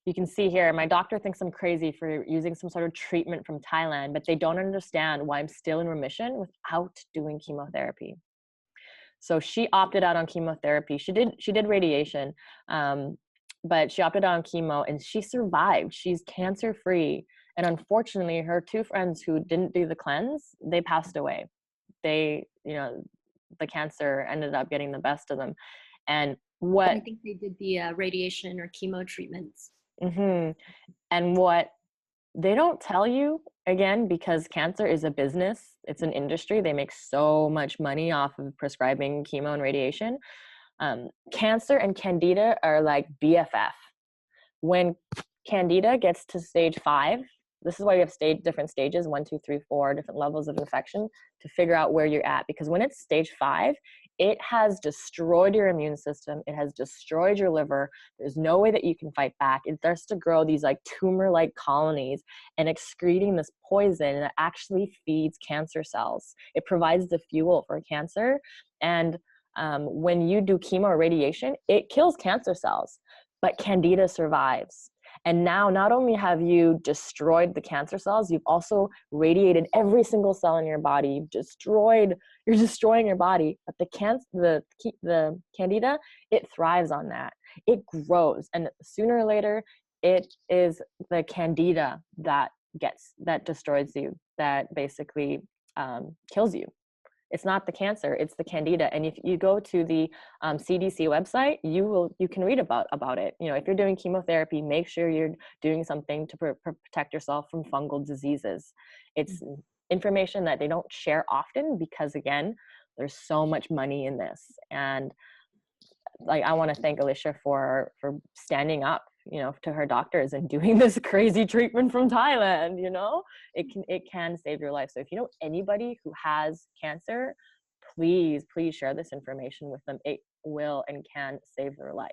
you can see here, my doctor thinks I'm crazy for using some sort of treatment from Thailand, but they don't understand why I'm still in remission without doing chemotherapy. So she opted out on chemotherapy. She did radiation, but she opted out on chemo, and she survived. She's cancer-free. And unfortunately, her 2 friends who didn't do the cleanse, they passed away. The cancer ended up getting the best of them. And I think they did the radiation or chemo treatments. Mm-hmm. And what they don't tell you, again, because cancer is a business, it's an industry, they make so much money off of prescribing chemo and radiation. Cancer and Candida are like BFF. When Candida gets to stage 5, this is why we have different stages, 1, 2, 3, 4, different levels of infection to figure out where you're at. Because when it's stage 5, it has destroyed your immune system. It has destroyed your liver. There's no way that you can fight back. It starts to grow these like tumor-like colonies and excreting this poison that actually feeds cancer cells. It provides the fuel for cancer. And when you do chemo or radiation, it kills cancer cells, but Candida survives. And now not only have you destroyed the cancer cells, you've also radiated every single cell in your body. You're destroying your body. But the Candida, it thrives on that. It grows. And sooner or later, it is the Candida that destroys you, that basically kills you. It's not the cancer, it's the Candida. And if you go to the CDC website, you can read about it. If you're doing chemotherapy, make sure you're doing something to protect yourself from fungal diseases. It's information that they don't share often because, again, there's so much money in this. And like, I want to thank Alicia for standing up, to her doctors and doing this crazy treatment from Thailand. It can save your life. So if you know anybody who has cancer, please share this information with them. It will and can save their life.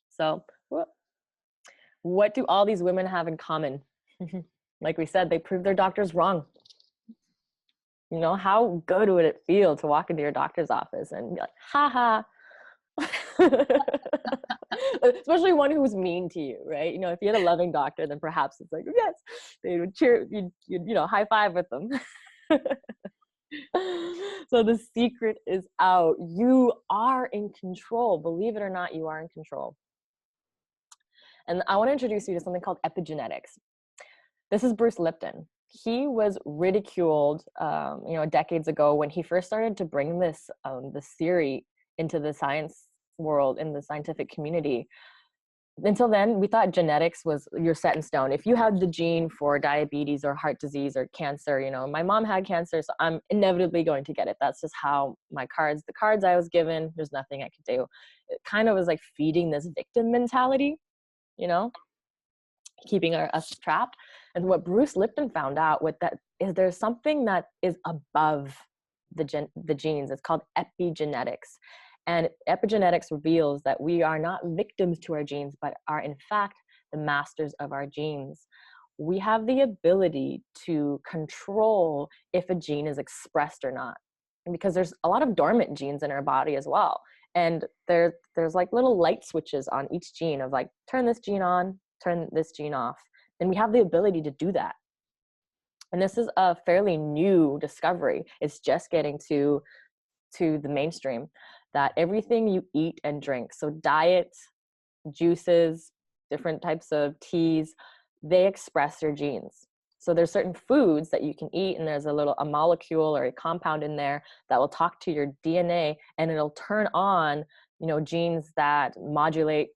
So what do all these women have in common? Like we said, they proved their doctors wrong. How good would it feel to walk into your doctor's office and be like, ha ha. Especially one who was mean to you, right? If you had a loving doctor, then perhaps it's like, yes, they would cheer, you'd high five with them. So the secret is out. You are in control. Believe it or not, you are in control. And I want to introduce you to something called epigenetics. This is Bruce Lipton. He was ridiculed, decades ago when he first started to bring this theory into the science world, in the scientific community. Until then, we thought genetics was, you're set in stone. If you have the gene for diabetes or heart disease or cancer, my mom had cancer, so I'm inevitably going to get it. That's just how the cards I was given, there's nothing I could do. It kind of was like feeding this victim mentality, keeping us trapped. And what Bruce Lipton found out with that is there's something that is above the genes. It's called epigenetics. And epigenetics reveals that we are not victims to our genes, but are in fact the masters of our genes. We have the ability to control if a gene is expressed or not. And because there's a lot of dormant genes in our body as well. And there's like little light switches on each gene of like, turn this gene on, turn this gene off. And we have the ability to do that. And this is a fairly new discovery. It's just getting to the mainstream, that everything you eat and drink, so diet, juices, different types of teas, they express your genes. So there's certain foods that you can eat, and there's a molecule or a compound in there that will talk to your DNA, and it'll turn on, genes that modulate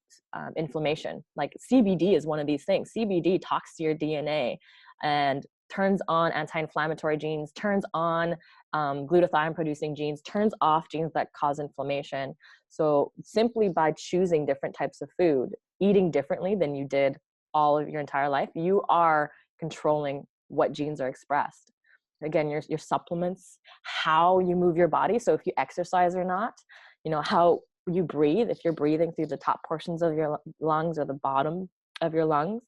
inflammation. Like CBD is one of these things. CBD talks to your DNA and turns on anti-inflammatory genes, turns on glutathione producing genes, turns off genes that cause inflammation. So simply by choosing different types of food, eating differently than you did all of your entire life, you are controlling what genes are expressed. Again, your supplements, how you move your body. So if you exercise or not, how you breathe, if you're breathing through the top portions of your lungs or the bottom of your lungs,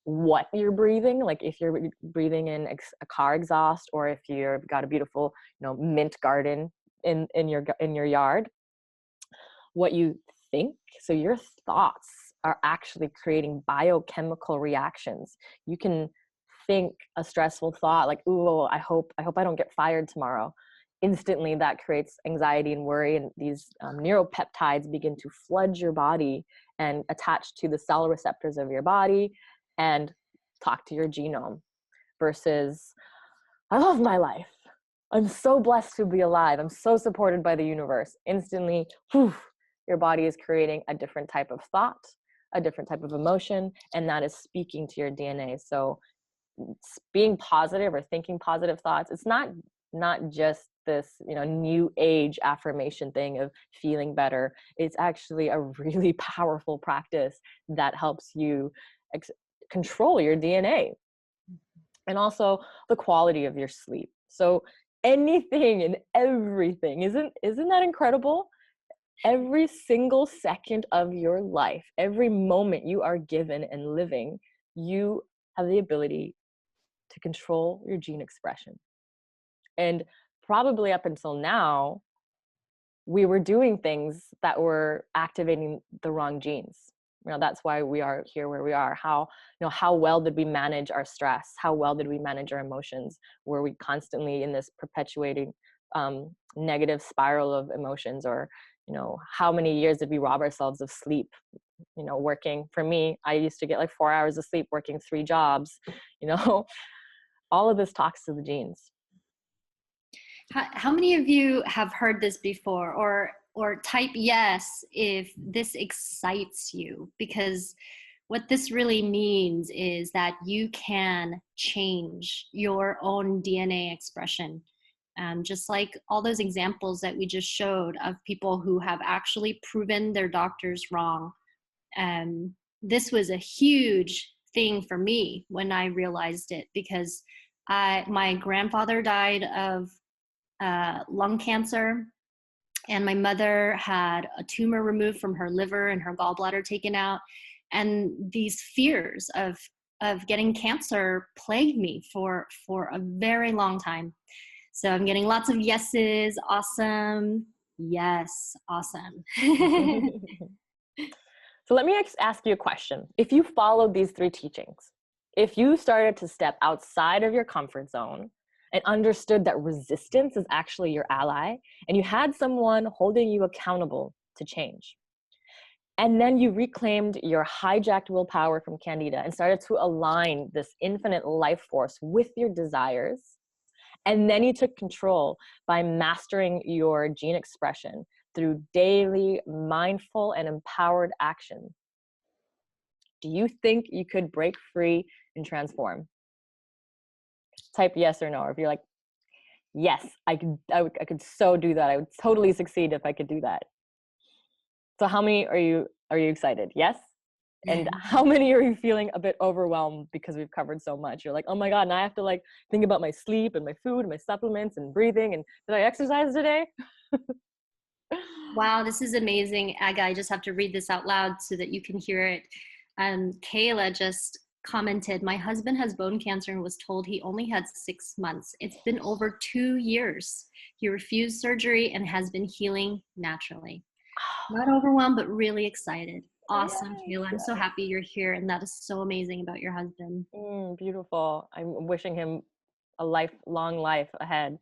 what you're breathing, like if you're breathing in a car exhaust, or if you've got a beautiful, mint garden in your yard, what you think. So your thoughts are actually creating biochemical reactions. You can think a stressful thought like, "Ooh, I hope I don't get fired tomorrow." Instantly, that creates anxiety and worry, and these neuropeptides begin to flood your body and attach to the cell receptors of your body and talk to your genome. Versus, I love my life. I'm so blessed to be alive. I'm so supported by the universe. Instantly, your body is creating a different type of thought, a different type of emotion, and that is speaking to your DNA. So being positive or thinking positive thoughts, it's not just this, new age affirmation thing of feeling better. It's actually a really powerful practice that helps you control your DNA, and also the quality of your sleep. So anything and everything, isn't that incredible? Every single second of your life, every moment you are given and living, you have the ability to control your gene expression. And probably up until now, we were doing things that were activating the wrong genes. That's why we are here where we are. How well did we manage our stress? How well did we manage our emotions? Were we constantly in this perpetuating negative spiral of emotions? Or, how many years did we rob ourselves of sleep? Working, for me, I used to get like 4 hours of sleep working 3 jobs. All of this talks to the genes. How many of you have heard this before, or type yes if this excites you? Because What this really means is that you can change your own DNA expression. Just like all those examples that we just showed of people who have actually proven their doctors wrong. This was a huge thing for me when I realized it, because my grandfather died of lung cancer, and my mother had a tumor removed from her liver and her gallbladder taken out. And these fears of getting cancer plagued me for a very long time. So I'm getting lots of yeses. Awesome. Yes, awesome. So let me ask you a question. If you followed these three teachings, if you started to step outside of your comfort zone and understood that resistance is actually your ally, and you had someone holding you accountable to change, and then you reclaimed your hijacked willpower from Candida and started to align this infinite life force with your desires, and then you took control by mastering your gene expression through daily mindful and empowered action, do you think you could break free and transform? Type yes or no. Or if you're like, yes, I could so do that. I would totally succeed if I could do that. So how many are you excited? Yes? And how many are you feeling a bit overwhelmed because we've covered so much? You're like, oh my God, now I have to like think about my sleep and my food and my supplements and breathing. And did I exercise today? Wow, this is amazing. Aga, I just have to read this out loud so that you can hear it. Kayla just commented, my husband has bone cancer and was told he only had 6 months. It's been over 2 years. He refused surgery and has been healing naturally. Not overwhelmed, but really excited. Awesome, Yes, Kayla. I'm so yes. happy you're here. And that is so amazing about your husband. Beautiful. I'm wishing him a long life ahead.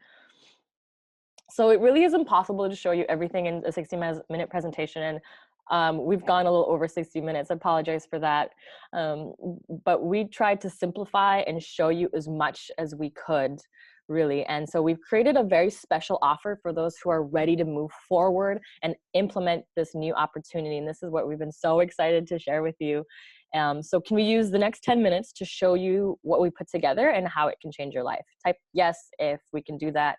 So it really is impossible to show you everything in a 60-minute presentation. And we've gone a little over 60 minutes. I apologize for that. But we tried to simplify and show you as much as we could, really. And so we've created a very special offer for those who are ready to move forward and implement this new opportunity. And this is what we've been so excited to share with you. So can we use the next 10 minutes to show you what we put together and how it can change your life? Type yes if we can do that.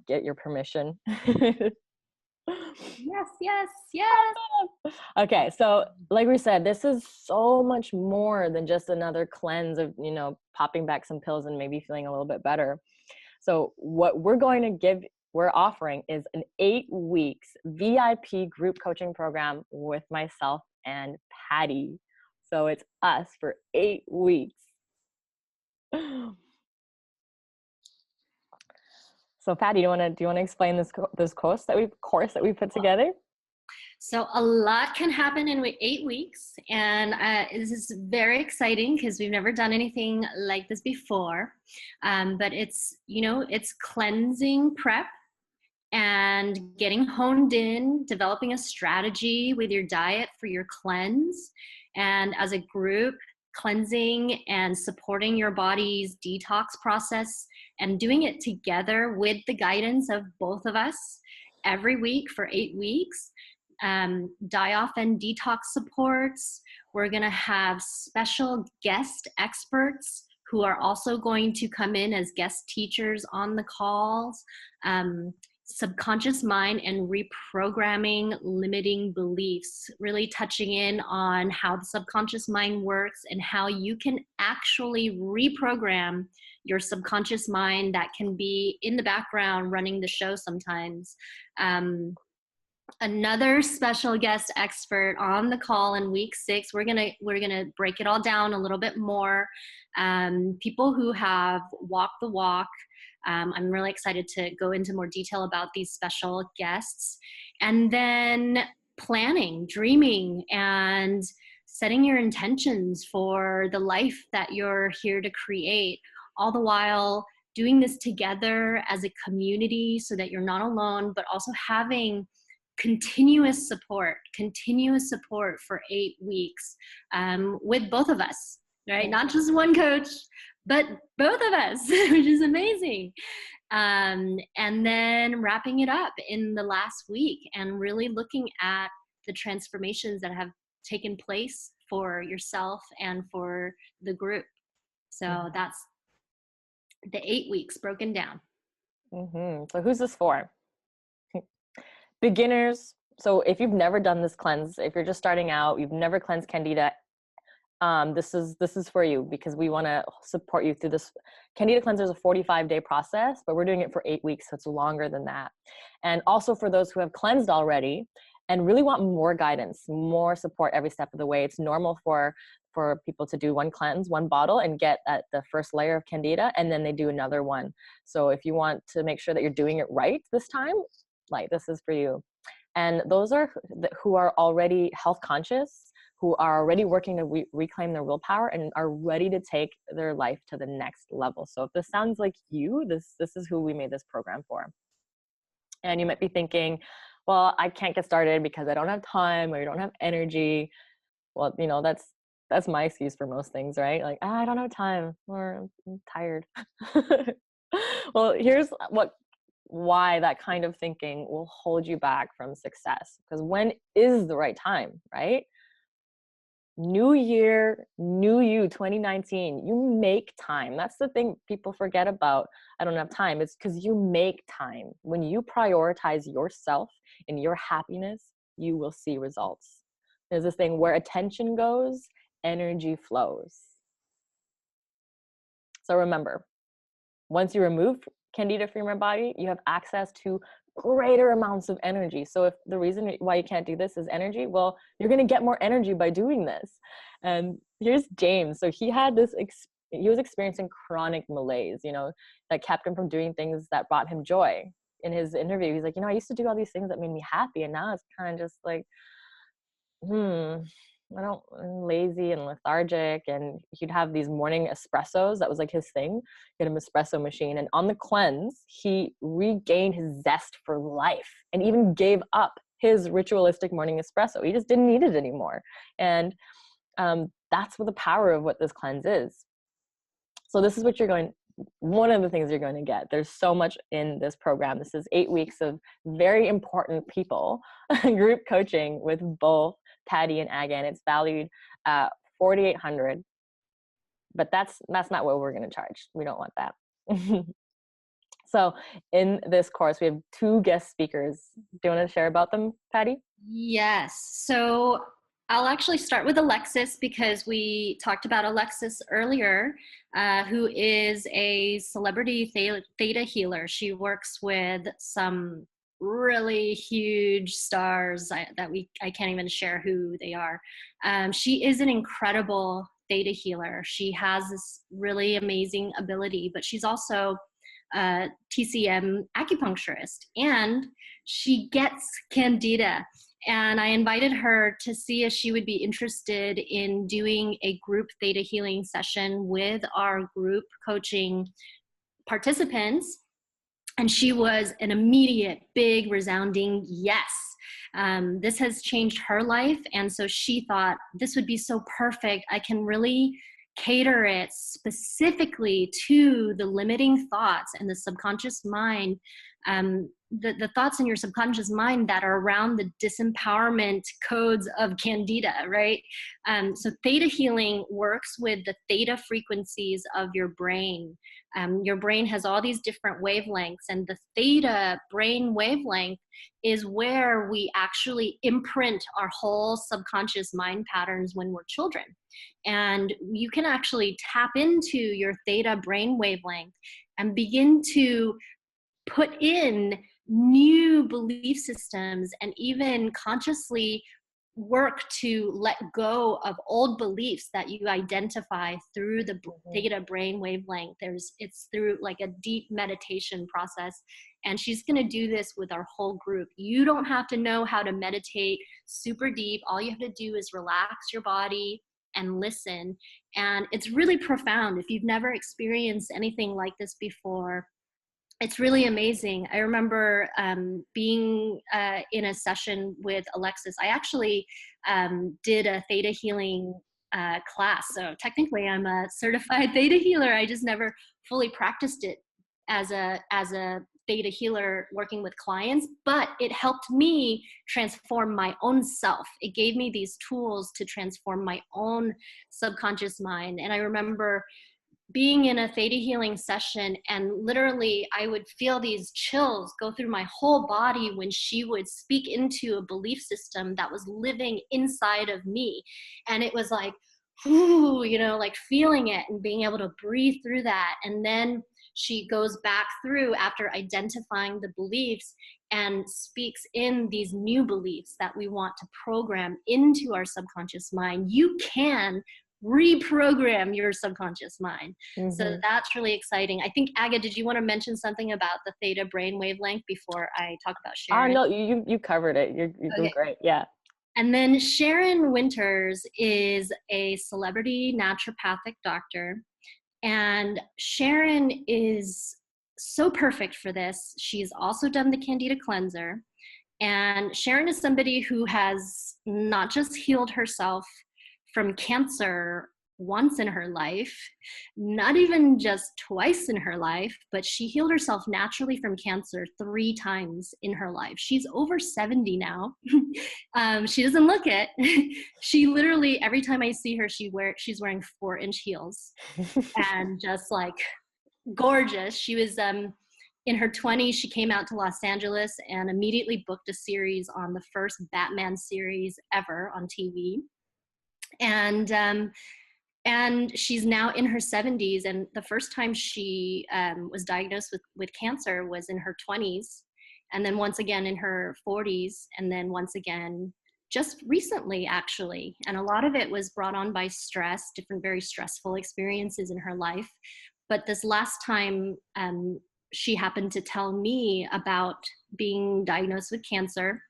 Get your permission. Yes, yes, yes. Okay, so like we said, this is so much more than just another cleanse of, popping back some pills and maybe feeling a little bit better. So what we're offering is an 8 weeks VIP group coaching program with myself and Patty. So it's us for 8 weeks. So Patty, do you want to explain this course that we put together? So a lot can happen in 8 weeks, and this is very exciting because we've never done anything like this before. But it's cleansing prep and getting honed in, developing a strategy with your diet for your cleanse, and as a group, cleansing and supporting your body's detox process and doing it together with the guidance of both of us every week for 8 weeks. Die off and detox supports. We're going to have special guest experts who are also going to come in as guest teachers on the calls. Subconscious mind and reprogramming limiting beliefs, really touching in on how the subconscious mind works and how you can actually reprogram your subconscious mind that can be in the background running the show sometimes. Another special guest expert on the call in week 6. We're gonna break it all down a little bit more. People who have walked the walk. I'm really excited to go into more detail about these special guests. And then planning, dreaming, and setting your intentions for the life that you're here to create, all the while doing this together as a community so that you're not alone, but also having continuous support for 8 weeks with both of us, right? Not just one coach, but both of us, which is amazing. And then wrapping it up in the last week and really looking at the transformations that have taken place for yourself and for the group. So Mhm. that's the 8 weeks broken down. So who's this for? Beginners. So if you've never done this cleanse, if you're just starting out, you've never cleansed Candida, this is for you, because we want to support you through this. Candida cleanser is a 45-day process, but we're doing it for 8 weeks, so it's longer than that. And also for those who have cleansed already and really want more guidance, more support every step of the way. It's normal for people to do one cleanse, one bottle, and get at the first layer of Candida, and then they do another one. So if you want to make sure that you're doing it right this time, like, this is for you. And those are who are already health conscious, who are already working to reclaim their willpower and are ready to take their life to the next level. So if this sounds like you, this is who we made this program for. And you might be thinking, well, I can't get started because I don't have time or you don't have energy. Well, that's my excuse for most things, right? Like, I don't have time, or I'm tired. Well, here's why that kind of thinking will hold you back from success. Because when is the right time, right? New year, new you, 2019. You make time. That's the thing people forget about. I don't have time. It's because you make time. When you prioritize yourself and your happiness, you will see results. There's this thing where attention goes, energy flows. So remember, once you remove Candida from your body, you have access to greater amounts of energy. So if the reason why you can't do this is energy, well, you're going to get more energy by doing this. And here's James. So he had he was experiencing chronic malaise, that kept him from doing things that brought him joy. In his interview, he's like, I used to do all these things that made me happy, and now it's kind of just like, I'm lazy and lethargic. And he'd have these morning espressos. That was like his thing. He had an espresso machine. And on the cleanse, he regained his zest for life and even gave up his ritualistic morning espresso. He just didn't need it anymore. And that's what the power of what this cleanse is. So this is what one of the things you're going to get. There's so much in this program. This is 8 weeks of very important people, group coaching with both Patty and Aga, and it's valued at $4,800. But that's not what we're going to charge. We don't want that. So in this course, we have 2 guest speakers. Do you want to share about them, Patty? Yes. So I'll actually start with Alexis because we talked about Alexis earlier, who is a celebrity theta healer. She works with some really huge stars I can't even share who they are. She is an incredible theta healer. She has this really amazing ability, but she's also a TCM acupuncturist, and she gets Candida. And I invited her to see if she would be interested in doing a group theta healing session with our group coaching participants. And she was an immediate, big, resounding yes. This has changed her life. And so she thought, this would be so perfect. I can really cater it specifically to the limiting thoughts and the subconscious mind, the thoughts in your subconscious mind that are around the disempowerment codes of Candida, right? So theta healing works with the theta frequencies of your brain. Your brain has all these different wavelengths, and the theta brain wavelength is where we actually imprint our whole subconscious mind patterns when we're children. And you can actually tap into your theta brain wavelength and begin to put in new belief systems and even consciously work to let go of old beliefs that you identify through the theta brain wavelength. It's through like a deep meditation process. And she's going to do this with our whole group. You don't have to know how to meditate super deep. All you have to do is relax your body and listen. And it's really profound. If you've never experienced anything like this before, it's really amazing. I remember being in a session with Alexis. I actually did a theta healing class. So technically I'm a certified theta healer. I just never fully practiced it as a theta healer working with clients, but it helped me transform my own self. It gave me these tools to transform my own subconscious mind. And I remember being in a theta healing session, and literally I would feel these chills go through my whole body when she would speak into a belief system that was living inside of me. And it was like, ooh, you know, like feeling it and being able to breathe through that. And then she goes back through after identifying the beliefs and speaks in these new beliefs that we want to program into our subconscious mind. You can reprogram your subconscious mind. So that's really exciting. I think, Aga, did you want to mention something about the theta brain wavelength before I talk about Sharon? No, you covered it. You're Okay. great. Yeah. And then Sharon Winters is a celebrity naturopathic doctor. And Sharon is so perfect for this. She's also done the Candida cleanser. And Sharon is somebody who has not just healed herself from cancer once in her life, not even just twice in her life, but she healed herself naturally from cancer 3 times in her life. She's over 70 now. She doesn't look it. She literally, every time I see her, she's wearing 4-inch heels and just like gorgeous. She was in her 20s. She came out to Los Angeles and immediately booked a series on the first Batman series ever on TV. And she's now in her 70s. And the first time she was diagnosed with cancer was in her 20s. And then once again in her 40s. And then once again, just recently, actually. And a lot of it was brought on by stress, different very stressful experiences in her life. But this last time, she happened to tell me about being diagnosed with cancer.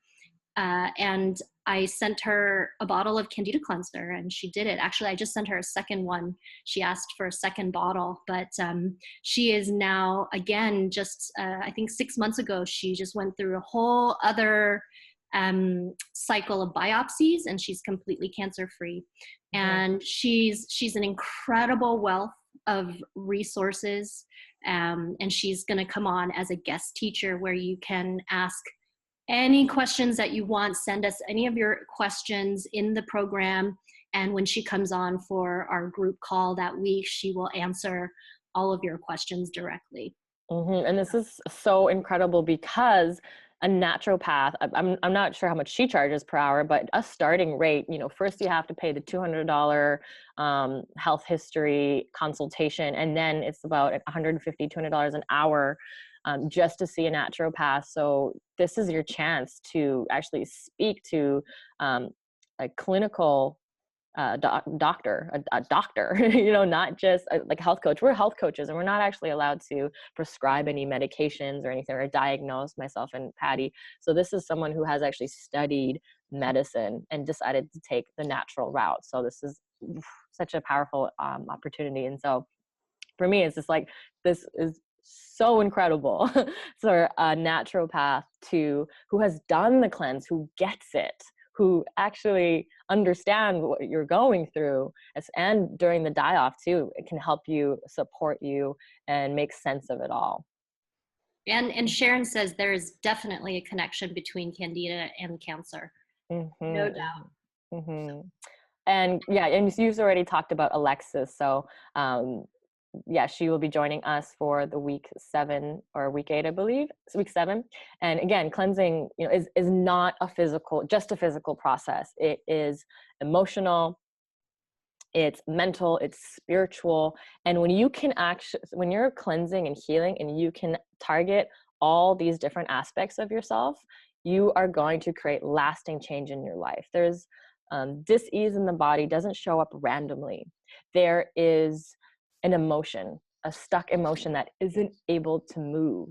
And I sent her a bottle of Candida cleanser, and she did it. Actually, I just sent her a second one. She asked for a second bottle, but she is now, again, just I think 6 months ago, she just went through a whole other cycle of biopsies, and she's completely cancer-free. And she's an incredible wealth of resources, and she's going to come on as a guest teacher where you can ask any questions that you want. Send us any of your questions in the program. And when she comes on for our group call that week, she will answer all of your questions directly. And this is so incredible because a naturopath, I'm not sure how much she charges per hour, but a starting rate, you know, first you have to pay the $200 health history consultation, and then it's about $150, $200 an hour just to see a naturopath. So this is your chance to actually speak to a clinical doctor, you know, not just like a health coach. We're health coaches, and we're not actually allowed to prescribe any medications or anything, or diagnose, myself and Patty. So this is someone who has actually studied medicine and decided to take the natural route. So this is such a powerful opportunity. And so for me, it's just like, this is so incredible for a naturopath who has done the cleanse, who gets it, who actually understand what you're going through, and during the die-off too, it can help you, support you, and make sense of it all. And Sharon says there is definitely a connection between Candida and cancer. No doubt. And yeah, and you've already talked about Alexis, so yeah, she will be joining us for the week 7 or week 8, I believe. It's week 7. And again, cleansing, you know, is not just a physical process. It is emotional, it's mental, it's spiritual. And when you're cleansing and healing, and you can target all these different aspects of yourself, you are going to create lasting change in your life. There's dis-ease in the body doesn't show up randomly. There is an emotion, a stuck emotion that isn't able to move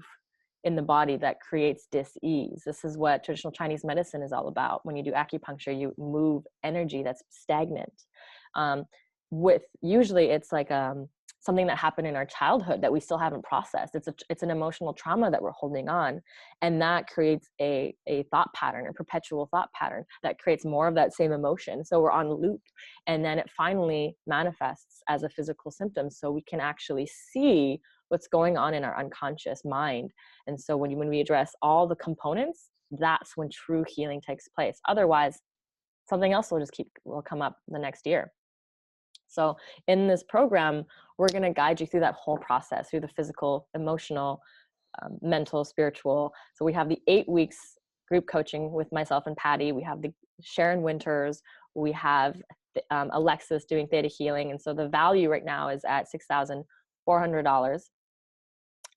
in the body that creates dis-ease. This is what traditional Chinese medicine is all about. When you do acupuncture, you move energy that's stagnant. Usually it's like something that happened in our childhood that we still haven't processed. It's an emotional trauma that we're holding on, and that creates a thought pattern, a perpetual thought pattern that creates more of that same emotion. So we're on loop, and then it finally manifests as a physical symptom. So we can actually see what's going on in our unconscious mind. And so when we address all the components, that's when true healing takes place. Otherwise, something else will come up the next year. So in this program, we're going to guide you through that whole process, through the physical, emotional, mental, spiritual. So we have the 8 weeks group coaching with myself and Patty. We have the Sharon Winters. We have Alexis doing theta healing. And so the value right now is at $6,400.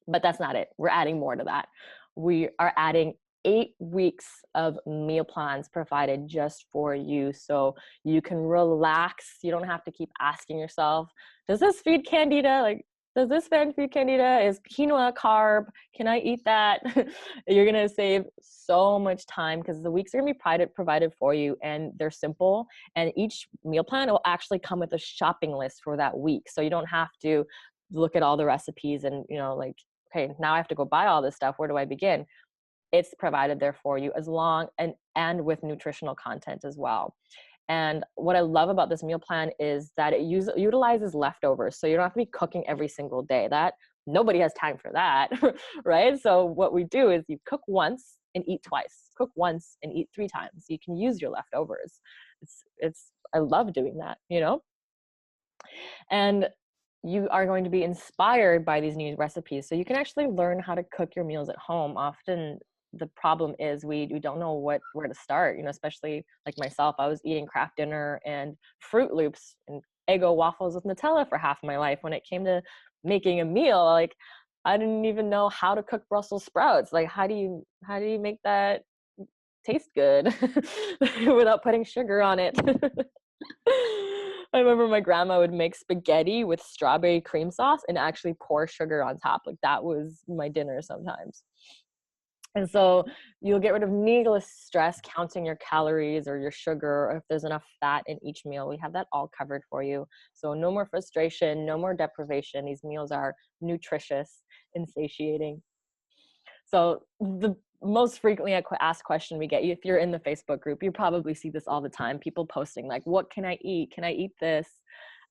But that's not it. We're adding more to that. We are adding 8 weeks of meal plans provided just for you, so you can relax. You don't have to keep asking yourself, does this feed Candida? Like, does this feed Candida? Is quinoa a carb? Can I eat that? You're going to save so much time because the weeks are going to be provided for you, and they're simple. And each meal plan will actually come with a shopping list for that week. So you don't have to look at all the recipes and, like, okay, now I have to go buy all this stuff. Where do I begin? It's provided there for you, as long and with nutritional content as well. And what I love about this meal plan is that it utilizes leftovers. So you don't have to be cooking every single day. That nobody has time for that, right? So what we do is you cook once and eat twice, cook once and eat 3 times. You can use your leftovers. I love doing that, And you are going to be inspired by these new recipes. So you can actually learn how to cook your meals at home. Often the problem is we don't know where to start, especially like myself. I was eating Kraft Dinner and Fruit Loops and Eggo waffles with Nutella for half my life. When it came to making a meal, like, I didn't even know how to cook Brussels sprouts. Like, how do you make that taste good without putting sugar on it? I remember my grandma would make spaghetti with strawberry cream sauce and actually pour sugar on top. Like, that was my dinner sometimes. And so you'll get rid of needless stress counting your calories or your sugar, or if there's enough fat in each meal. We have that all covered for you. So no more frustration, no more deprivation. These meals are nutritious and satiating. So the most frequently asked question we get, if you're in the Facebook group, you probably see this all the time. People posting like, what can I eat? Can I eat this?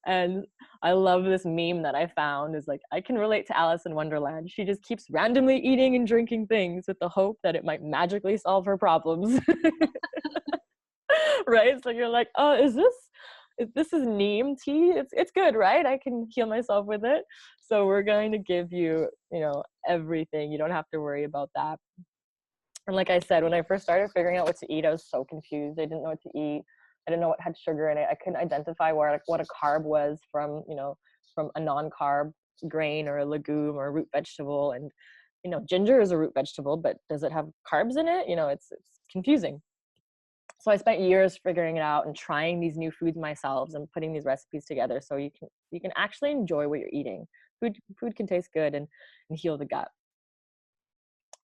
And I love this meme that I found is like, I can relate to Alice in Wonderland. She just keeps randomly eating and drinking things with the hope that it might magically solve her problems. Right? So you're like, oh, this is neem tea? It's good, right? I can heal myself with it. So we're going to give you, everything. You don't have to worry about that. And like I said, when I first started figuring out what to eat, I was so confused. I didn't know what to eat. I didn't know what had sugar in it. I couldn't identify what a carb was from a non-carb grain or a legume or a root vegetable. And, ginger is a root vegetable, but does it have carbs in it? It's confusing. So I spent years figuring it out and trying these new foods myself and putting these recipes together so you can actually enjoy what you're eating. Food can taste good and heal the gut.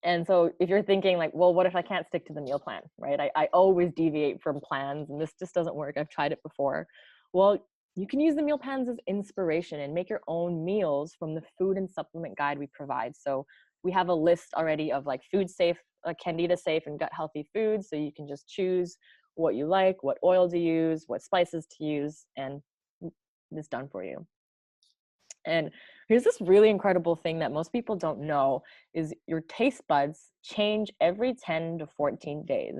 And so if you're thinking like, well, what if I can't stick to the meal plan, right? I always deviate from plans and this just doesn't work. I've tried it before. Well, you can use the meal plans as inspiration and make your own meals from the food and supplement guide we provide. So we have a list already of like food safe, Candida safe and gut healthy foods. So you can just choose what you like, what oil to use, what spices to use, and it's done for you. And here's this really incredible thing that most people don't know is your taste buds change every 10 to 14 days.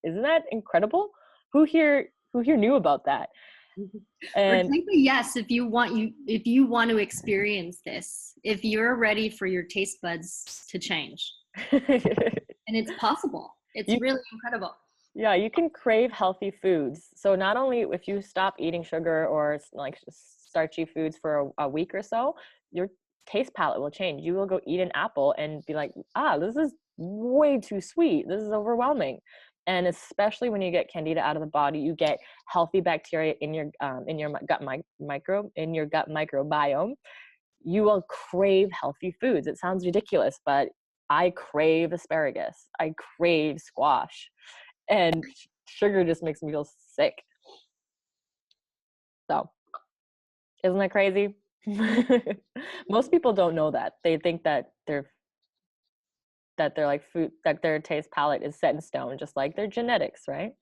Isn't that incredible? Who here knew about that? Or And simply yes, if you want to experience this, if you're ready for your taste buds to change. And it's possible. It's really incredible. Yeah, you can crave healthy foods. So not only if you stop eating sugar or like starchy foods for a week or so, your taste palette will change. You will go eat an apple and be like, this is way too sweet. This is overwhelming. And especially when you get Candida out of the body, you get healthy bacteria in your gut microbiome. You will crave healthy foods. It sounds ridiculous, but I crave asparagus. I crave squash. And sugar just makes me feel sick. So, isn't that crazy? Most people don't know that. They think that they're like food, that their taste palette is set in stone, just like their genetics, right?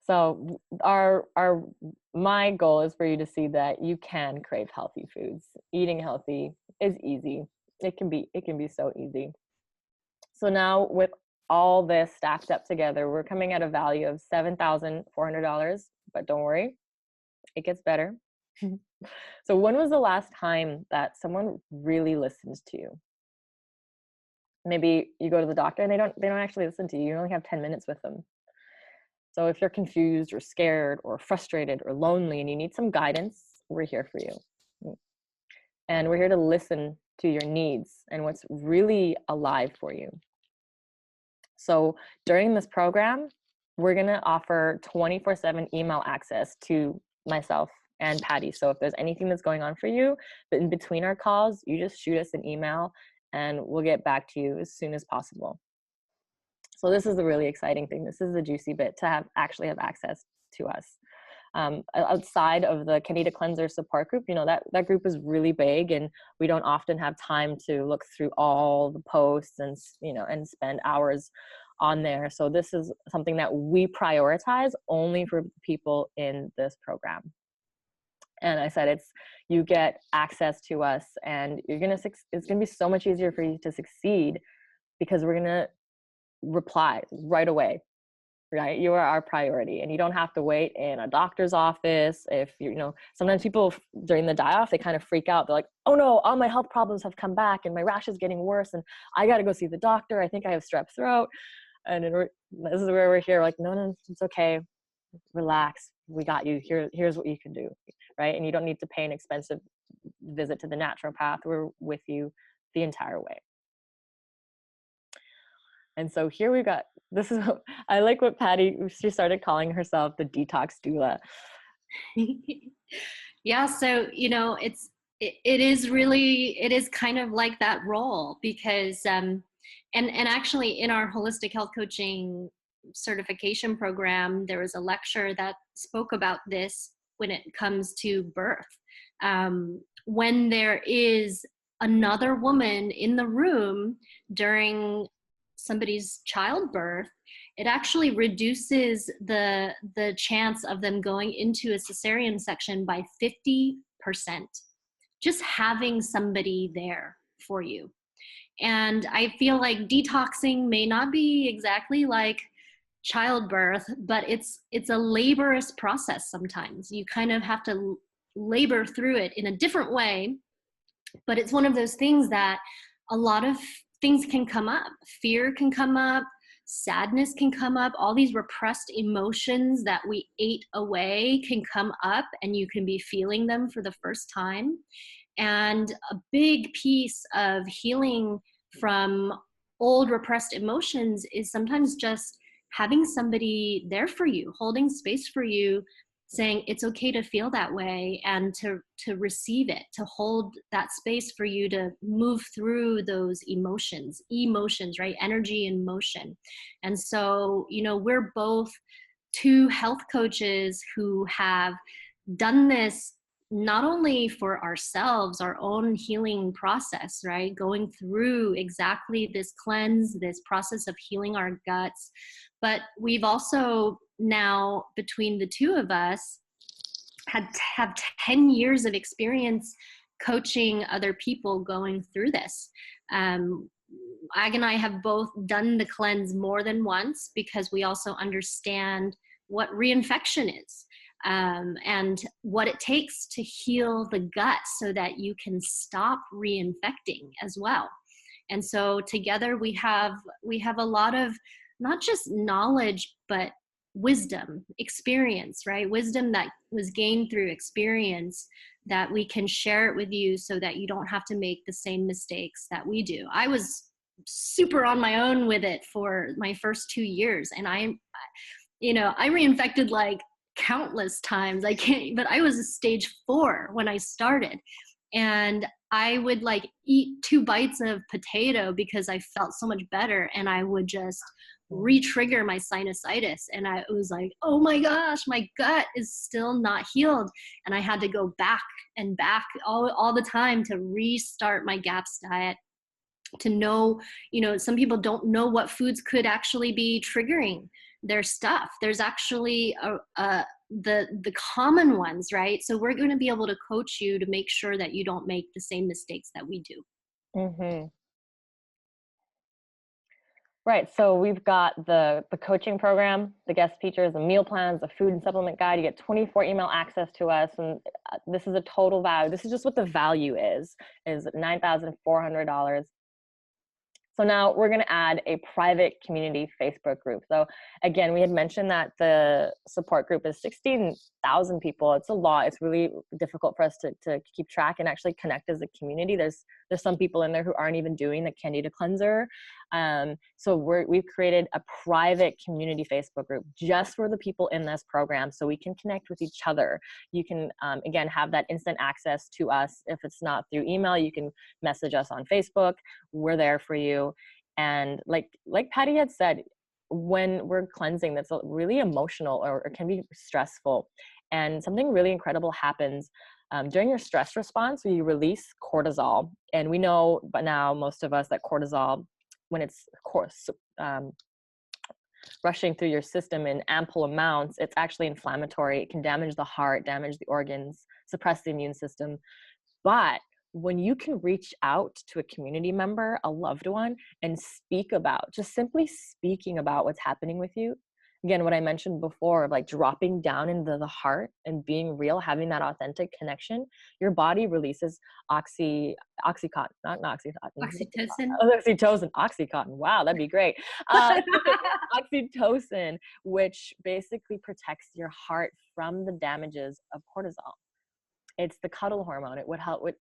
So our my goal is for you to see that you can crave healthy foods. Eating healthy is easy. It can be so easy. So now with all this stacked up together, we're coming at a value of $7,400, but don't worry, it gets better. So when was the last time that someone really listened to you? Maybe you go to the doctor and they don't actually listen to you. You only have 10 minutes with them. So if you're confused or scared or frustrated or lonely and you need some guidance, we're here for you. And we're here to listen to your needs and what's really alive for you. So during this program, we're going to offer 24/7 email access to myself and Patty. So if there's anything that's going on for you, but in between our calls, you just shoot us an email and we'll get back to you as soon as possible. So this is the really exciting thing. This is the juicy bit, to actually have access to us. Outside of the Candida Cleanser support group, that group is really big, and we don't often have time to look through all the posts and spend hours on there. So this is something that we prioritize only for people in this program. And I said, you get access to us, and it's gonna be so much easier for you to succeed because we're gonna reply right away. Right? You are our priority, and you don't have to wait in a doctor's office. If sometimes people during the die-off, they kind of freak out. They're like, oh no, all my health problems have come back and my rash is getting worse and I got to go see the doctor. I think I have strep throat. And this is where we're here. Like, no, it's okay. Relax. We got you. Here's what you can do. Right? And you don't need to pay an expensive visit to the naturopath. We're with you the entire way. And so here we got, I like what Patty, she started calling herself the detox doula. Yeah. So, it is kind of like that role because, and actually in our holistic health coaching certification program, there was a lecture that spoke about this when it comes to birth. When there is another woman in the room during somebody's childbirth, it actually reduces the chance of them going into a cesarean section by 50%. Just having somebody there for you. And I feel like detoxing may not be exactly like childbirth, but it's a laborious process sometimes. You kind of have to labor through it in a different way, but it's one of those things that a lot of things can come up. Fear can come up, sadness can come up, all these repressed emotions that we ate away can come up, and you can be feeling them for the first time. And a big piece of healing from old repressed emotions is sometimes just having somebody there for you, holding space for you, saying it's okay to feel that way and to receive it, to hold that space for you to move through those emotions, right? Energy and motion. And so, we're both two health coaches who have done this not only for ourselves, our own healing process, right? Going through exactly this cleanse, this process of healing our guts. But we've also now, between the two of us, have 10 years of experience coaching other people going through this. Ag and I have both done the cleanse more than once because we also understand what reinfection is. And what it takes to heal the gut so that you can stop reinfecting as well. And so together we have a lot of not just knowledge, but wisdom, experience, right? Wisdom that was gained through experience that we can share it with you so that you don't have to make the same mistakes that we do. I was super on my own with it for my first 2 years. And I reinfected like countless times. But I was a stage 4 when I started, and I would like eat 2 bites of potato because I felt so much better, and I would just re-trigger my sinusitis, and I was like, oh my gosh, my gut is still not healed, and I had to go back and back all the time to restart my GAPS diet, to know, some people don't know what foods could actually be triggering their stuff. There's actually the common ones, right? So we're going to be able to coach you to make sure that you don't make the same mistakes that we do. Mm-hmm. Right. So we've got the coaching program, the guest features, the meal plans, the food and supplement guide. You get 24 email access to us, and this is a total value. This is just what the value is $9,400. So now we're going to add a private community Facebook group. So again, we had mentioned that the support group is 16,000 people. It's a lot. It's really difficult for us to keep track and actually connect as a community. There's some people in there who aren't even doing the Candida cleanser. So we've created a private community Facebook group just for the people in this program, so we can connect with each other. You can, again, have that instant access to us. If it's not through email, you can message us on Facebook. We're there for you. And like Patty had said, when we're cleansing, that's really emotional or can be stressful. And something really incredible happens during your stress response. You release cortisol. And we know by now, most of us, that cortisol, when it's, of course, rushing through your system in ample amounts, it's actually inflammatory. It can damage the heart, damage the organs, suppress the immune system. But when you can reach out to a community member, a loved one, and speak about, just simply speaking about what's happening with you, again, what I mentioned before, of like dropping down into the heart and being real, having that authentic connection, your body releases oxycontin, not oxycontin, Oxytocin. oxytocin, oxycontin. Wow, that'd be great. Uh, Oxytocin, which basically protects your heart from the damages of cortisol. It's the cuddle hormone.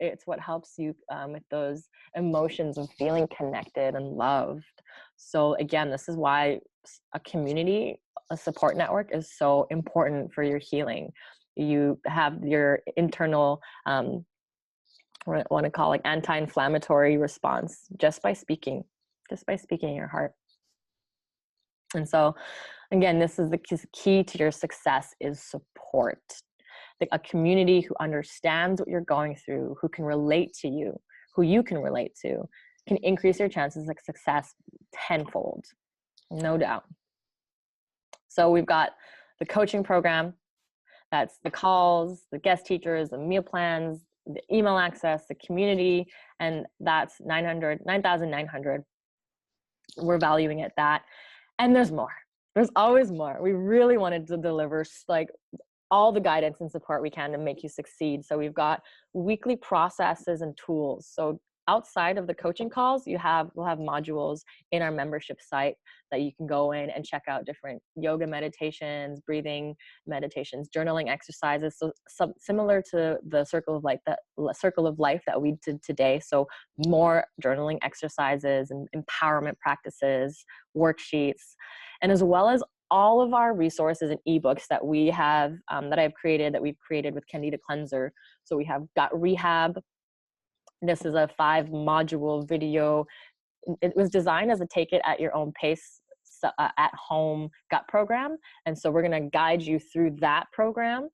It's what helps you with those emotions of feeling connected and loved. So again, this is why a community, a support network, is so important for your healing. You have your internal, what I want to call, like, anti-inflammatory response just by speaking your heart. And so again, this is the key to your success, is support. A community who understands what you're going through, who can relate to you, who you can relate to, can increase your chances of success tenfold, no doubt. So we've got the coaching program. That's the calls, the guest teachers, the meal plans, the email access, the community, and that's $9,900. We're valuing it that. And there's more. There's always more. We really wanted to deliver like all the guidance and support we can to make you succeed. So we've got weekly processes and tools. So outside of the coaching calls, we'll have modules in our membership site that you can go in and check out different yoga meditations, breathing meditations, journaling exercises. So similar to the circle of life that we did today. So more journaling exercises and empowerment practices, worksheets, and as well as all of our resources and ebooks that we have, that we've created with Candida Cleanser. So we have got Rehab. This is a 5-module video. It was designed as a take it at your own pace, at home gut program. And so we're going to guide you through that program,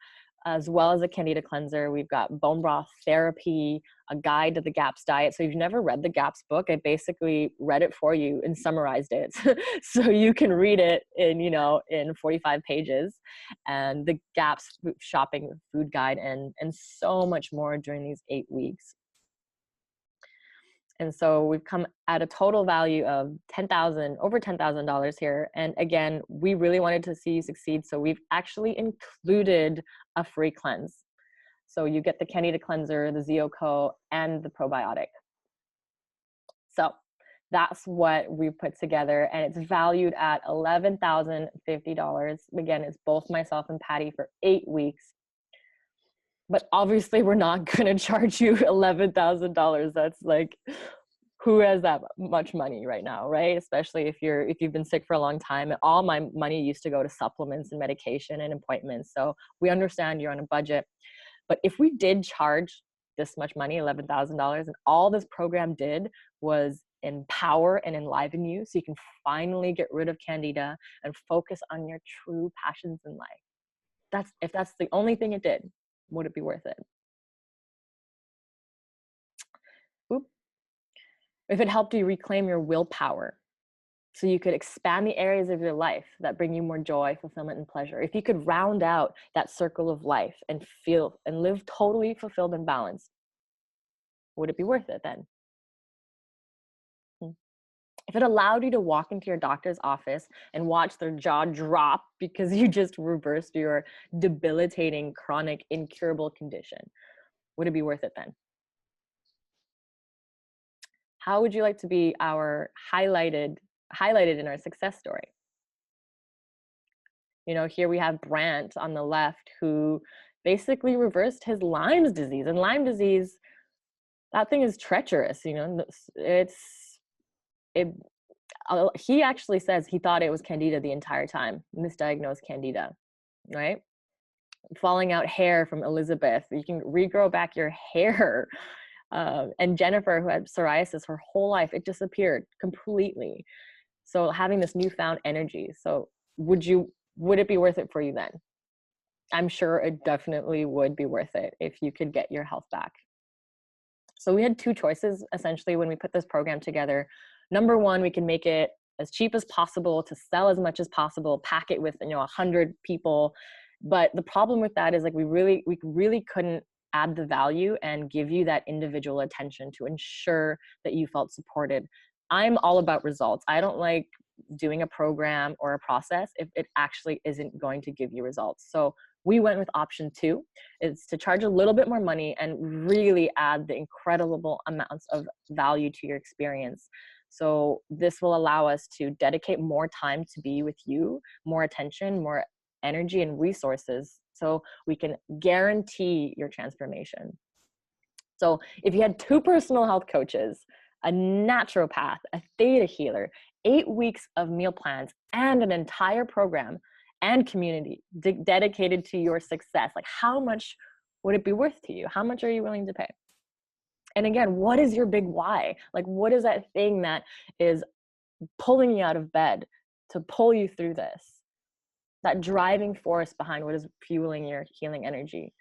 as well as a Candida Cleanser. We've got bone broth therapy, a guide to the GAPS diet. So if you've never read the GAPS book, I basically read it for you and summarized it. So you can read it in 45 pages, and the GAPS shopping food guide, and so much more during these 8 weeks. And so we've come at a total value of over $10,000 here. And again, we really wanted to see you succeed. So we've actually included a free cleanse. So you get the Candida Cleanser, the ZOCO, and the probiotic. So that's what we put together, and it's valued at $11,050. Again, it's both myself and Patty for 8 weeks. But obviously we're not going to charge you $11,000. That's like, who has that much money right now, right? Especially if you've been sick for a long time. All my money used to go to supplements and medication and appointments. So we understand you're on a budget. But if we did charge this much money, $11,000, and all this program did was empower and enliven you so you can finally get rid of Candida and focus on your true passions in life. If that's the only thing it did, would it be worth it? Oop. If it helped you reclaim your willpower, so you could expand the areas of your life that bring you more joy, fulfillment, and pleasure. If you could round out that circle of life and feel and live totally fulfilled and balanced, would it be worth it then? Hmm. If it allowed you to walk into your doctor's office and watch their jaw drop because you just reversed your debilitating, chronic, incurable condition, would it be worth it then? How would you like to be our highlighted in our success story? You know, here we have Brant on the left who basically reversed his Lyme's disease. And Lyme disease, that thing is treacherous, you know. It he actually says he thought it was Candida the entire time, misdiagnosed Candida, right? Falling out hair from Elizabeth. You can regrow back your hair. And Jennifer, who had psoriasis her whole life, it disappeared completely. So having this newfound energy. So would it be worth it for you then? I'm sure it definitely would be worth it if you could get your health back. So we had two choices essentially when we put this program together. Number one, we can make it as cheap as possible to sell as much as possible, pack it with 100 people. But the problem with that is like we really couldn't add the value and give you that individual attention to ensure that you felt supported. I'm all about results. I don't like doing a program or a process if it actually isn't going to give you results. So we went with option two. Is to charge a little bit more money and really add the incredible amounts of value to your experience. So this will allow us to dedicate more time to be with you, more attention, more energy and resources, so we can guarantee your transformation. So if you had two personal health coaches, a naturopath, a theta healer, 8 weeks of meal plans, and an entire program and community dedicated to your success, like how much would it be worth to you? How much are you willing to pay? And again, what is your big why? Like, what is that thing that is pulling you out of bed to pull you through this? That driving force behind what is fueling your healing energy.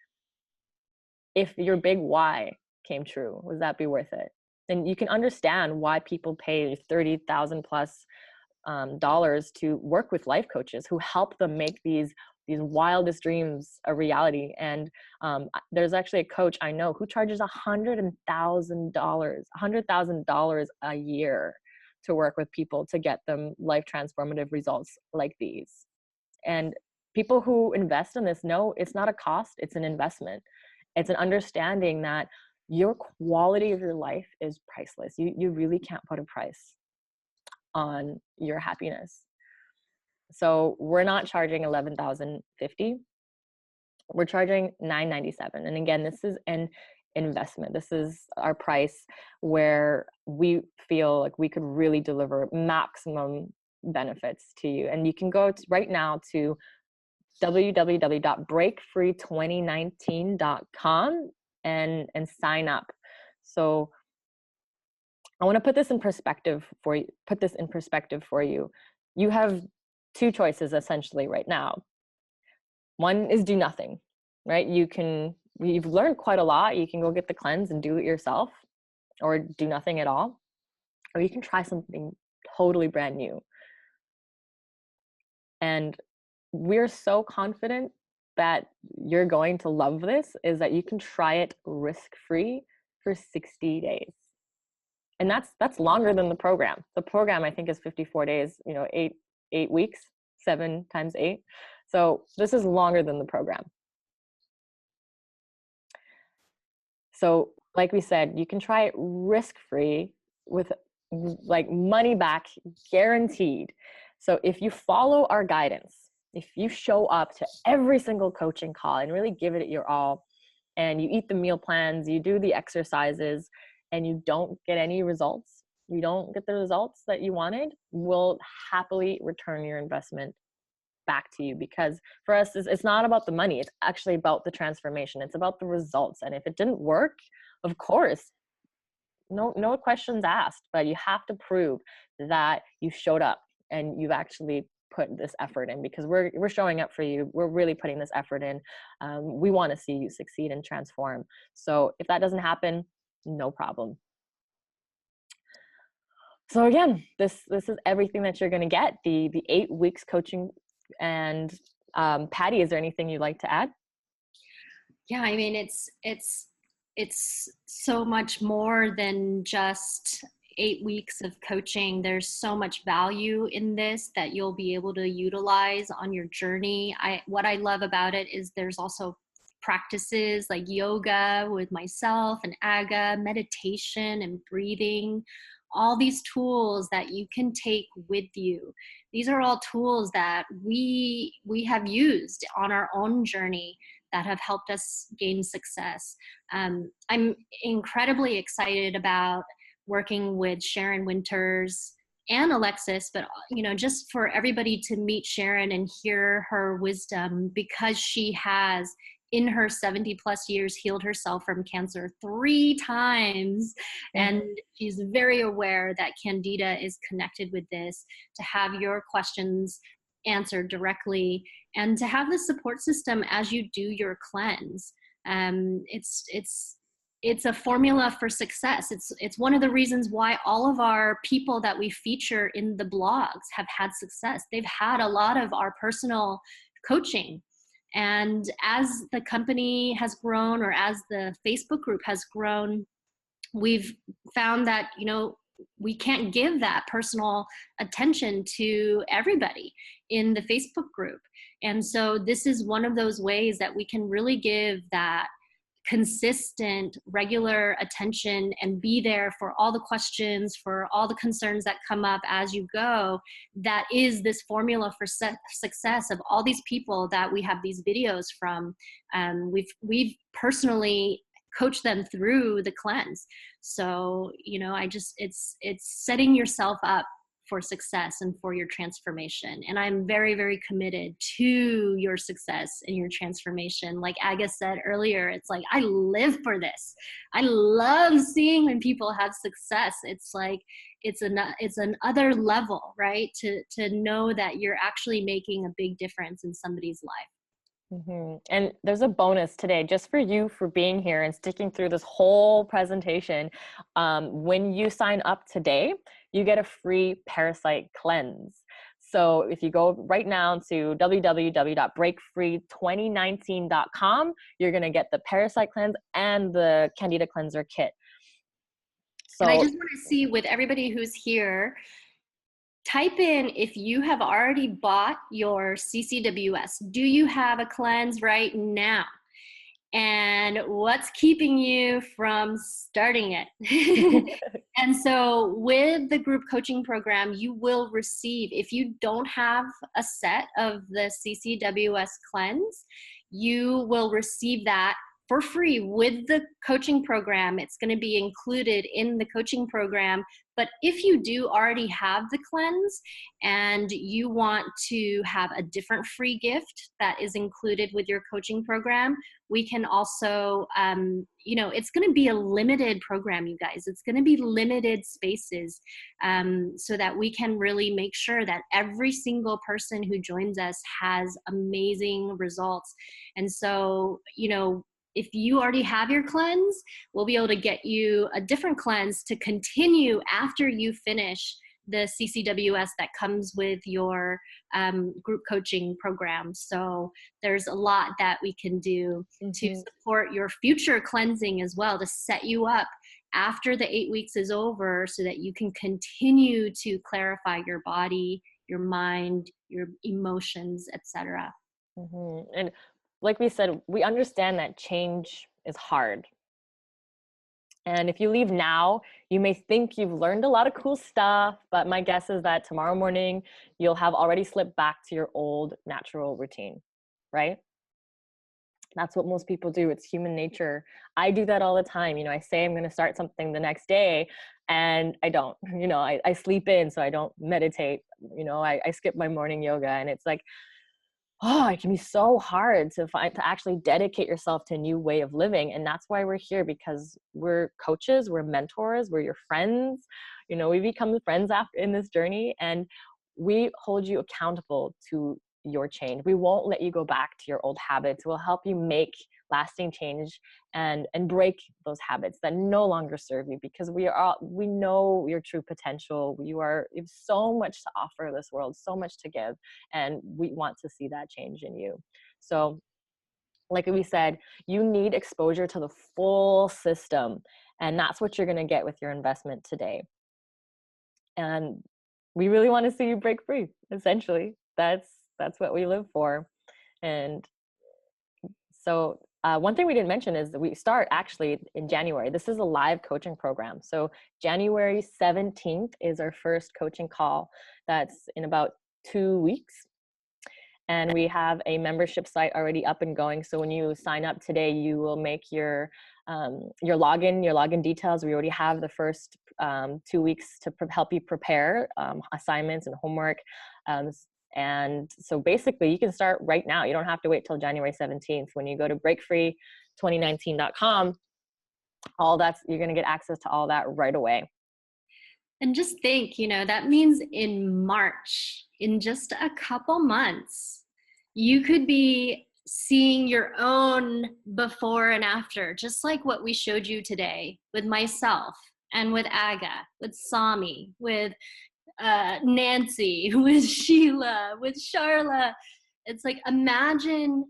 If your big why came true, would that be worth it? And you can understand why people pay 30,000 plus dollars to work with life coaches who help them make these wildest dreams a reality. And there's actually a coach I know who charges $100,000 a year to work with people to get them life transformative results like these. And people who invest in this know it's not a cost, it's an investment. It's an understanding that your quality of your life is priceless. You really can't put a price on your happiness. So we're not charging $11,050. We're charging $997. And again, this is an investment. This is our price where we feel like we could really deliver maximum benefits to you. And you can go right now to www.breakfree2019.com and sign up. So I want to put this in perspective for you. You have two choices essentially right now. One is do nothing, right? You've learned quite a lot. You can go get the cleanse and do it yourself, or do nothing at all, or you can try something totally brand new. And we're so confident that you're going to love this is that you can try it risk-free for 60 days. And that's longer than the program. The program I think is 54 days, 8 weeks, 7 times 8. So this is longer than the program. So like we said, you can try it risk-free with like money back guaranteed. So if you follow our guidance, if you show up to every single coaching call and really give it your all, and you eat the meal plans, you do the exercises, and you don't get any results, you don't get the results that you wanted, we'll happily return your investment back to you. Because for us, it's not about the money. It's actually about the transformation. It's about the results. And if it didn't work, of course, no questions asked, but you have to prove that you showed up and you've actually put this effort in, because we're showing up for you. We're really putting this effort in. We want to see you succeed and transform. So if that doesn't happen, no problem. So again, this is everything that you're going to get, the 8 weeks coaching. And Patty, is there anything you'd like to add? Yeah, I mean, it's so much more than just 8 weeks of coaching. There's so much value in this that you'll be able to utilize on your journey. What I love about it is there's also practices like yoga with myself and aga, meditation and breathing, all these tools that you can take with you. These are all tools that we have used on our own journey that have helped us gain success. I'm incredibly excited about working with Sharon Winters and Alexis, but just for everybody to meet Sharon and hear her wisdom, because she has in her 70 plus years healed herself from cancer 3 times, and she's very aware that Candida is connected with this. To have your questions answered directly and to have the support system as you do your cleanse. It's a formula for success. It's one of the reasons why all of our people that we feature in the blogs have had success. They've had a lot of our personal coaching. And as the company has grown, or as the Facebook group has grown, we've found that, we can't give that personal attention to everybody in the Facebook group. And so this is one of those ways that we can really give that consistent, regular attention and be there for all the questions, for all the concerns that come up as you go. That is this formula for success of all these people that we have these videos from. We've personally coach them through the cleanse. So, it's setting yourself up for success and for your transformation. And I'm very, very committed to your success and your transformation. Like Aga said earlier, it's like, I live for this. I love seeing when people have success. It's like, it's an other level, right? To know that you're actually making a big difference in somebody's life. And there's a bonus today just for you for being here and sticking through this whole presentation. When you sign up today, you get a free parasite cleanse. So if you go right now to www.breakfree2019.com, you're going to get the parasite cleanse and the Candida cleanser kit. And I just want to see with everybody who's here, type in if you have already bought your CCWS. Do you have a cleanse right now? And what's keeping you from starting it? And so with the group coaching program, you will receive, if you don't have a set of the CCWS cleanse, you will receive that for free with the coaching program. It's going to be included in the coaching program. But if you do already have the cleanse and you want to have a different free gift that is included with your coaching program, we can also, it's going to be a limited program, you guys. It's going to be limited spaces, so that we can really make sure that every single person who joins us has amazing results. And so, if you already have your cleanse, we'll be able to get you a different cleanse to continue after you finish the CCWS that comes with your group coaching program. So there's a lot that we can do to support your future cleansing as well, to set you up after the 8 weeks is over so that you can continue to clarify your body, your mind, your emotions, etc. And like we said, we understand that change is hard. And if you leave now, you may think you've learned a lot of cool stuff, but my guess is that tomorrow morning, you'll have already slipped back to your old natural routine, right? That's what most people do. It's human nature. I do that all the time. I say I'm going to start something the next day and I don't. I sleep in, so I don't meditate. I skip my morning yoga, and it's like, it can be so hard to actually dedicate yourself to a new way of living. And that's why we're here, because we're coaches, we're mentors, we're your friends. We become friends in this journey, and we hold you accountable to your change. We won't let you go back to your old habits. We'll help you make lasting change and break those habits that no longer serve you, because we know your true potential. You have so much to offer this world, so much to give, and we want to see that change in you. So like we said, you need exposure to the full system, and that's what you're going to get with your investment today. And we really want to see you break free. Essentially, that's what we live for. And so one thing we didn't mention is that we start actually in January. This is a live coaching program. So January 17th is our first coaching call. That's in about 2 weeks. And we have a membership site already up and going. So when you sign up today, you will make your login details. We already have the first 2 weeks to help you prepare assignments and homework. And so basically you can start right now. You don't have to wait till January 17th. When you go to breakfree2019.com, you're going to get access to all that right away. And just think, that means in March, in just a couple months, you could be seeing your own before and after, just like what we showed you today with myself and with Aga, with Sami, with Nancy, with Sheila, with Charla. It's like, imagine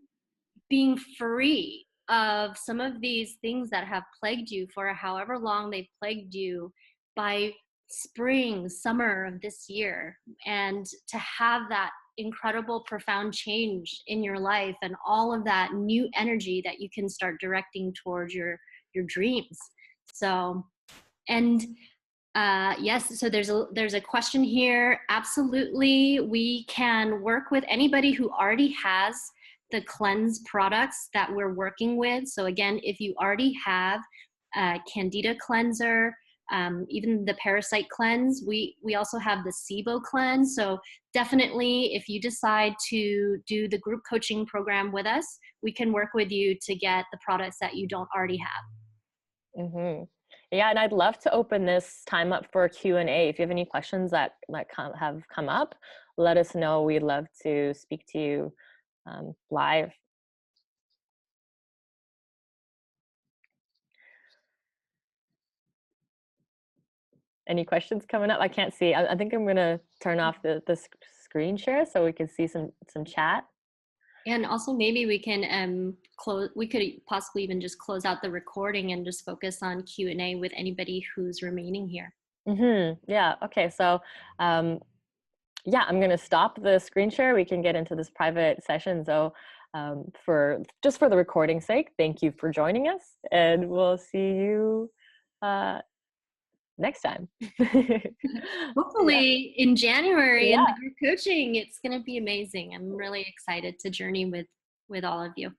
being free of some of these things that have plagued you for however long they've plagued you by spring, summer of this year, and to have that incredible, profound change in your life and all of that new energy that you can start directing towards your dreams. So, and yes, so there's a question here. Absolutely, we can work with anybody who already has the cleanse products that we're working with. So again, if you already have a Candida cleanser, even the parasite cleanse, we also have the SIBO cleanse. So definitely, if you decide to do the group coaching program with us, we can work with you to get the products that you don't already have. Mm-hmm. Yeah, and I'd love to open this time up for Q&A. If you have any questions that have come up, let us know. We'd love to speak to you live. Any questions coming up? I can't see. I think I'm going to turn off the screen share so we can see some chat. And also maybe we can we could possibly even just close out the recording and just focus on Q&A with anybody who's remaining here. Mm-hmm. Yeah. Okay. So, yeah, I'm going to stop the screen share. We can get into this private session. So, for the recording's sake, thank you for joining us, and we'll see you next time. Hopefully in January in Yeah. the group coaching. It's going to be amazing. I'm really excited to journey with all of you.